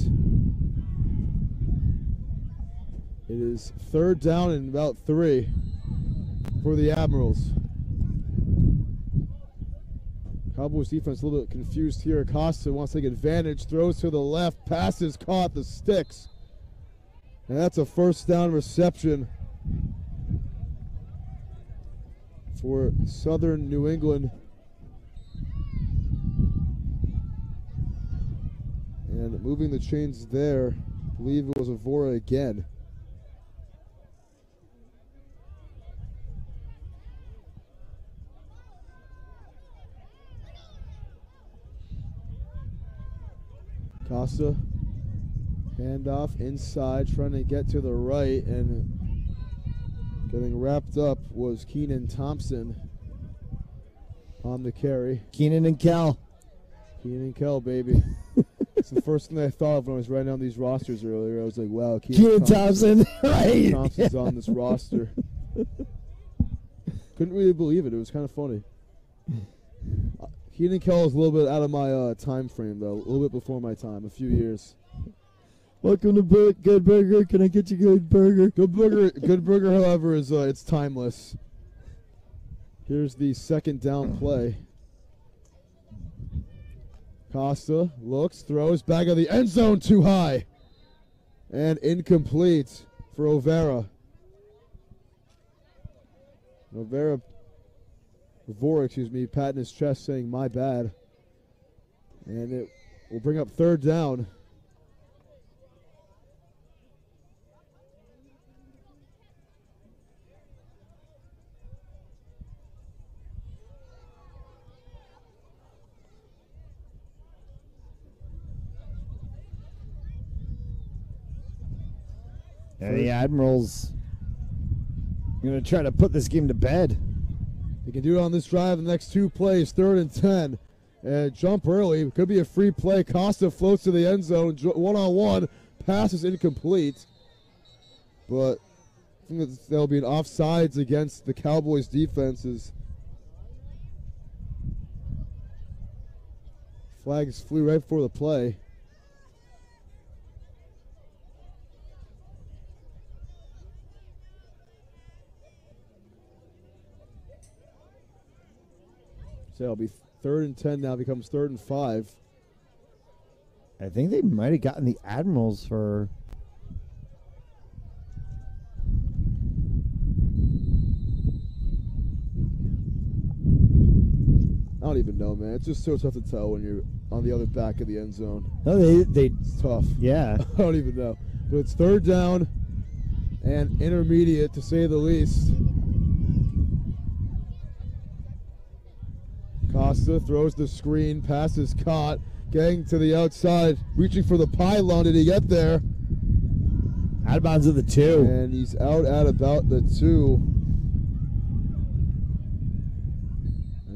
it is 3rd down and about 3 for the Admirals. Cowboys defense a little bit confused here. Acosta wants to take advantage, throws to the left, passes caught the sticks. And that's a first down reception for Southern New England. And moving the chains there, I believe it was Avora again. Costa, handoff inside, trying to get to the right, and getting wrapped up was Keenan Thompson on the carry. Keenan and Kel. Keenan and Kel, baby. It's the first thing I thought of when I was writing down these rosters earlier. I was like, wow, Keenan Thompson. Right. Thompson's on this roster. Couldn't really believe it. It was kind of funny. Keenan Kell is a little bit out of my time frame, though. A little bit before my time, a few years. Welcome to Good Burger. Can I get you Good Burger? Good Burger, however, is it's timeless. Here's the second down play. Costa looks, throws, back of the end zone, too high. And incomplete for Overa. Avora, patting his chest saying, my bad. And it will bring up third down. And the Admirals are going to try to put this game to bed. They can do it on this drive. The next two plays, 3rd and 10. And jump early. Could be a free play. Costa floats to the end zone. One-on-one. Pass is incomplete. But I think that'll be an offsides against the Cowboys' defenses. Flags flew right before the play. So it'll be 3rd and 10 now, becomes 3rd and 5. I think they might have gotten the Admirals for... I don't even know, man. It's just so tough to tell when you're on the other back of the end zone. No, it's tough. Yeah. I don't even know. But it's 3rd down and intermediate, to say the least. Costa throws the screen, pass is caught, getting to the outside, reaching for the pylon. Did he get there? Out of bounds of the 2. And he's out at about the 2.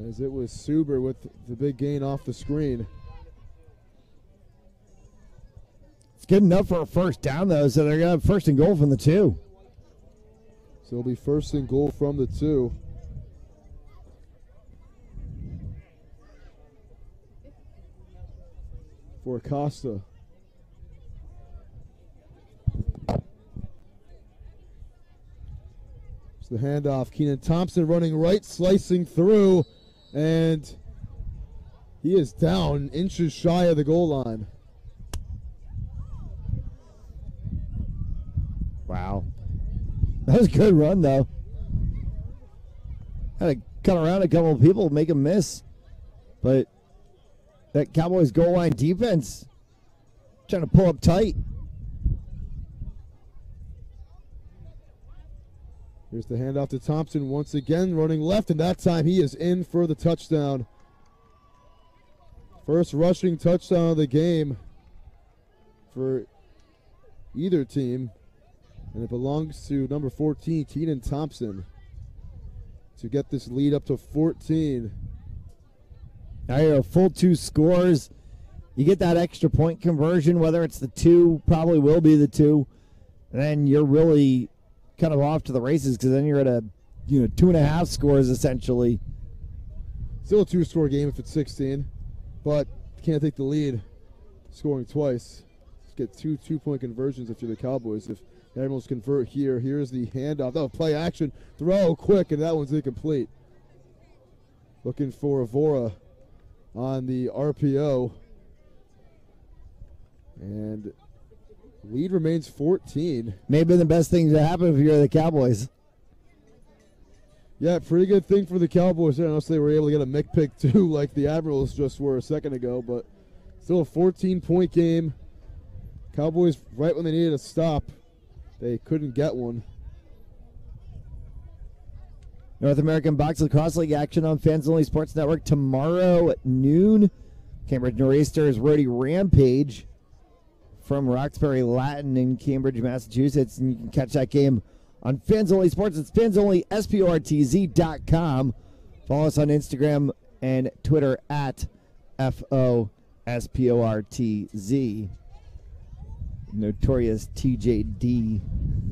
As it was Suber with the big gain off the screen. It's good enough for a first down, though, so they're going to have 1st and goal from the 2. So it'll be 1st and goal from the 2. For Acosta. It's the handoff. Keenan Thompson running right, slicing through, and he is down inches shy of the goal line. Wow. That was a good run, though. Had to cut around a couple of people, make a miss. But that Cowboys goal line defense trying to pull up tight. Here's the handoff to Thompson once again, running left, and that time he is in for the touchdown. First rushing touchdown of the game for either team, and it belongs to number 14, Keenan Thompson, to get this lead up to 14. Now you're a full 2 scores. You get that extra point conversion, whether it's the 2, probably will be the 2. And then you're really kind of off to the races, because then you're at a 2.5 scores essentially. Still a 2-score game if it's 16, but you can't take the lead scoring twice. Just get 2 2-point conversions if you're the Cowboys. If the Admirals convert here, here's the handoff. Oh, play action, throw quick, and that one's incomplete. Looking for Avora. on the RPO. And lead remains 14. May have been the best thing to happen if you're the Cowboys. Yeah, pretty good thing for the Cowboys there, unless they were able to get a mick pick too, like the Admirals just were a second ago. But still a 14-point game. Cowboys, right when they needed a stop, they couldn't get one. North American Box Lacrosse League action on Fans Only Sports Network tomorrow at noon. Cambridge Nor'easters Rhodey Rampage from Roxbury Latin in Cambridge, Massachusetts. And you can catch that game on Fans Only Sports. It's fansonlysportz.com. Follow us on Instagram and Twitter at FOSPORTZ. Notorious TJD.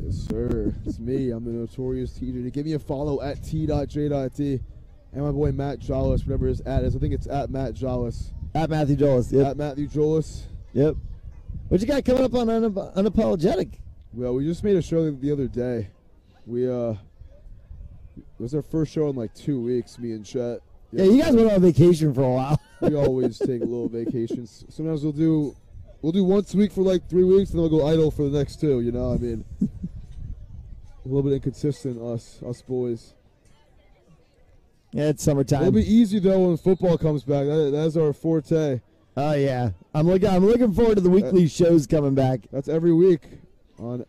Yes, sir. It's me. I'm the notorious TJD. Give me a follow at t.j.t. And my boy Matt Jollis, whatever his at is. I think it's at Matt Jollis. At Matthew Jollis. Yep. At Matthew Jollis. Yep. What you got coming up on Unapologetic? Well, we just made a show the other day. It was our first show in like 2 weeks, me and Chet. Yeah, you guys went on vacation for a while. We always take little vacations. Sometimes we'll do once a week for like 3 weeks, and then we'll go idle for the next 2, you know? I mean, a little bit inconsistent, us boys. Yeah, it's summertime. It'll be easy, though, when football comes back. That's our forte. Oh, yeah. I'm looking forward to the weekly shows coming back. That's every week on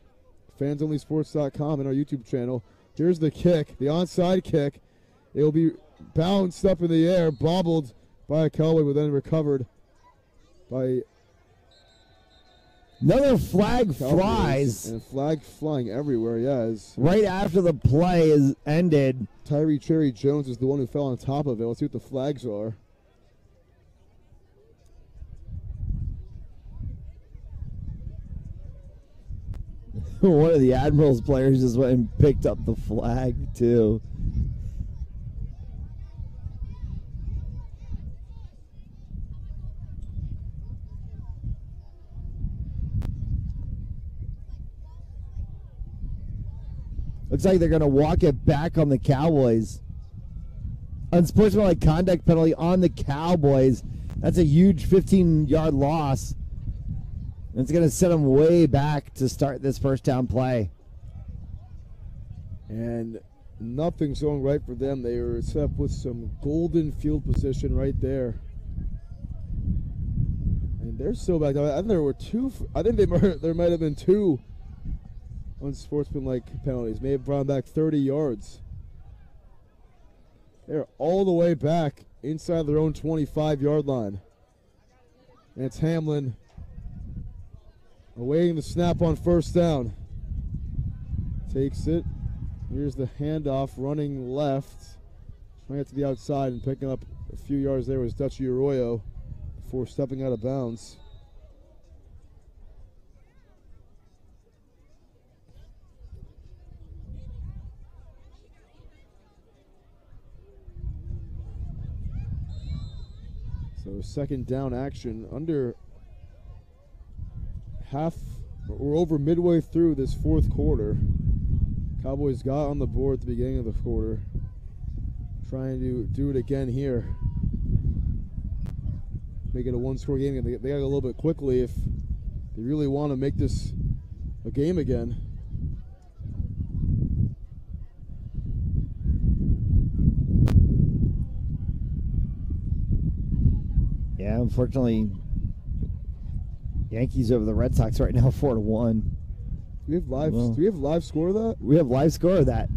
fansonlysports.com and our YouTube channel. Here's the kick, the onside kick. It will be bounced up in the air, bobbled by a Cowboy, but then recovered by another flag Cowboys. Flies. And flag flying everywhere, yeah. Right after the play is ended. Tyree Cherry Jones is the one who fell on top of it. Let's see what the flags are. One of the Admirals players just went and picked up the flag, too. Looks like they're going to walk it back on the Cowboys. Unsportsmanlike conduct penalty on the Cowboys. That's a huge 15-yard loss. It's going to set them way back to start this first down play. And nothing's going right for them. They are set up with some golden field position right there. And they're still back. I think there were two. I think there might have been 2 unsportsmanlike penalties. May have brought back 30 yards. They're all the way back inside their own 25-yard line. And it's Hamlin awaiting the snap on first down. Takes it. Here's the handoff, running left. Trying to get to the outside and picking up a few yards there was Dutchy Arroyo before stepping out of bounds. So second down action under half. We're over midway through this fourth quarter. Cowboys got on the board at the beginning of the quarter. Trying to do it again here. Make it a one-score game. They got to go a little bit quickly if they really want to make this a game again. Yeah, unfortunately, Yankees over the Red Sox right now, 4-1. Do we have live score of that? We have live score of that.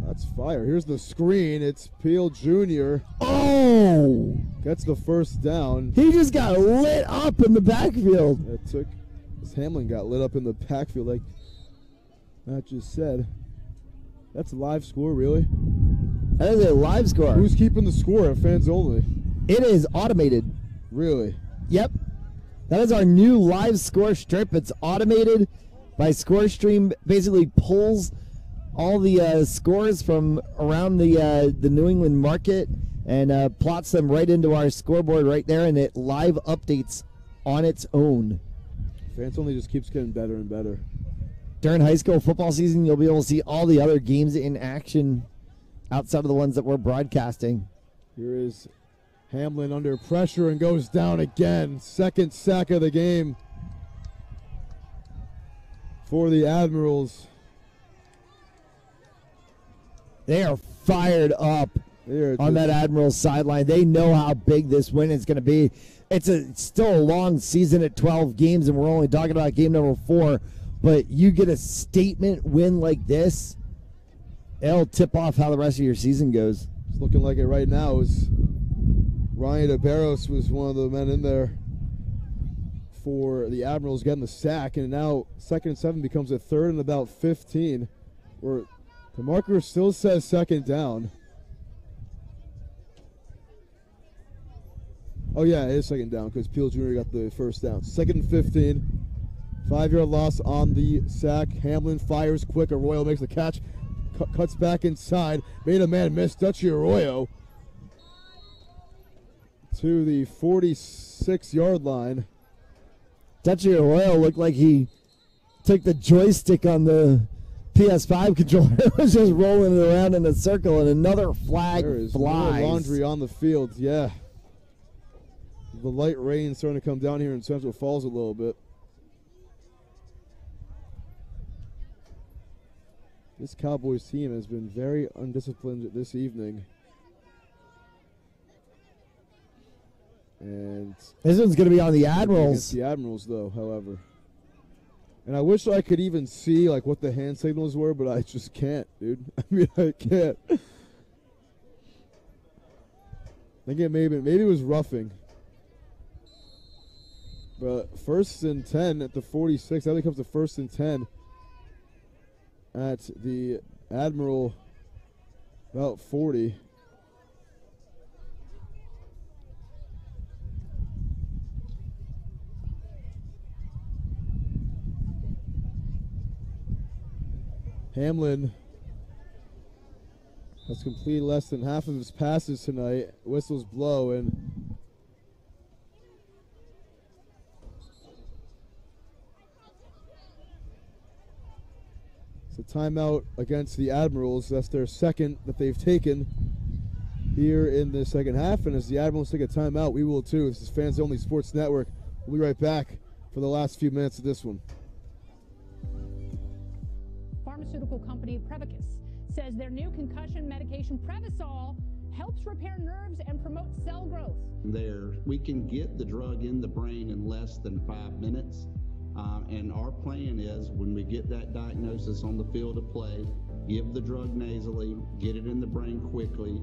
That's fire. Here's the screen. It's Peel Jr. Oh! Gets the first down. He just got lit up in the backfield. Hamlin got lit up in the backfield like Matt just said. That's a live score, really? That is a live score. Who's keeping the score at Fans Only? It is automated. Really? Yep. That is our new live score strip. It's automated by ScoreStream. Basically pulls all the scores from around the New England market and plots them right into our scoreboard right there, and it live updates on its own. Fans Only just keeps getting better and better. During high school football season, you'll be able to see all the other games in action outside of the ones that we're broadcasting. Here is Hamlin under pressure and goes down again. Second sack of the game for the Admirals. They are fired up on that Admirals sideline. They know how big this win is going to be. It's still a long season at 12 games, and we're only talking about game number 4. But you get a statement win like this, it'll tip off how the rest of your season goes. It's looking like it right now. Ryan Aberos was one of the men in there for the Admirals getting the sack, and now 2nd and 7 becomes a 3rd and about 15, where the marker still says 2nd down. Oh yeah, it is 2nd down because Peel Jr. got the 1st down. 2nd and 15, 5-yard loss on the sack. Hamlin fires quick. Arroyo makes the catch, cuts back inside, made a man miss. Dutchy Arroyo to the 46-yard line. Dutchy Arroyo looked like he took the joystick on the PS5 controller. It was just rolling it around in a circle, and another flag flies. More laundry on the field, yeah. The light rain starting to come down here in Central Falls a little bit. This Cowboys team has been very undisciplined this evening. And this one's going to be on the Admirals. Against the Admirals, though, however. And I wish I could even see like what the hand signals were, but I just can't, dude. I mean, I can't. I think maybe it was roughing. But 1st and 10 at the 46. That becomes the 1st and 10 at the Admiral, about 40. Hamlin has completed less than half of his passes tonight. Whistles blow, and it's a timeout against the Admirals. That's their 2nd that they've taken here in the 2nd half. And as the Admirals take a timeout, we will too. This is Fans Only Sports Network. We'll be right back for the last few minutes of this one. Pharmaceutical company Prevacus says their new concussion medication Prevacol helps repair nerves and promote cell growth. We can get the drug in the brain in less than 5 minutes. And our plan is when we get that diagnosis on the field of play, give the drug nasally, get it in the brain quickly.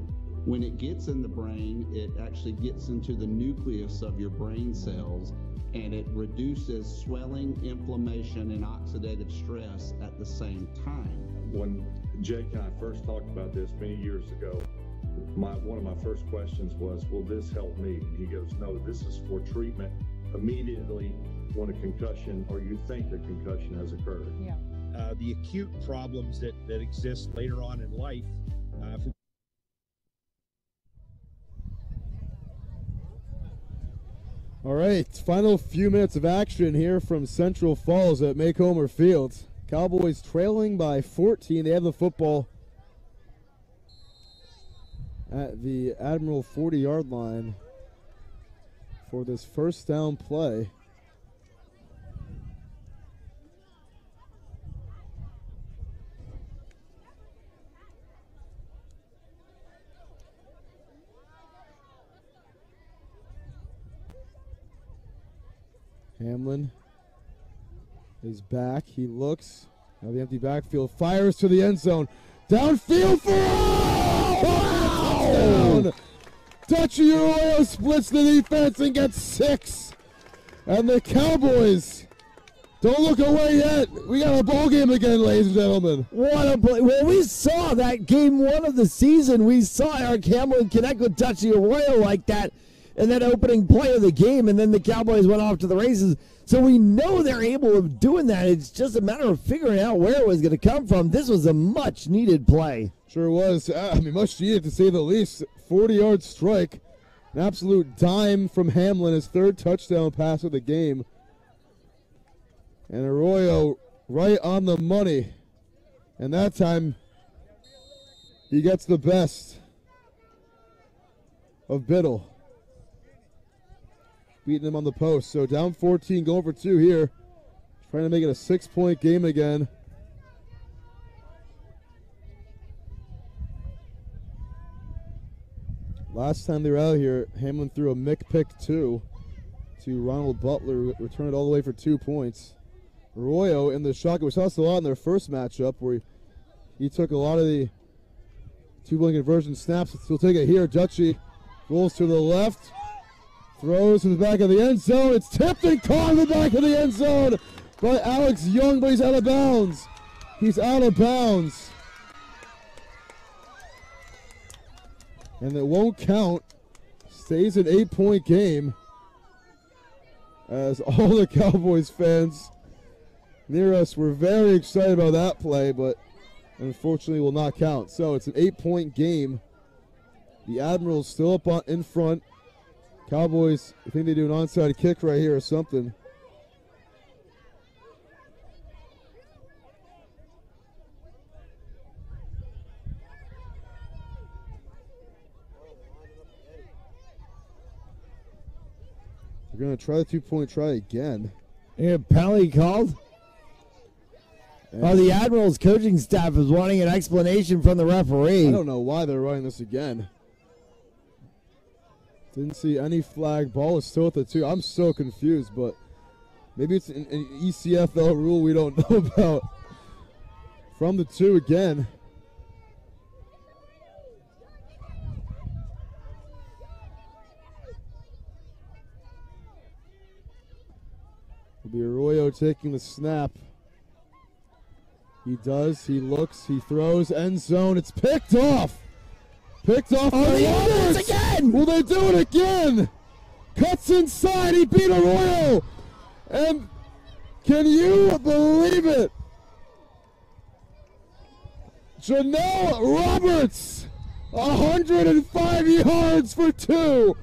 When it gets in the brain, it actually gets into the nucleus of your brain cells, and it reduces swelling, inflammation, and oxidative stress at the same time. When Jake and I first talked about this many years ago, one of my first questions was, will this help me? And he goes, no, this is for treatment immediately when a concussion or you think a concussion has occurred. Yeah. The acute problems that exist later on in life. All right, final few minutes of action here from Central Falls at Macomber Field. Cowboys trailing by 14. They have the football at the Admiral 40-yard line for this 1st down play. Hamlin is back. He looks. Now the empty backfield. Fires to the end zone. Downfield for touchdown! Dutchy Arroyo splits the defense and gets 6. And the Cowboys don't look away yet. We got a ball game again, ladies and gentlemen. What a play. Well, we saw that game 1 of the season. We saw Eric Hamlin connect with Dutchy Arroyo like that in that opening play of the game, and then the Cowboys went off to the races. So we know they're able of doing that. It's just a matter of figuring out where it was going to come from. This was a much-needed play. Sure was. I mean, much needed to say the least. 40-yard strike. An absolute dime from Hamlin, his 3rd touchdown pass of the game. And Arroyo right on the money. And that time, he gets the best of Biddle. beating them on the post. So down 14, going for 2 here. Trying to make it a 6-point game again. Last time they were out here, Hamlin threw a Mick pick 2 to Ronald Butler, returned it all the way for 2 points. Arroyo in the shotgun. We saw this a lot in their first matchup where he took a lot of the 2-point conversion snaps. He'll take it here. Dutchy rolls to the left, throws in the back of the end zone. It's tipped and caught in the back of the end zone by Alex Young, but he's out of bounds. He's out of bounds. And it won't count. Stays an 8-point game as all the Cowboys fans near us were very excited about that play, but unfortunately will not count. So it's an 8-point game. The Admirals still up in front. Cowboys, I think they do an onside kick right here or something. We're going to try the 2-point try again. Yeah, penalty called. The Admirals coaching staff is wanting an explanation from the referee. I don't know why they're running this again. Didn't see any flag. Ball is still at the 2. I'm so confused, but maybe it's an ECFL rule we don't know about. From the 2 again. It'll be Arroyo taking the snap. He does, he looks, he throws, end zone, it's picked off! Picked off by Roberts! Again! Will they do it again? Cuts inside, he beat Arroyo! And can you believe it? Janelle Roberts! 105 yards for 2!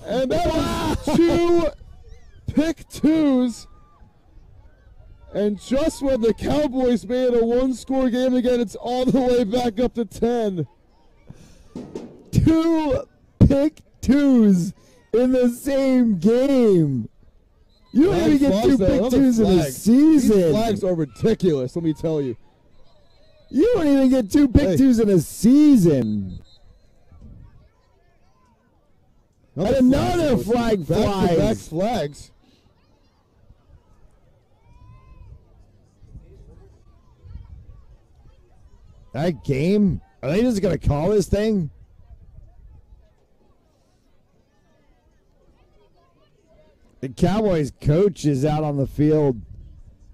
And that was 2 pick 2s. And just when the Cowboys made it a 1-score game again, it's all the way back up to 10. 2 pick 2s in the same game. You don't even get 2 pick 2s in a season. These flags are ridiculous, let me tell you. You don't even get 2 pick 2s in a season. And another flag flies. Back-to-back flags. That game? Are they just going to call this thing? The Cowboys coach is out on the field,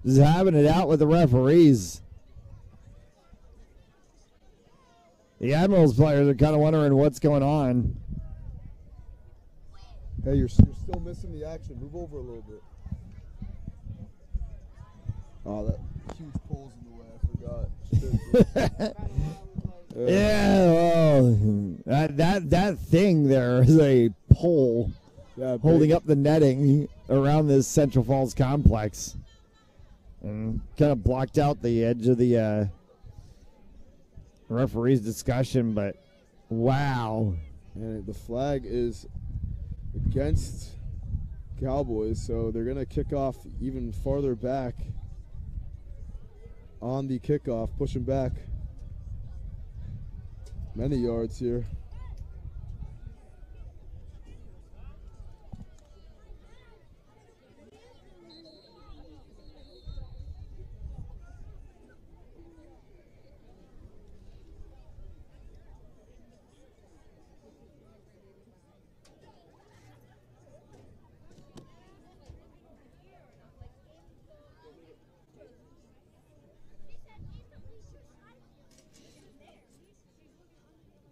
just having it out with the referees. The Admirals players are kind of wondering what's going on. Hey, you're still missing the action. Move over a little bit. Oh, that huge pole's in the way. I forgot. Yeah, well, that thing there is a pole holding up the netting around this Central Falls complex, and kind of blocked out the edge of the referee's discussion. But wow, and the flag is against Cowboys, so they're going to kick off even farther back on the kickoff, pushing back many yards here.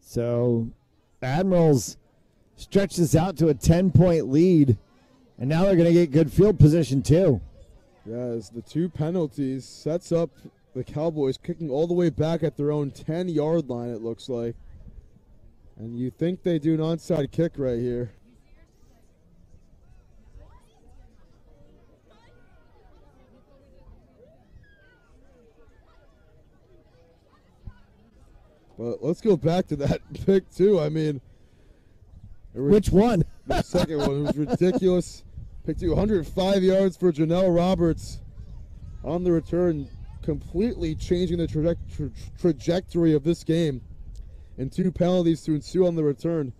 So Admirals stretch this out to a 10-point lead, and now they're going to get good field position too. Yes, the 2 penalties sets up the Cowboys kicking all the way back at their own 10-yard line, it looks like. And you think they do an onside kick right here. But let's go back to that pick, too. I mean, Which one? The second one was ridiculous. Picked you 105 yards for Janelle Roberts on the return, completely changing the trajectory of this game. And 2 penalties to ensue on the return.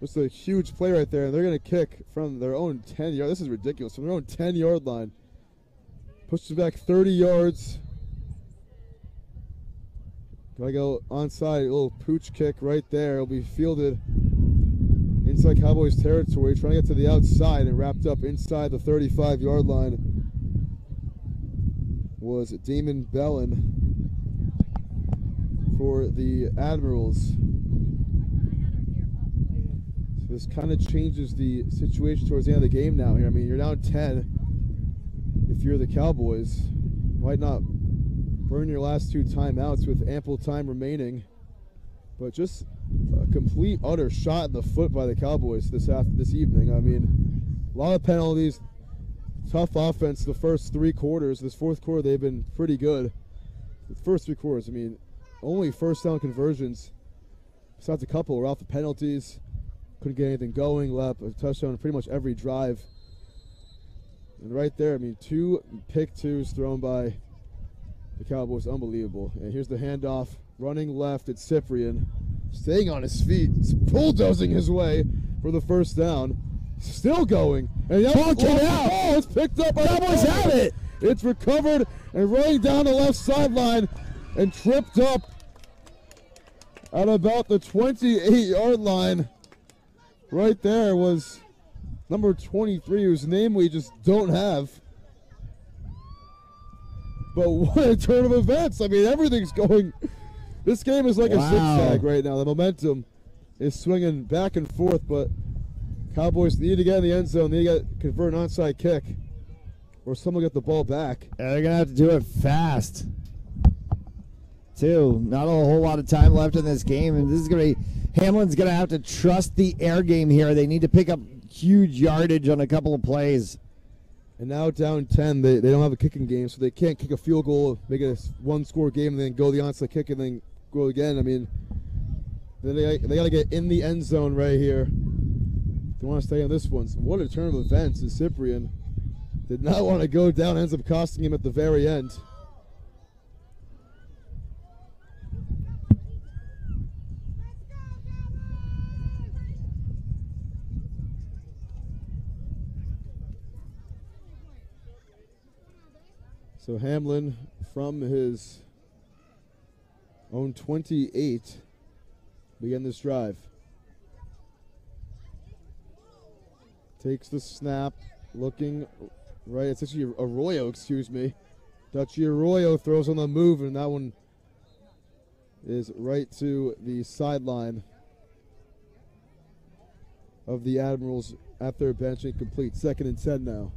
Just a huge play right there. And they're going to kick from their own 10 yard. This is ridiculous. From their own 10-yard line. Pushes back 30 yards. Gotta go onside. A little pooch kick right there. It'll be fielded inside Cowboys territory, trying to get to the outside, and wrapped up inside the 35-yard line was Damon Bellin for the Admirals. So this kind of changes the situation towards the end of the game now here. I mean, you're down 10. If you're the Cowboys, might not burn your last 2 timeouts with ample time remaining, but just a complete, utter shot in the foot by the Cowboys this evening. I mean, a lot of penalties, tough offense the first 3 quarters. This fourth quarter, they've been pretty good. The first 3 quarters, I mean, only first down conversions, besides a couple, were off the penalties. Couldn't get anything going. Left a touchdown pretty much every drive. And right there, I mean, 2 pick twos thrown by the Cowboys, unbelievable. And here's the handoff, running left at Cyprian, staying on his feet, bulldozing his way for the first down. Still going, and now it's picked up by Cowboys have it. It's recovered and running down the left sideline and tripped up at about the 28-yard line. Right there was number 23, whose name we just don't have. But what a turn of events. I mean, everything's going. This game is like a zigzag right now. The momentum is swinging back and forth, but Cowboys need to get in the end zone. They need to convert an onside kick, or someone get the ball back. Yeah, they're going to have to do it fast, too. Not a whole lot of time left in this game, and this is going to be Hamlin's going to have to trust the air game here. They need to pick up huge yardage on a couple of plays. And now down 10, they don't have a kicking game, so they can't kick a field goal, make it a 1-score game, and then go the onside kick and then go again. I mean, they got to get in the end zone right here. They want to stay on this one. So what a turn of events. And Cyprian did not want to go down, ends up costing him at the very end. So Hamlin, from his own 28, begin this drive. Takes the snap, looking right. It's actually Arroyo, excuse me. Dutchy Arroyo throws on the move, and that one is right to the sideline of the Admirals at their bench, incomplete. 2nd and 10 now.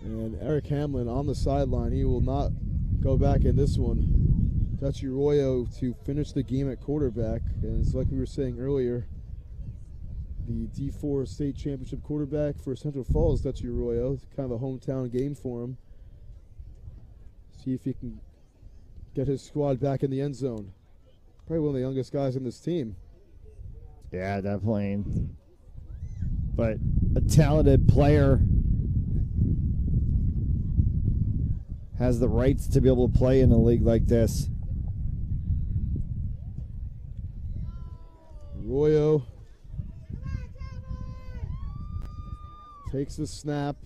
And Eric Hamlin on the sideline. He will not go back in this one. Dutchy Arroyo to finish the game at quarterback. And it's like we were saying earlier, the D4 state championship quarterback for Central Falls, Dutchy Arroyo. It's kind of a hometown game for him. See if he can get his squad back in the end zone. Probably one of the youngest guys in this team. Yeah, definitely. But a talented player. Has the rights to be able to play in a league like this. Arroyo takes the snap,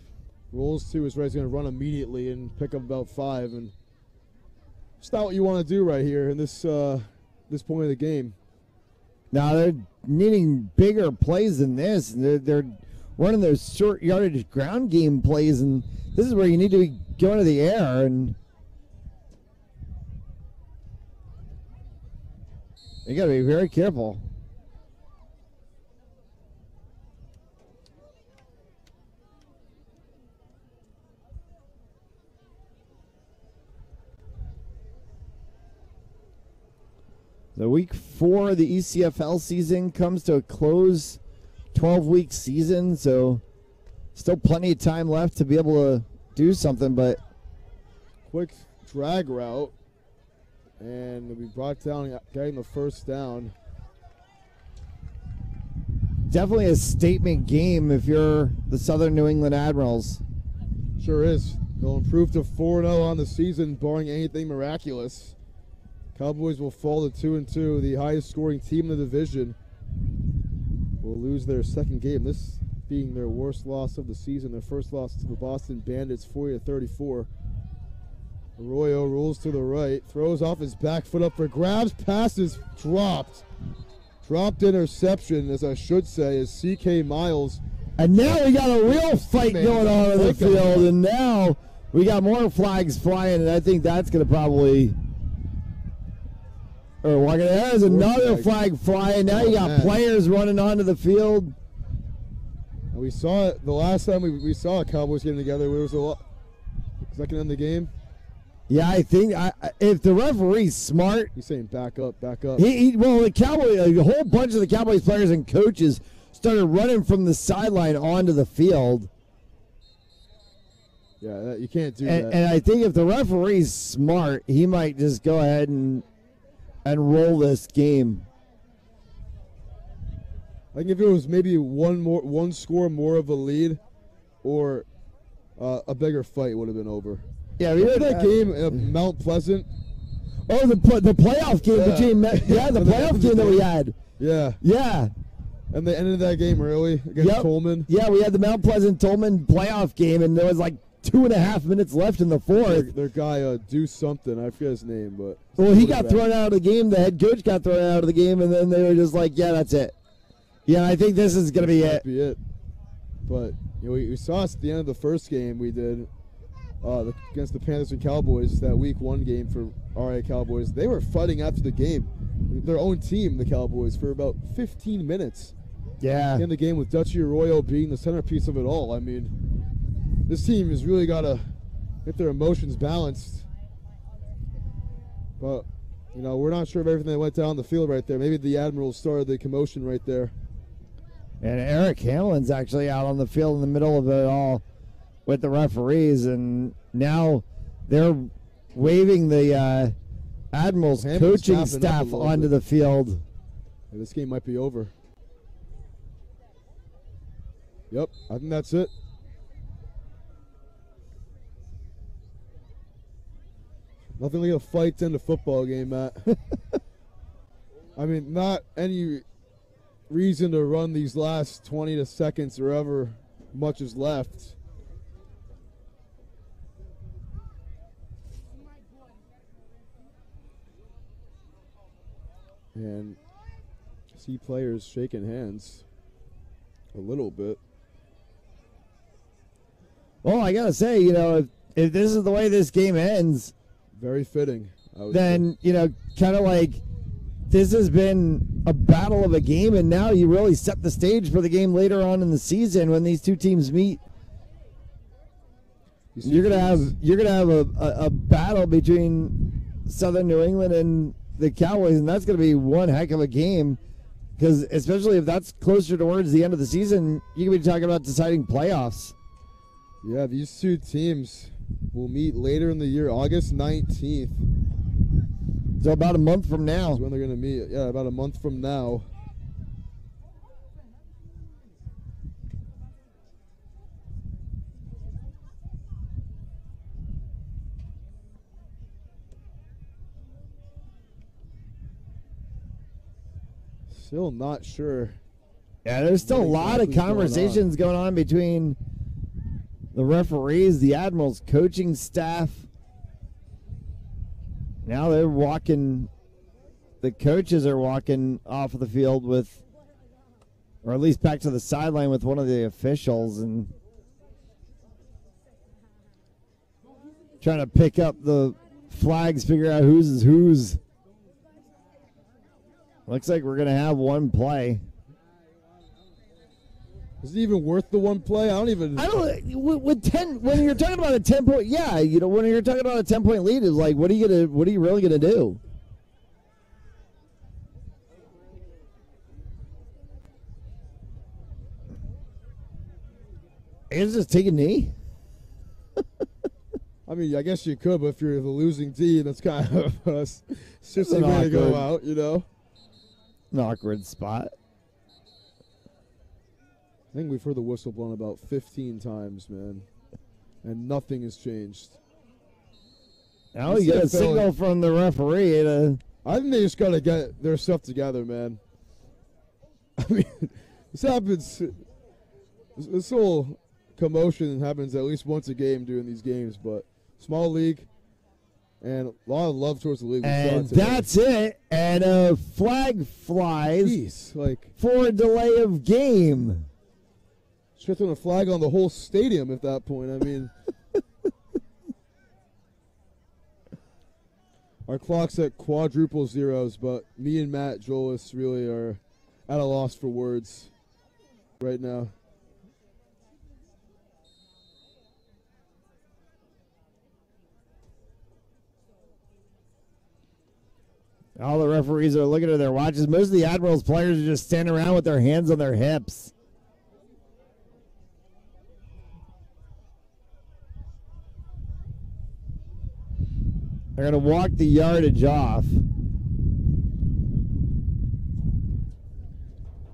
rolls to his right. He's going to run immediately and pick up about 5. And it's not what you want to do right here in this this point of the game. Now they're needing bigger plays than this. They're running those short yardage ground game plays, and this is where you need to be going to the air. And you got to be very careful. The week 4 of the ECFL season comes to a close, 12-week season, so still plenty of time left to be able to do something, but quick drag route, and we brought down getting the first down. definitely a statement game if you're the Southern New England Admirals. Sure is. They'll improve to 4-0 on the season, barring anything miraculous. Cowboys will fall to 2-2. The highest scoring team in the division will lose their second game. This being their worst loss of the season. Their first loss to the Boston Bandits, 40-34. Arroyo rolls to the right, throws off his back foot up for grabs, passes dropped. Dropped interception, as I should say, is C.K. Miles. And now we got a real fight going on in the field, and now we got more flags flying, and I think that's going to probably... There's another flag flying. Now you got players running onto the field. We saw it the last time we saw Cowboys getting together. There was a lot. Is that going to end the game? Yeah, I think if the referee's smart, he's saying back up, back up. The Cowboys, a whole bunch of the Cowboys players and coaches started running from the sideline onto the field. Yeah, you can't do that. And I think if the referee's smart, he might just go ahead and roll this game. I think if it was maybe one score more of a lead, or a bigger fight would have been over. Yeah, we had that game at Mount Pleasant. Oh, the playoff game between the playoff game that we had. Yeah. Yeah. And they ended that game early against Tolman. Yeah, we had the Mount Pleasant Tolman playoff game, and there was like 2.5 minutes left in the fourth. Their guy, do something. I forget his name, but he got thrown out of the game. The head coach got thrown out of the game, and then they were just like, "Yeah, that's it." Yeah, I think this is gonna be it. But we saw us at the end of the first game we did against the Panthers and Cowboys, that week 1 game for RA Cowboys. They were fighting after the game, their own team, the Cowboys, for about 15 minutes. Yeah. In the game with Dutchy Arroyo being the centerpiece of it all. I mean, this team has really got to get their emotions balanced. But, we're not sure of everything that went down the field right there. Maybe the Admirals started the commotion right there. And Eric Hamlin's actually out on the field in the middle of it all with the referees, and now they're waving the Admirals coaching staff onto the field. Yeah, this game might be over. Yep, I think that's it. Nothing like a fight in a football game, Matt. I mean, not any reason to run these last 20 seconds or ever much is left. And see players shaking hands a little bit. Well, I gotta say, if this is the way this game ends, very fitting. Then kind of like this has been a battle of a game, and now you really set the stage for the game later on in the season when these two teams meet. You're gonna have a battle between Southern New England and the Cowboys, and that's going to be one heck of a game, because especially if that's closer towards the end of the season, you can be talking about deciding playoffs. Yeah, these two teams will meet later in the year, August 19th. So about a month from now. That's when they're going to meet. Yeah, about a month from now. Still not sure. Yeah, there's still a lot of conversations going on between the referees, the Admirals coaching staff. Now they're walking, the coaches are walking off of the field with, or at least back to the sideline with one of the officials, and trying to pick up the flags, figure out whose is whose. Looks like we're going to have one play. Is it even worth the one play? I don't with 10 when you're talking about a 10-point, yeah, when you're talking about a 10-point lead, it's like what are you really going to do? Is just take a knee? I mean, I guess you could, but if you're the losing team, that's kind of a silly way to go out, An awkward spot. think we've heard the whistle blown about 15 times, man, and nothing has changed. Now we get a signal from the referee. I think they just got to get their stuff together, man. I mean, this happens. This whole commotion happens at least once a game during these games, but small league and a lot of love towards the league. And that's it. And a flag flies. Jeez, like for a delay of game. Should have thrown a flag on the whole stadium at that point. I mean, our clock's at quadruple zeros, but me and Matt Jolis really are at a loss for words right now. All the referees are looking at their watches. Most of the Admirals players are just standing around with their hands on their hips. They're going to walk the yardage off.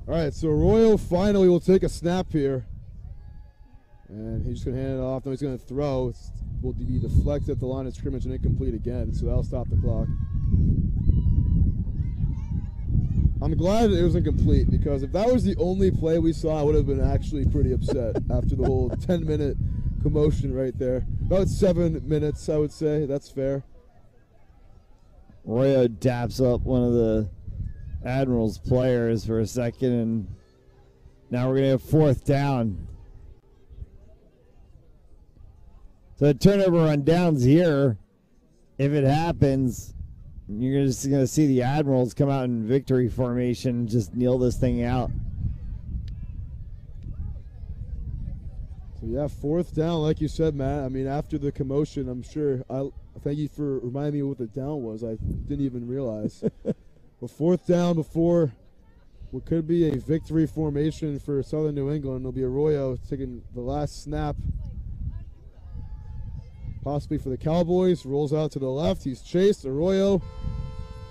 All right, so Arroyo finally will take a snap here. And he's just going to hand it off. Then he's going to throw. It will be deflected at the line of scrimmage and incomplete again, so that'll stop the clock. I'm glad it was incomplete, because if that was the only play we saw, I would have been actually pretty upset after the whole 10-minute commotion right there. About 7 minutes, I would say. That's fair. Arroyo daps up one of the Admirals players for a second, and now we're going to have fourth down. So a turnover on downs here, if it happens, you're just going to see the Admirals come out in victory formation and just kneel this thing out. So, yeah, fourth down, like you said, Matt. I mean, after the commotion, I'm sure. Thank you for reminding me what the down was. I didn't even realize. But fourth down before what could be a victory formation for Southern New England. It'll be Arroyo taking the last snap, possibly for the Cowboys. Rolls out to the left. He's chased. Arroyo,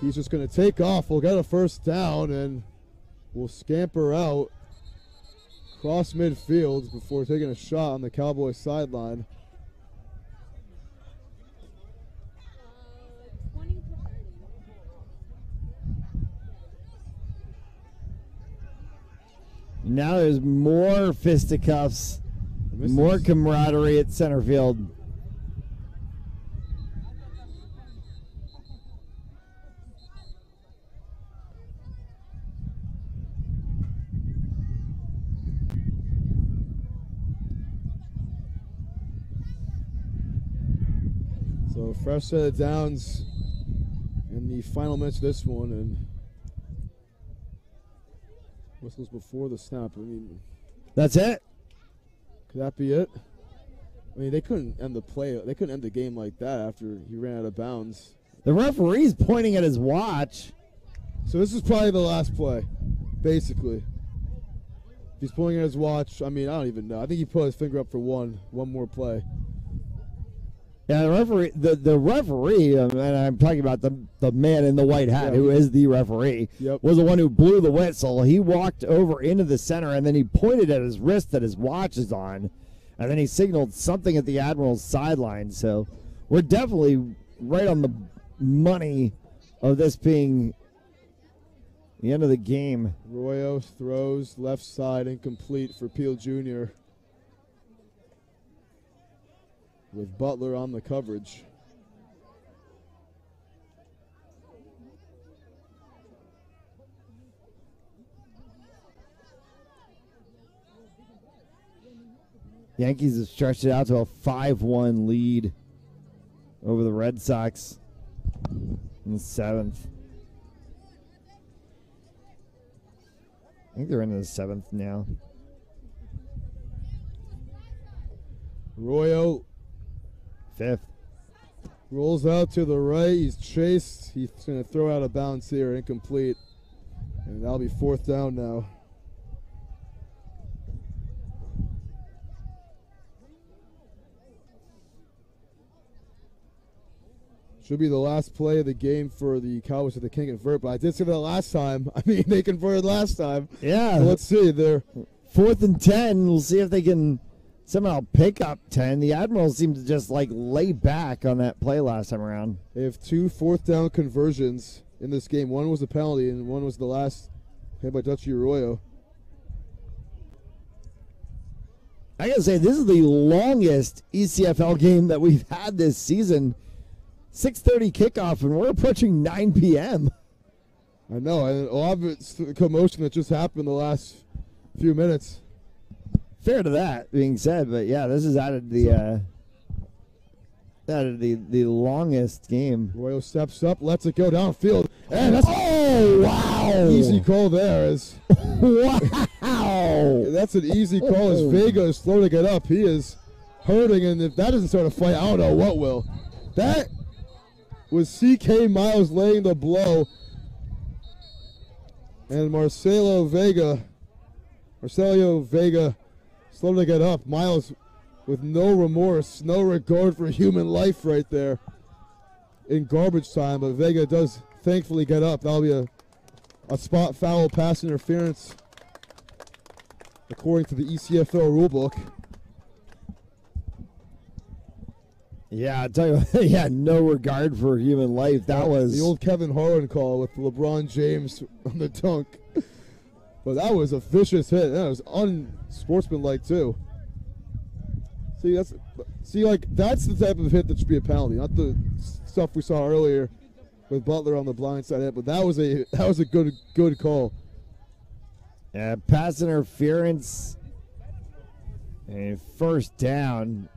he's just going to take off. We'll get a first down, and we'll scamper out cross midfield before taking a shot on the Cowboys sideline. Now there's more fisticuffs, more camaraderie at center field. So fresh set of downs in the final minutes of this one, and whistles before the snap. I mean, that's it. Could that be it? I mean, they couldn't end the play. They couldn't end the game like that after he ran out of bounds. The referee's pointing at his watch. So this is probably the last play, basically. If he's pointing at his watch, I mean, I don't even know. I think he put his finger up for one more play. Yeah, the referee, and I'm talking about the man in the white hat who is the referee, was the one who blew the whistle. He walked over into the center, and then he pointed at his wrist that his watch is on, and then he signaled something at the Admirals sideline. So we're definitely right on the money of this being the end of the game. Arroyo throws left side, incomplete for Peel Jr., with Butler on the coverage. Yankees have stretched it out to a 5-1 lead over the Red Sox in the 7th. I think they're into the 7th now. Arroyo 5th. Rolls out to the right. He's chased. He's going to throw out of bounds here. Incomplete. And that'll be fourth down now. Should be the last play of the game for the Cowboys if they can't convert. But I did say that last time. I mean, they converted last time. Yeah. So let's see. They're 4th and 10. We'll see if they can somehow pick up 10. The Admirals seem to just like lay back on that play last time around. They have 2 4th down conversions in this game. One was a penalty, and one was the last hit by Dutchy Arroyo. I gotta say, this is the longest ECFL game that we've had this season. 6:30 kickoff, and we're approaching 9 p.m. I know, and a lot of it's the commotion that just happened the last few minutes. Fair to that being said, but yeah, this has added the longest game. Arroyo steps up, lets it go downfield, and that's wow! Easy call there. Wow! That's an easy call as Vega is slow to get up. He is hurting, and if that doesn't start a fight, I don't know what will. That was C.K. Miles laying the blow, and Marcelo Vega slow to get up. Miles with no remorse, no regard for human life right there in garbage time, but Vega does thankfully get up. That'll be a spot foul, pass interference according to the ECFL rulebook. Yeah, I tell you what, yeah, no regard for human life. That was the old Kevin Harlan call with LeBron James on the dunk. But that was a vicious hit. That was unsportsmanlike too. That's the type of hit that should be a penalty, not the stuff we saw earlier with Butler on the blindside hit. But that was a good call. Yeah, pass interference and 1st down.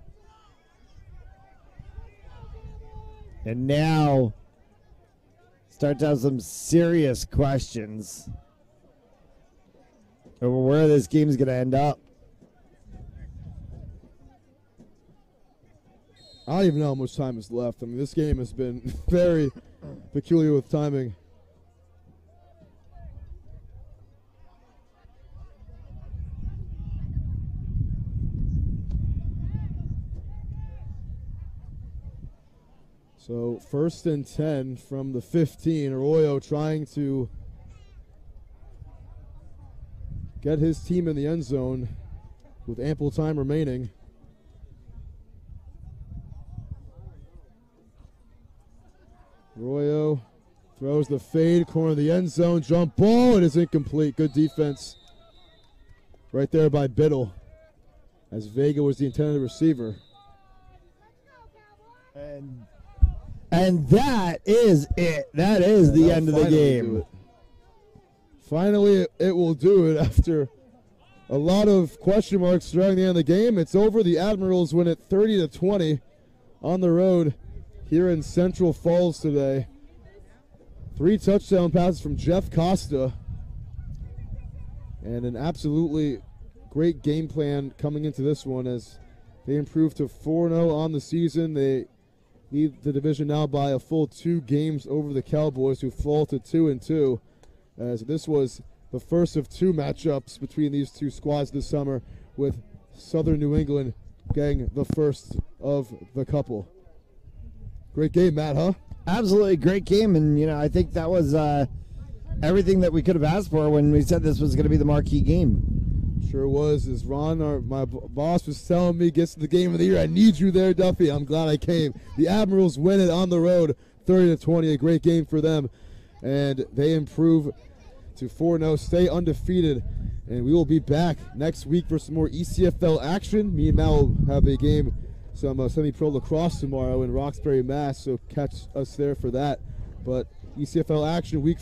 And now start to have some serious questions over where this game is going to end up. I don't even know how much time is left. I mean, this game has been very peculiar with timing. So 1st and 10 from the 15. Arroyo trying to get his team in the end zone with ample time remaining. Arroyo throws the fade, corner of the end zone, jump ball. It is incomplete. Good defense right there by Biddle, as Vega was the intended receiver. And that is it. That is the end of the game. Finally, it will do it after a lot of question marks during the end of the game. It's over. The Admirals win it 30-20 on the road here in Central Falls today. 3 touchdown passes from Jeff Costa, and an absolutely great game plan coming into this one as they improve to 4-0 on the season. They lead the division now by a full 2 games over the Cowboys, who fall to 2-2, as this was the first of 2 matchups between these 2 squads this summer, with Southern New England getting the first of the couple. Great game, Matt, huh? Absolutely great game, and I think that was everything that we could have asked for when we said this was going to be the marquee game. Sure was. As Ron, my boss, was telling me, gets to the game of the year, I need you there, Duffy. I'm glad I came. The Admirals win it on the road, 30-20, a great game for them, and they improve to 4-0, stay undefeated, and we will be back next week for some more ECFL action. Me and Mal will have a game, some semi-pro lacrosse tomorrow in Roxbury, Mass, so catch us there for that. But ECFL action week